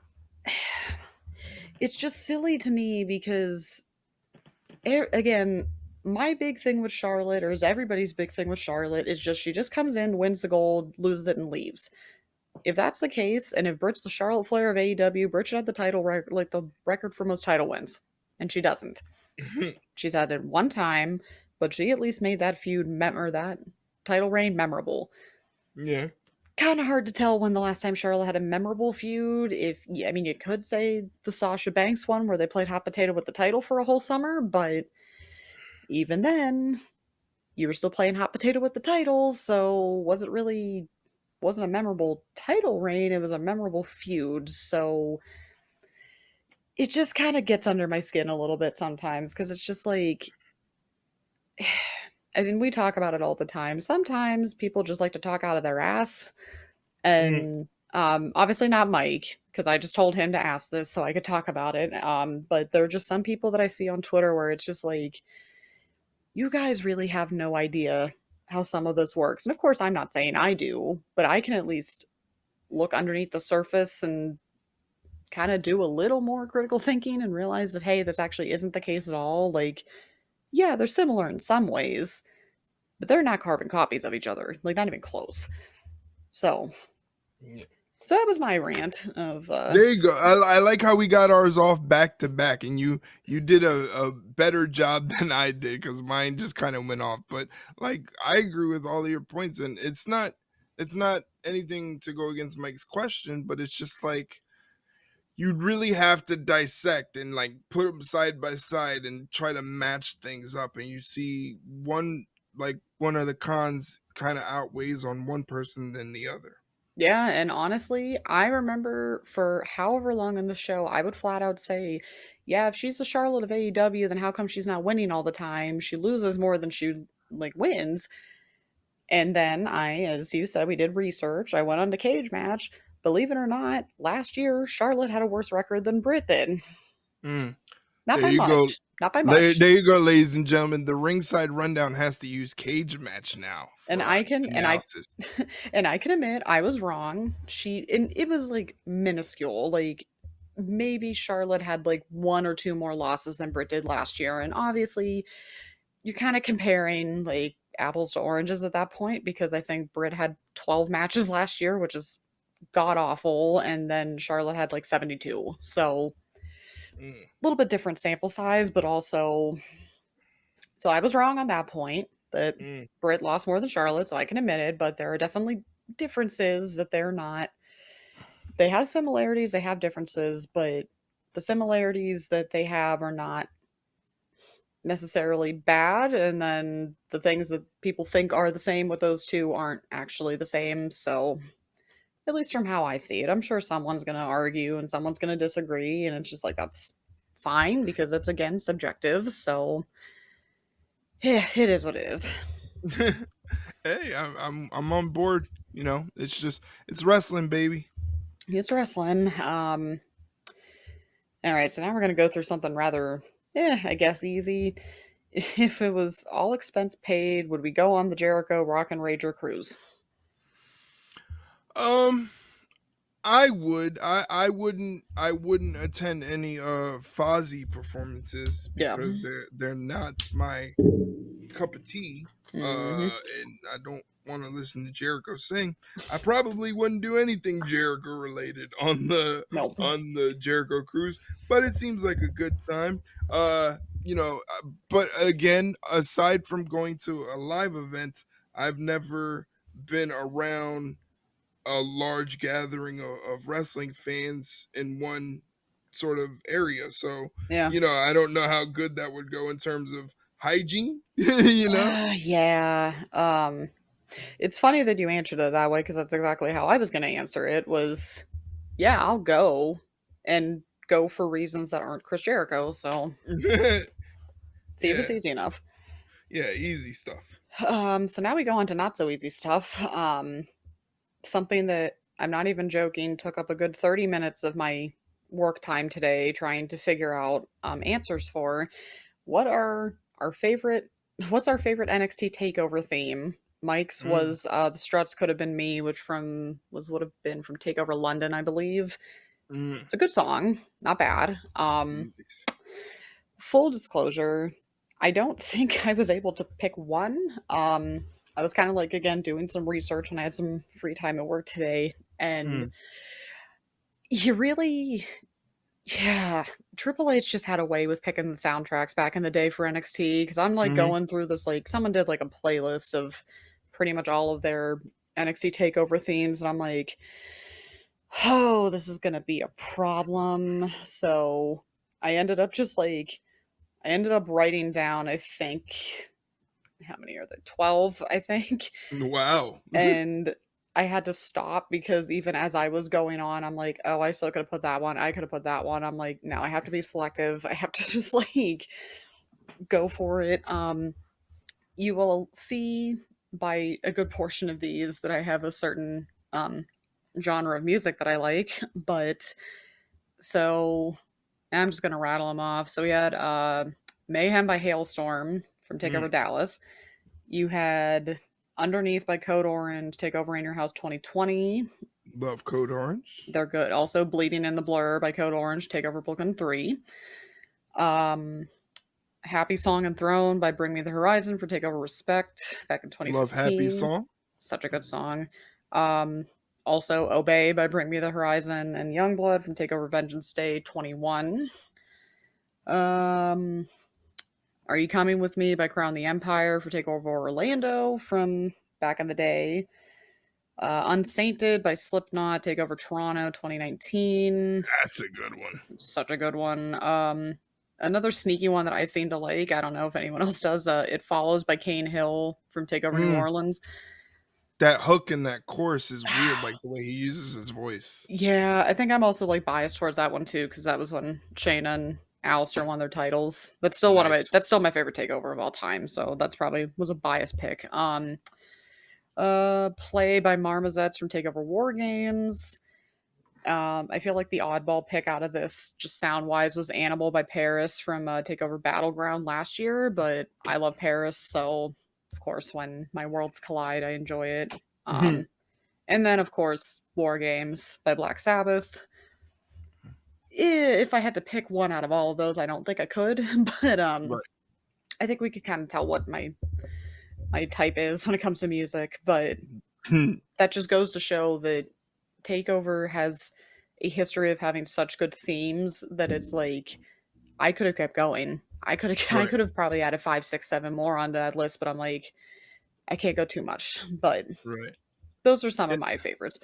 it's just silly to me because again, my big thing with Charlotte, or is everybody's big thing with Charlotte, is just she just comes in, wins the gold, loses it, and leaves. If that's the case, and if Britt's the Charlotte Flair of AEW, Britt should have the title record, like the record for most title wins, and she doesn't. She's had it one time, but she at least made that feud, or that title reign, memorable. Yeah. Kind of hard to tell when the last time Charlotte had a memorable feud. I mean, you could say the Sasha Banks one where they played hot potato with the title for a whole summer, but even then, you were still playing hot potato with the titles, so wasn't a memorable title reign, it was a memorable feud. So it just kind of gets under my skin a little bit sometimes because it's just like I mean, we talk about it all the time. Sometimes people just like to talk out of their ass. Mm. And obviously not Mike, because I just told him to ask this so I could talk about it. But there are just some people that I see on Twitter where it's just like, you guys really have no idea how some of this works. And of course, I'm not saying I do, but I can at least look underneath the surface and kind of do a little more critical thinking and realize that, hey, this actually isn't the case at all. Like, yeah, they're similar in some ways, but they're not carbon copies of each other. Like, not even close. So, Yeah. so that was my rant of There you go. I like how we got ours off back to back, and you did a better job than I did because mine just kind of went off. But like I agree with all of your points, and it's not anything to go against Mike's question, but it's just like you'd really have to dissect and like put them side by side and try to match things up, and you see one of the cons kind of outweighs on one person than the other. Yeah, and honestly, I remember for however long in the show, I would flat out say, yeah, if she's the Charlotte of AEW, then how come she's not winning all the time? She loses more than she like wins. And then as you said, we did research. I went on to Cage Match. Believe it or not, last year Charlotte had a worse record than Britt did. Mm. Not There by you go. much. Not by There much. you go, ladies and gentlemen. The ringside rundown has to use cage match now And for our analysis. and I can admit I was wrong. And it was like minuscule. Like maybe Charlotte had like one or two more losses than Britt did last year. And obviously you're kind of comparing like apples to oranges at that point because I think Britt had 12 matches last year, which is god awful, and then Charlotte had like 72. So Mm, a little bit different sample size, but also so I was wrong on that point that mm, Britt lost more than Charlotte, so I can admit it, but there are definitely differences that they're not. They have similarities, they have differences, but the similarities that they have are not necessarily bad, and then the things that people think are the same with those two aren't actually the same. So, at least from how I see it, I'm sure someone's going to argue and someone's going to disagree, and it's just like that's fine because it's again subjective. So, yeah, it is what it is. mm. Hey, I'm on board. It's wrestling, baby. It's wrestling. All right, so now we're going to go through something rather, I guess easy. If it was all expense paid, would we go on the Jericho Rock and Rager cruise? Um, I would. I wouldn't attend any Fozzy performances Yeah. because they're not my cup of tea. Hmm. And I don't want to listen to Jericho sing. I probably wouldn't do anything Jericho related on the Nope. on the Jericho cruise, but it seems like a good time. But again, aside from going to a live event, I've never been around a large gathering of wrestling fans in one sort of area. So, Yeah. I don't know how good that would go in terms of hygiene, you know? Yeah. It's funny that you answered it that way because that's exactly how I was going to answer it. Was yeah, I'll go and go for reasons that aren't Chris Jericho. So see if it's Yeah. easy enough. Yeah, easy stuff. So now we go on to not so easy stuff. Something that I'm not even joking took up a good 30 minutes of my work time today trying to figure out answers for. What are our favorite what's our favorite NXT takeover theme? Mike's Mm, was the struts could have been me, which from was would have been from Takeover London, I believe. mm, It's a good song, not bad. nice. Full disclosure, I don't think I was able to pick one. I was kind of like again doing some research when I had some free time at work today, and Mm, you really yeah, Triple H just had a way with picking the soundtracks back in the day for NXT because I'm like mhm, going through this like someone did like a playlist of pretty much all of their NXT takeover themes, and I'm like, oh, this is gonna be a problem. So I ended up I ended up writing down, I think, how many are there? 12, I think. Wow. And I had to stop because even as I was going on, I'm like, oh, I still could have put that one. I could have put that one. I'm like, no, I have to be selective. I have to just like go for it. You will see by a good portion of these that I have a certain genre of music that I like, but so I'm just gonna rattle them off. So we had Mayhem by Hailstorm from Takeover Mm, Dallas. You had Underneath by Code Orange, Take Over in Your House 2020. love Code Orange. They're good. Also Bleeding in the Blur by Code Orange, Take Over Brooklyn 3. Um, Happy Song and Throne by Bring Me the Horizon for Take Over Respect back in Love Happy 2015. Song. Such a good song. Um, Also Obey by Bring Me the Horizon and Youngblood from Take Over Vengeance Day 21. Um, Are You Coming With Me by Crown the Empire for Takeover Orlando from back in the day. Unsainted by Slipknot, Takeover Toronto 2019. That's a good one. Such a good one. Another sneaky one that I seem to like, I don't know if anyone else does, It Follows by Kane Hill from Takeover New Mm, Orleans. that hook in that chorus is weird, like the way he uses his voice. Yeah, I think I'm also like biased towards that one too, because that was when Shayna and Alistair won their titles. That's still Nice. that's still my favorite takeover of all time, so that's probably was a biased pick. Play by Marmozets from Takeover War Games. I feel like the oddball pick out of this, just sound wise, was Animal by Paris from Takeover Battleground last year, but I love Paris, so of course, when my worlds collide, I enjoy it. Um, and then, of course, War Games by Black Sabbath. If I had to pick one out of all of those, I don't think I could, but Right. I think we could kind of tell what my type is when it comes to music, but that just goes to show that Takeover has a history of having such good themes that it's like I could have kept going. I Right. could have probably added 5, 6, 7 more onto that list, but I'm like, I can't go too much. But Right. those are some Yeah, of my favorites.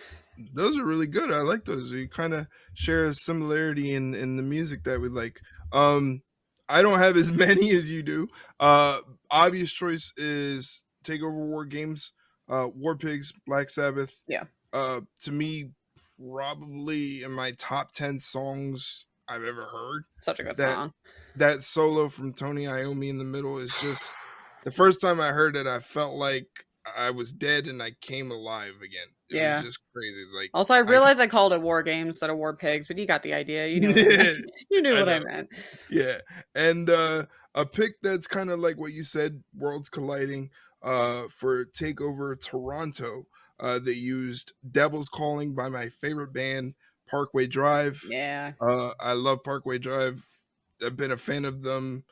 those are really good. I like those. You kind of share a similarity in the music that we like. Um, I don't have as many as you do. Obvious choice is Takeover War Games, War Pigs, Black Sabbath. Yeah, To me, probably in my top 10 songs I've ever heard. such a good That song. that solo from Tony Iommi in the middle is just the first time I heard it, I felt like I was dead and I came alive again. It was Yeah. just crazy. Like Also, I I could, realized I called it War Games instead of War Pigs, but you got the idea. You knew what I meant. yeah, You knew I what I know. meant. Yeah. And a pick that's kind of like what you said, worlds colliding, for Takeover Toronto. They used Devil's Calling by my favorite band, Parkway Drive. Yeah. I love Parkway Drive. I've been a fan of them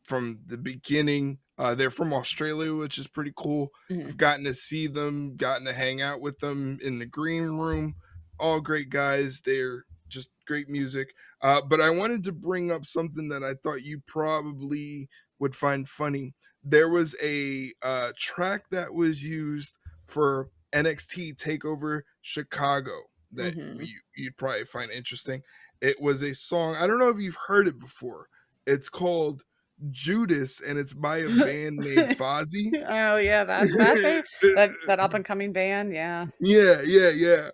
from the beginning. They're from Australia, which is pretty cool. Mhm. I've gotten to see them, gotten to hang out with them in the green room. All great guys. They're just great music. But I wanted to bring up something that I thought you probably would find funny. There was a track that was used for NXT Takeover Chicago that Mhm. you'd probably find interesting. It was a song. I don't know if you've heard it before. It's called Judas, and it's by a band named Fozzy. Oh yeah, that up and coming band, yeah. Yeah, yeah, yeah.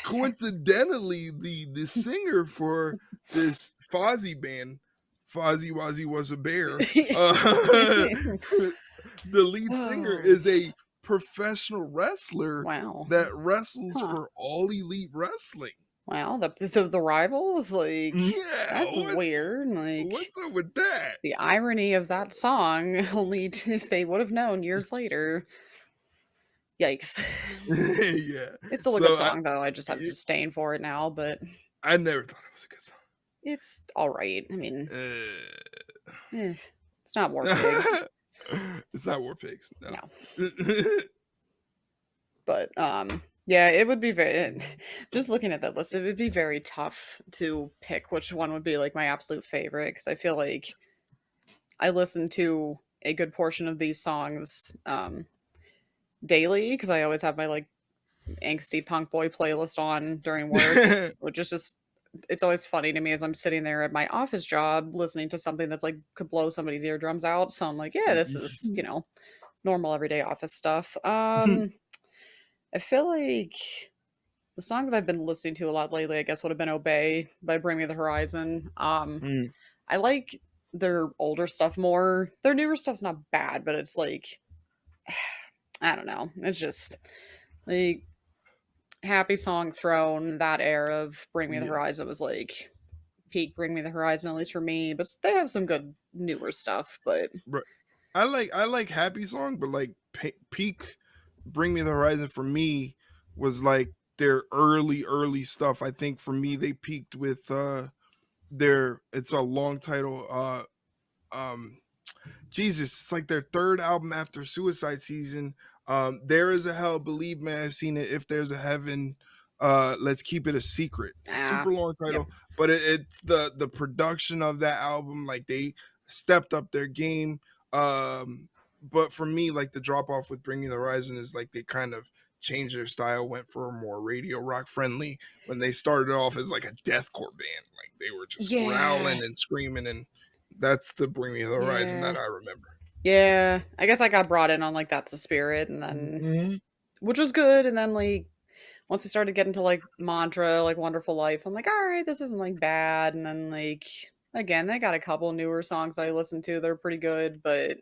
Coincidentally, the singer for this Fozzy band, Fozzy Wozzy was a bear. The lead singer Oh, is a professional wrestler wow. that wrestles Huh. for All Elite Wrestling. Wow, the rivals, like, Yeah, that's weird, like, what's up with that? the irony of that song, only if they would have known years later. Yikes. Yeah. It's still a good So song, though, I just have a disdain for it now, but I never thought it was a good song. it's alright. I mean, Uh, it's not War Pigs. it's not War Pigs. No. No. But, yeah, it would be very just looking at that list, it would be very tough to pick which one would be, like, my absolute favorite because I feel like I listen to a good portion of these songs, daily because I always have my like angsty punk boy playlist on during work, which is just it's always funny to me as I'm sitting there at my office job listening to something that's like could blow somebody's eardrums out. So I'm like, yeah, this is, normal everyday office stuff. I feel like the song that I've been listening to a lot lately, I guess, would have been Obey by Bring Me the Horizon. Mm, I like their older stuff more. Their newer stuff's not bad, but it's like I don't know. It's just like Happy Song Throne, that era of Bring Me the yeah. Horizon was like peak Bring Me the Horizon, at least for me. But they have some good newer stuff. But Right. I like Happy Song, but like peak Bring Me the Horizon for me was like their early stuff. I think for me they peaked with their it's a long title um Jesus, it's like their third album after Suicide Season. There is a hell, believe me, I've seen it. If there's a heaven, let's keep it a secret. It's a super long yep, title, but it's the production of that album, like they stepped up their game. But for me, like the drop off with Bring Me the Horizon is like they kind of changed their style, went for a more radio rock friendly when they started off as like a deathcore band. Like they were just yeah, growling and screaming, and that's the Bring Me the Horizon yeah, that I remember. yeah. I guess I got brought in on like That's the Spirit, and then Mhm. which was good, and then like once I started getting to like Mantra, like Wonderful Life, I'm like, all right, this isn't like bad. And then like again, they got a couple newer songs I listen to. They're pretty good, but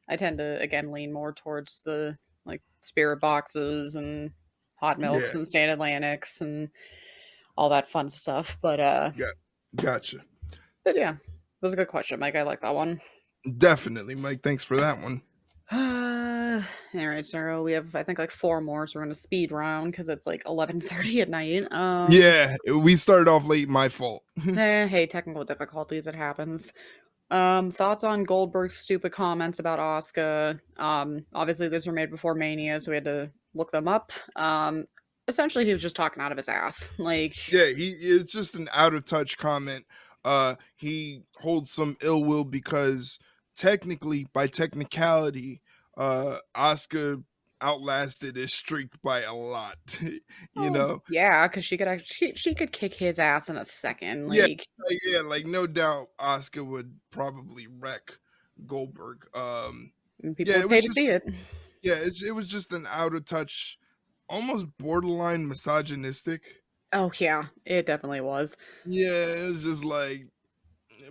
I tend to again lean more towards the like Spirit Boxes and Hot Milks Yeah, and Stand Atlantics and all that fun stuff. got gotcha. But yeah, it was a good question, Mike. I like that one. Definitely, Mike. Thanks for that one. All right, so we have I think like four more, so we're gonna speed round because it's like 11:30 at night. Yeah, we started off late. My fault. Hey, technical difficulties, it happens. Thoughts on Goldberg's stupid comments about Asuka? Obviously those were made before Mania, so we had to look them up. Essentially he was just talking out of his ass. Like, Yeah, it's just an out of touch comment. He holds some ill will because technically, by technicality, Oscar outlasted his streak by a lot. you oh know, yeah, because she could actually she could kick his ass in a second. yeah, Like, yeah, like no doubt, Oscar would probably wreck Goldberg. people Yeah, would it pay was to just see it. yeah, it was just an out of touch, almost borderline misogynistic. Oh yeah, it definitely was. Yeah, it was just like,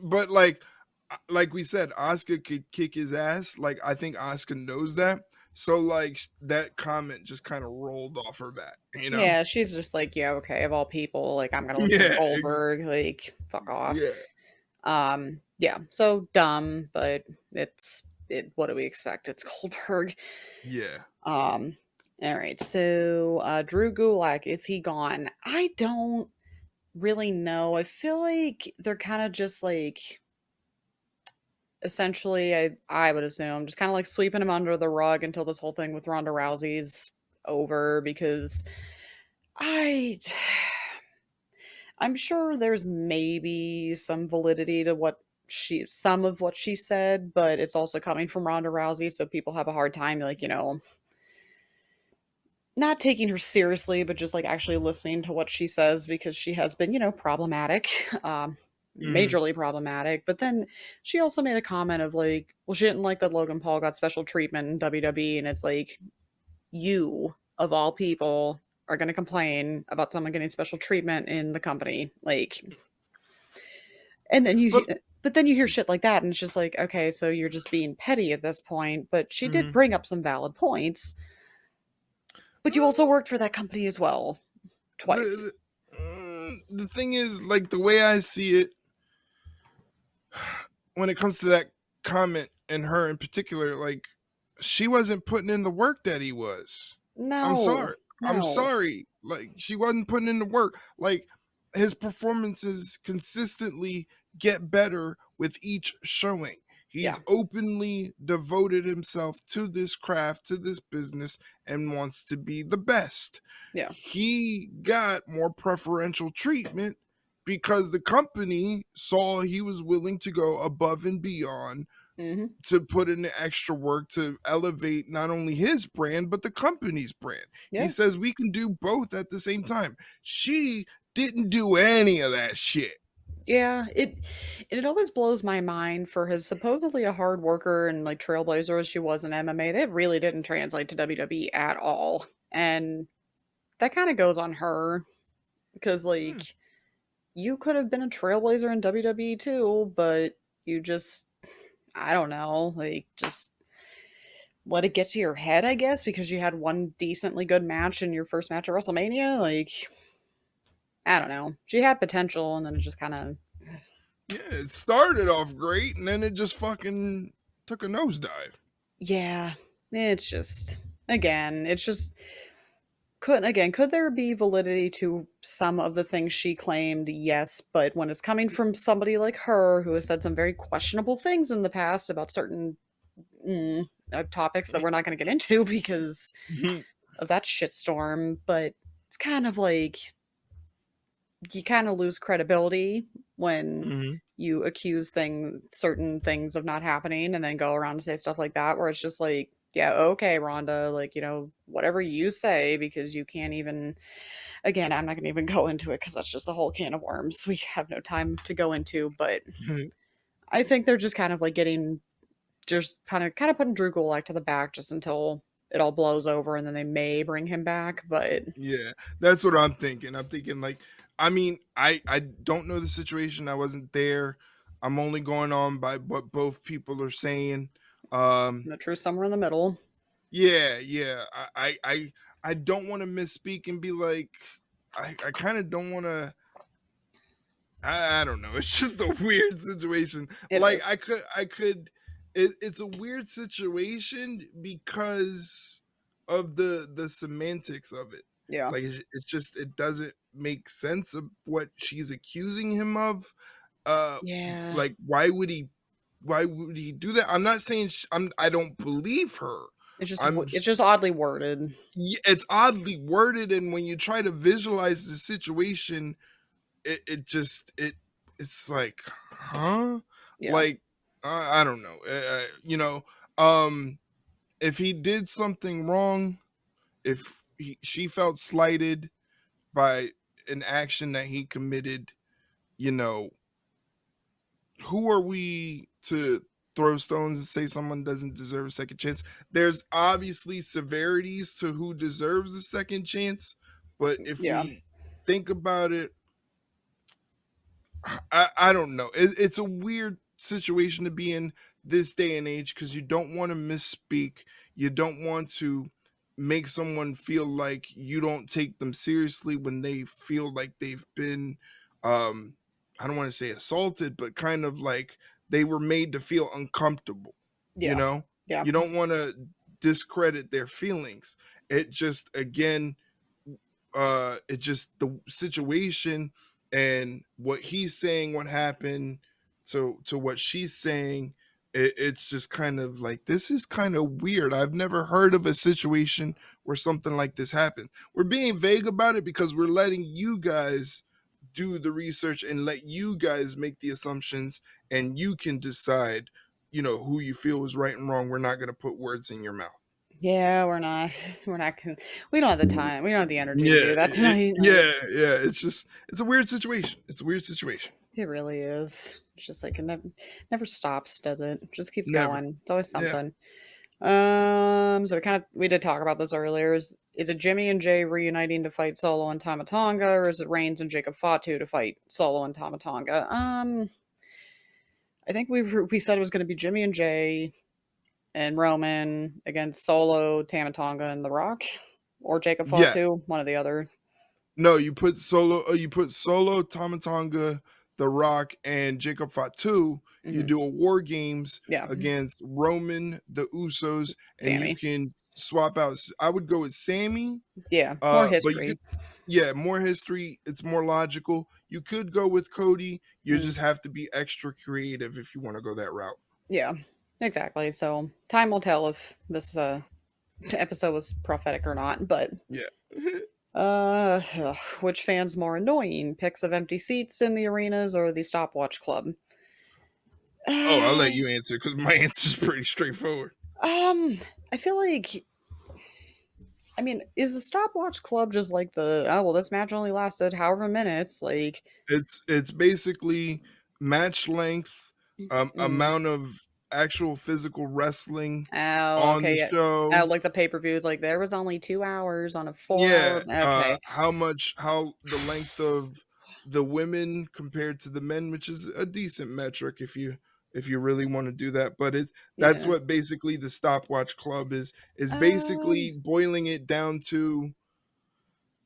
but like we said, Oscar could kick his ass. Like I think Oscar knows that. So like that comment just kind of rolled off her back, you know? Yeah, she's just like, yeah, okay, of all people, like I'm gonna listen to Yeah, Goldberg, like fuck off. yeah, Yeah, so dumb, but what do we expect? It's Goldberg. yeah. Um, all right, so Drew Gulak, is he gone? I don't really know. I feel like they're kind of just like essentially I would assume just kind of like sweeping him under the rug until this whole thing with Ronda Rousey's over because I I'm sure there's maybe some validity to what some of what she said, but it's also coming from Ronda Rousey, so people have a hard time like, not taking her seriously, but just like actually listening to what she says because she has been, problematic, Mhm. majorly problematic. But then she also made a comment of like, well, she didn't like that Logan Paul got special treatment in WWE, and it's like, you of all people are going to complain about someone getting special treatment in the company, like, and then But but then you hear shit like that, and it's just like, okay, so you're just being petty at this point. But she did mhm. bring up some valid points. But you also worked for that company as well, twice. The thing is, like the way I see it, when it comes to that comment and her in particular, like she wasn't putting in the work that he was. I'm No, sorry. I'm no, sorry. Like she wasn't putting in the work. Like his performances consistently get better with each showing. yeah, He's openly devoted himself to this craft, to this business, and wants to be the best. yeah, He got more preferential treatment because the company saw he was willing to go above and beyond Mhm. to put in the extra work to elevate not only his brand but the company's brand. He Yeah. says we can do both at the same time. She didn't do any of that shit. Yeah, it always blows my mind for his supposedly a hard worker and like trailblazer as she was in MMA. That really didn't translate to WWE at all. And that kind of goes on her because Hmm. like you could have been a trailblazer in WWE too, but you just I don't know, like just let it get to your head, I guess, because you had one decently good match in your first match at WrestleMania. Like I don't know. She had potential and then it just kind of Yeah, it started off great and then it just fucking took a nosedive. yeah, it's just again, it's just could there be validity to some of the things she claimed? Yes, but when it's coming from somebody like her who has said some very questionable things in the past about certain topics that we're not going to get into because Mhm. of that shitstorm, but it's kind of like you kind of lose credibility when Mhm. you accuse certain things of not happening and then go around and say stuff like that where it's just like yeah okay Rhonda like whatever you say because you can't even again I'm not going to even go into it because that's just a whole can of worms we have no time to go into but I think they're just kind of like getting just kind of putting Drew Gulak to the back just until it all blows over and then they may bring him back but Yeah, that's what I'm thinking. I'm thinking like, I mean, I don't know the situation. I wasn't there. I'm only going on by what both people are saying. Um, the truth somewhere in the middle. yeah, yeah. I don't want to misspeak and be like, I kind of don't want to. I don't know. It's just a weird situation. It Like is. I could. It's a weird situation because of the semantics of it. Yeah. Like it's just it doesn't make sense of what she's accusing him of. Yeah. Like why would he do that? I'm not saying I don't believe her. I'm It's just oddly worded. it's oddly worded, and when you try to visualize the situation, it just it's like, huh? Yeah. Like I don't know. Um, if he did something wrong, if she felt slighted by an action that he committed, you know, who are we to throw stones and say someone doesn't deserve a second chance? There's obviously severities to who deserves a second chance, but if Yeah. we think about it, I don't know. It's a weird situation to be in this day and age because you don't want to misspeak. You don't want to make someone feel like you don't take them seriously when they feel like they've been, um, I don't want to say assaulted, but kind of like they were made to feel uncomfortable. You Yeah. know, Yeah. you don't want to discredit their feelings. It just, again, it just the situation and what he's saying what happened to what she's saying, it's just kind of like this is kind of weird. I've never heard of a situation where something like this happened. We're being vague about it because we're letting you guys do the research and let you guys make the assumptions, and you can decide, who you feel is right and wrong. We're not going to put words in your mouth. Yeah, we're not we're not gonna we don't have the time. We don't have the energy to Yeah, do that tonight. Like yeah. It's a weird situation. It's a weird situation. it really is. It's just like it never stops, does it? It just keeps Never. going. It's always Yeah. something. So we did talk about this earlier. Is it Jimmy and Jay reuniting to fight Solo and Tamatonga, or is it Reigns and Jacob Fatu to fight Solo and Tamatonga? I think we said it was going to be Jimmy and Jay and Roman against Solo, Tamatonga, and The Rock, or Jacob Yeah. Fatu, one or the other. No, you put Solo, Tomatonga, The Rock, and Jacob Fatu. You Hmm. do a war games Yeah, against Roman, the Usos, and you Sammy. can swap out. I would go with Sammy. Yeah, more But you could, history. yeah, more history. It's more logical. You could go with Cody. You Mm, just have to be extra creative if you want to go that route. yeah, exactly. So time will tell if this episode was prophetic or not. But Yeah. which fan's more annoying? Pics of empty seats in the arenas or the stopwatch club? Oh, I'll let you answer because my answer's pretty straightforward. I feel like, I mean, is the stopwatch club just like the, oh well, this match only lasted however minutes, like, It's basically match length, mm, amount of actual physical wrestling oh, on okay, the yeah. Oh, show. like the pay-per-views, like there was only 2 hours on a Yeah, 4 hour. Okay. how the length of the women compared to the men, which is a decent metric if you really want to do that. But that's Yeah. what basically the stopwatch club is Um, basically boiling it down to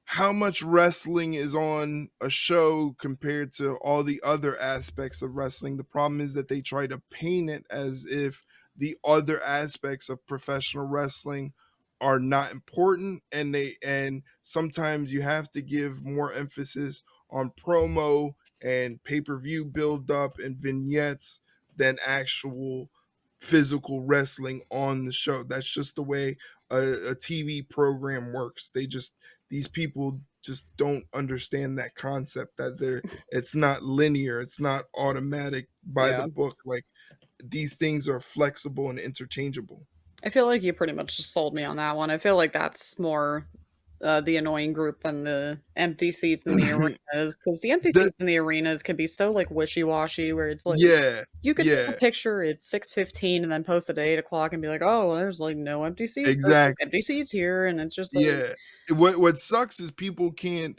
how much wrestling is on a show compared to all the other aspects of wrestling. The problem is that they try to paint it as if the other aspects of professional wrestling are not important, and sometimes you have to give more emphasis on promo and pay-per-view build up and vignettes than actual physical wrestling on the show. That's just the way a TV program works. These people just don't understand that concept that it's not linear, it's not automatic by the yeah. book. Like these things are flexible and interchangeable. I feel like you pretty much just sold me on that one. I feel like that's more the annoying group than the empty seats in the arenas, because the empty the seats in the arenas can be so like wishy-washy where it's like yeah, you could take a yeah, picture at 6:15 and then post it at 8 o'clock and be like, oh, well, there's like no empty seats, there's like exactly. empty seats here, and it's just like, Yeah. What sucks is people can't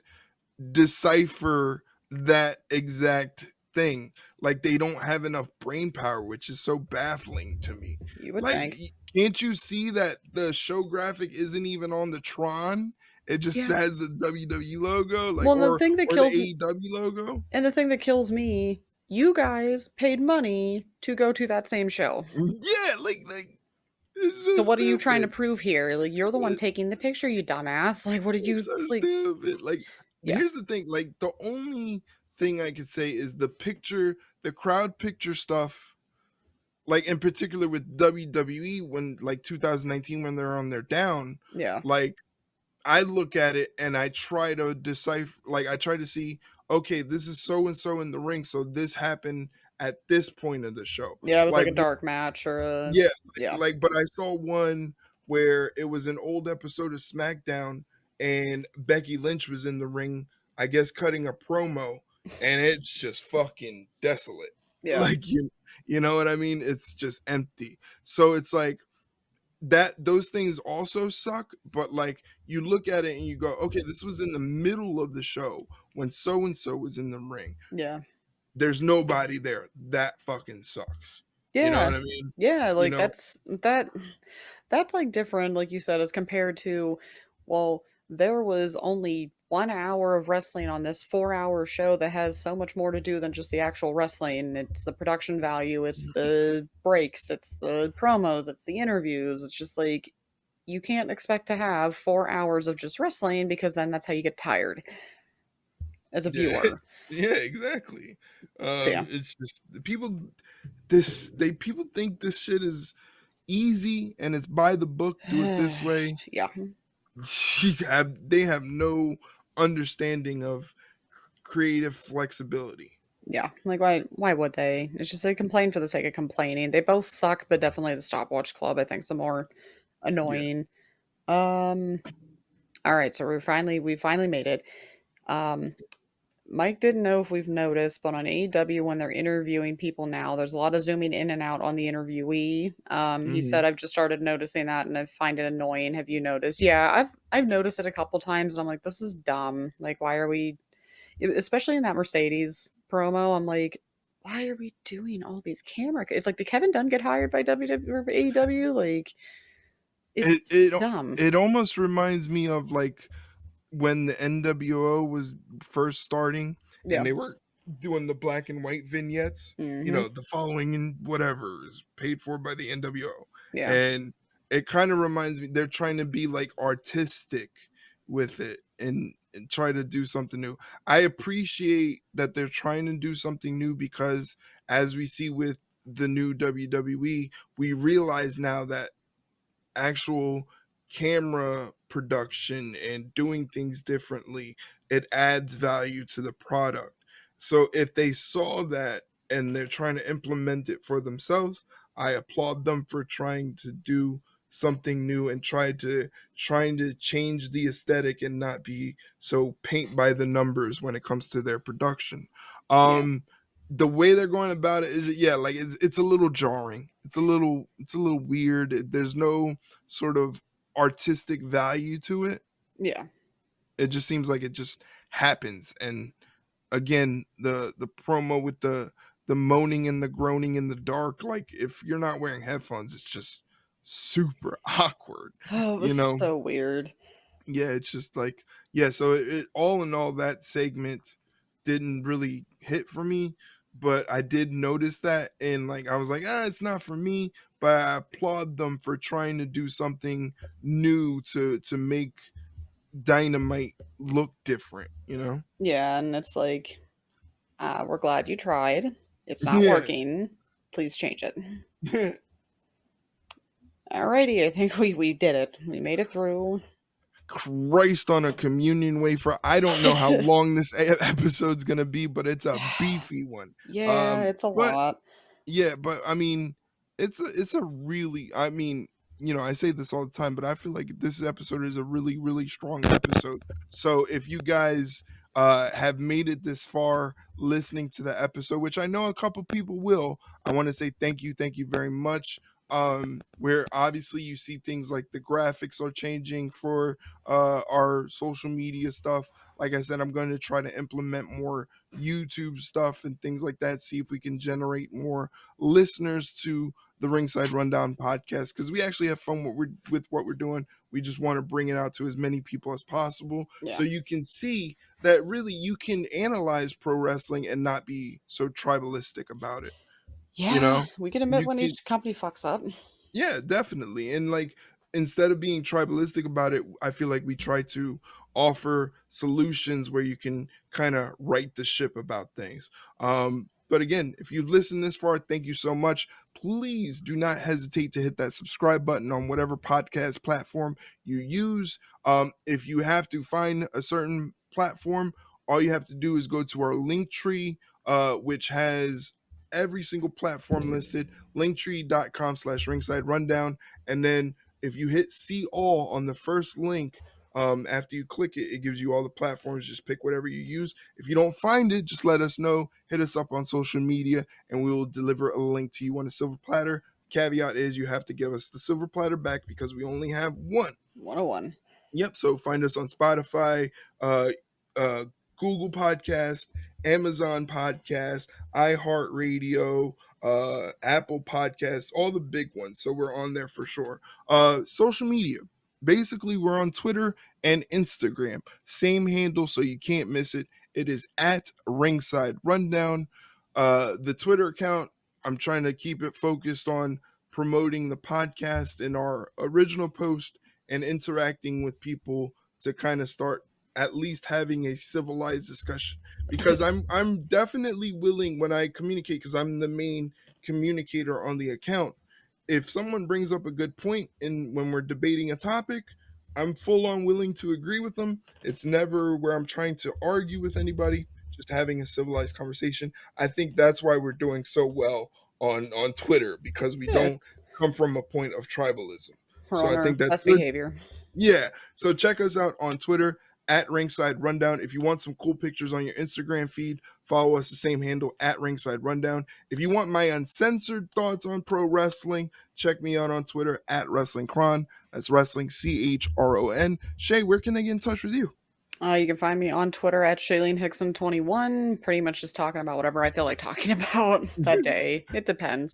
decipher that exact thing. Like they don't have enough brain power, which is so baffling to me. you would Like, think. can't you see that the show graphic isn't even on the Tron? It just Yeah. says the WWE logo, like Well, or the AEW logo. the thing that kills me, you guys paid money to go to that same show. Yeah, like it's So so what are you trying to stupid. prove here? Like, you're the one It's taking the picture, you dumbass. Like, what did it's you so like? stupid. Like, Yeah, here's the thing. Like, the only thing I could say is the crowd picture stuff. Like in particular with WWE when like 2019 when they're on their down, yeah, like I look at it and I try to decipher, like I try to see, okay, this is so and so in the ring, so this happened at this point of the show. yeah. It was like Like a dark match or a yeah, yeah, but I saw one where it was an old episode of SmackDown and Becky Lynch was in the ring, I guess cutting a promo, and it's just fucking desolate. yeah, Like you know what I mean? It's just empty. So it's like that those things also suck, but like you look at it and you go, okay, this was in the middle of the show when so and so was in the ring. yeah, There's nobody there. That fucking sucks. You know yeah, what I mean? yeah. You Like know, that's like different, like you said, as compared to, well, there was only 1 hour of wrestling on this 4 hour show that has so much more to do than just the actual wrestling. It's the production value, it's the breaks, it's the promos, it's the interviews. It's just like you can't expect to have 4 hours of just wrestling because then that's how you get tired as a yeah, viewer. yeah, exactly. So yeah. It's just the people think this shit is easy and it's by the book. Do it this way. Yeah. They have no understanding of creative flexibility. Yeah. Like why would they? It's just they complain for the sake of complaining. They both suck, but definitely the stopwatch club I think is the more Yeah. annoying. Um all right, so we finally made it. Um Mike didn't know if we've noticed, but on AEW when they're interviewing people now, there's a lot of zooming in and out on the interviewee. He Mhm. said I've just started noticing that and I find it annoying. Have you noticed? Yeah, I've noticed it a couple times and I'm like, this is dumb. Like, why are we, especially in that Mercedes promo? I'm like, why are we doing all these camera? It's like, did Kevin Dunn get hired by WW or AEW? Like, It it's it dumb. it almost reminds me of like when the NWO was first starting and Yeah. they were doing the black and white vignettes, Hmm. the following and whatever is paid for by the NWO. Yeah. And it kind of reminds me they're trying to be like artistic with it and try to do something new. I appreciate that they're trying to do something new because as we see with the new WWE, we realize now that actual camera production and doing things differently, it adds value to the product. So if they saw that and they're trying to implement it for themselves. I applaud them for trying to do something new and trying to change the aesthetic and not be so paint by the numbers when it comes to their production. Yeah. The way they're going about it is, yeah, like it's a little jarring. It's a little weird. There's no sort of artistic value to it. Yeah. It just seems like it just happens. And again, the promo with the moaning and the groaning in the dark, like if you're not wearing headphones, it's just super awkward, Oh, it you was know? so weird. Yeah, it's just like, yeah, so all in all, that segment didn't really hit for me, but I did notice that, and like I was like, it's not for me, but I applaud them for trying to do something new to make Dynamite look different, you know? Yeah, and it's like, we're glad you tried. It's not Yeah. working. Please change it. Alrighty, I think we did it. We made it through. Christ on a communion wafer. I don't know how long this episode's gonna be, but it's a beefy one. Yeah, it's a But lot. yeah, but I mean, it's a really, I mean, I say this all the time, but I feel like this episode is a really, really strong episode. So if you guys have made it this far listening to the episode, which I know a couple people will, I want to say thank you very much. Where obviously you see things like the graphics are changing for our social media stuff. Like I said, I'm going to try to implement more YouTube stuff and things like that, see if we can generate more listeners to the Ringside Rundown podcast, because we actually have fun with what we're doing. We just want to bring it out to as many people as possible, Yeah. so you can see that really you can analyze pro wrestling and not be so tribalistic about it. You Yeah, know, we can admit you when can, each company fucks up. yeah, definitely. And like, instead of being tribalistic about it, I feel like we try to offer solutions where you can kind of right the ship about things. But again, if you've listened this far, thank you so much. Please do not hesitate to hit that subscribe button on whatever podcast platform you use. If you have to find a certain platform, all you have to do is go to our link tree, which has every single platform listed, linktree.com/ringside rundown. And then if you hit see all on the first link, after you click it, it gives you all the platforms. Just pick whatever you use. If you don't find it, just let us know. Hit us up on social media, and we will deliver a link to you on a silver platter. Caveat is you have to give us the silver platter back because we only have one. 101. Yep. So find us on Spotify, uh, uh, Google Podcast, Amazon Podcast, iHeartRadio, Apple Podcasts, all the big ones. So we're on there for sure. Social media. Basically, we're on Twitter and Instagram. Same handle, so you can't miss it. It is at Ringside Rundown. The Twitter account, I'm trying to keep it focused on promoting the podcast in our original post and interacting with people to kind of start at least having a civilized discussion, because I'm definitely willing when I communicate, because I'm the main communicator on the account. If someone brings up a good point in when we're debating a topic, I'm full on willing to agree with them. It's never where I'm trying to argue with anybody, just having a civilized conversation. I think that's why we're doing so well on Twitter, because we Yeah, don't come from a point of tribalism. we're So on I our think that's best good. behavior. Yeah. So check us out on Twitter at Ringside Rundown. If you want some cool pictures on your Instagram feed, follow us the same handle at Ringside Rundown. If you want my uncensored thoughts on pro wrestling, check me out on Twitter at Wrestling Chron. That's Wrestling CHRON. Shay, where can they get in touch with you? You can find me on Twitter at ShaileneHickson21. Pretty much just talking about whatever I feel like talking about that day. It depends.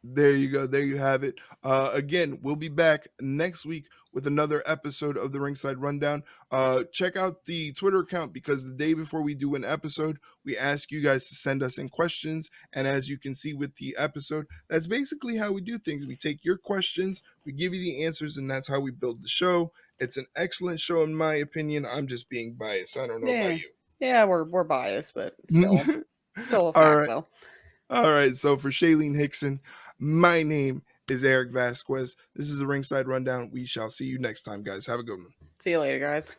There you go. There you have it. Again, we'll be back next week with another episode of the Ringside Rundown. Check out the Twitter account, because the day before we do an episode, we ask you guys to send us in questions. And as you can see with the episode, that's basically how we do things. We take your questions, we give you the answers, and that's how we build the show. It's an excellent show, in my opinion. I'm just being biased. I don't know about Yeah. Yeah, we're biased, but still you. still a All fact right. though. All right, so for Shailene Hickson, my name is Erik Vasquez. This is the Ringside Rundown. We shall see you next time, guys. Have a good one. See you later, guys.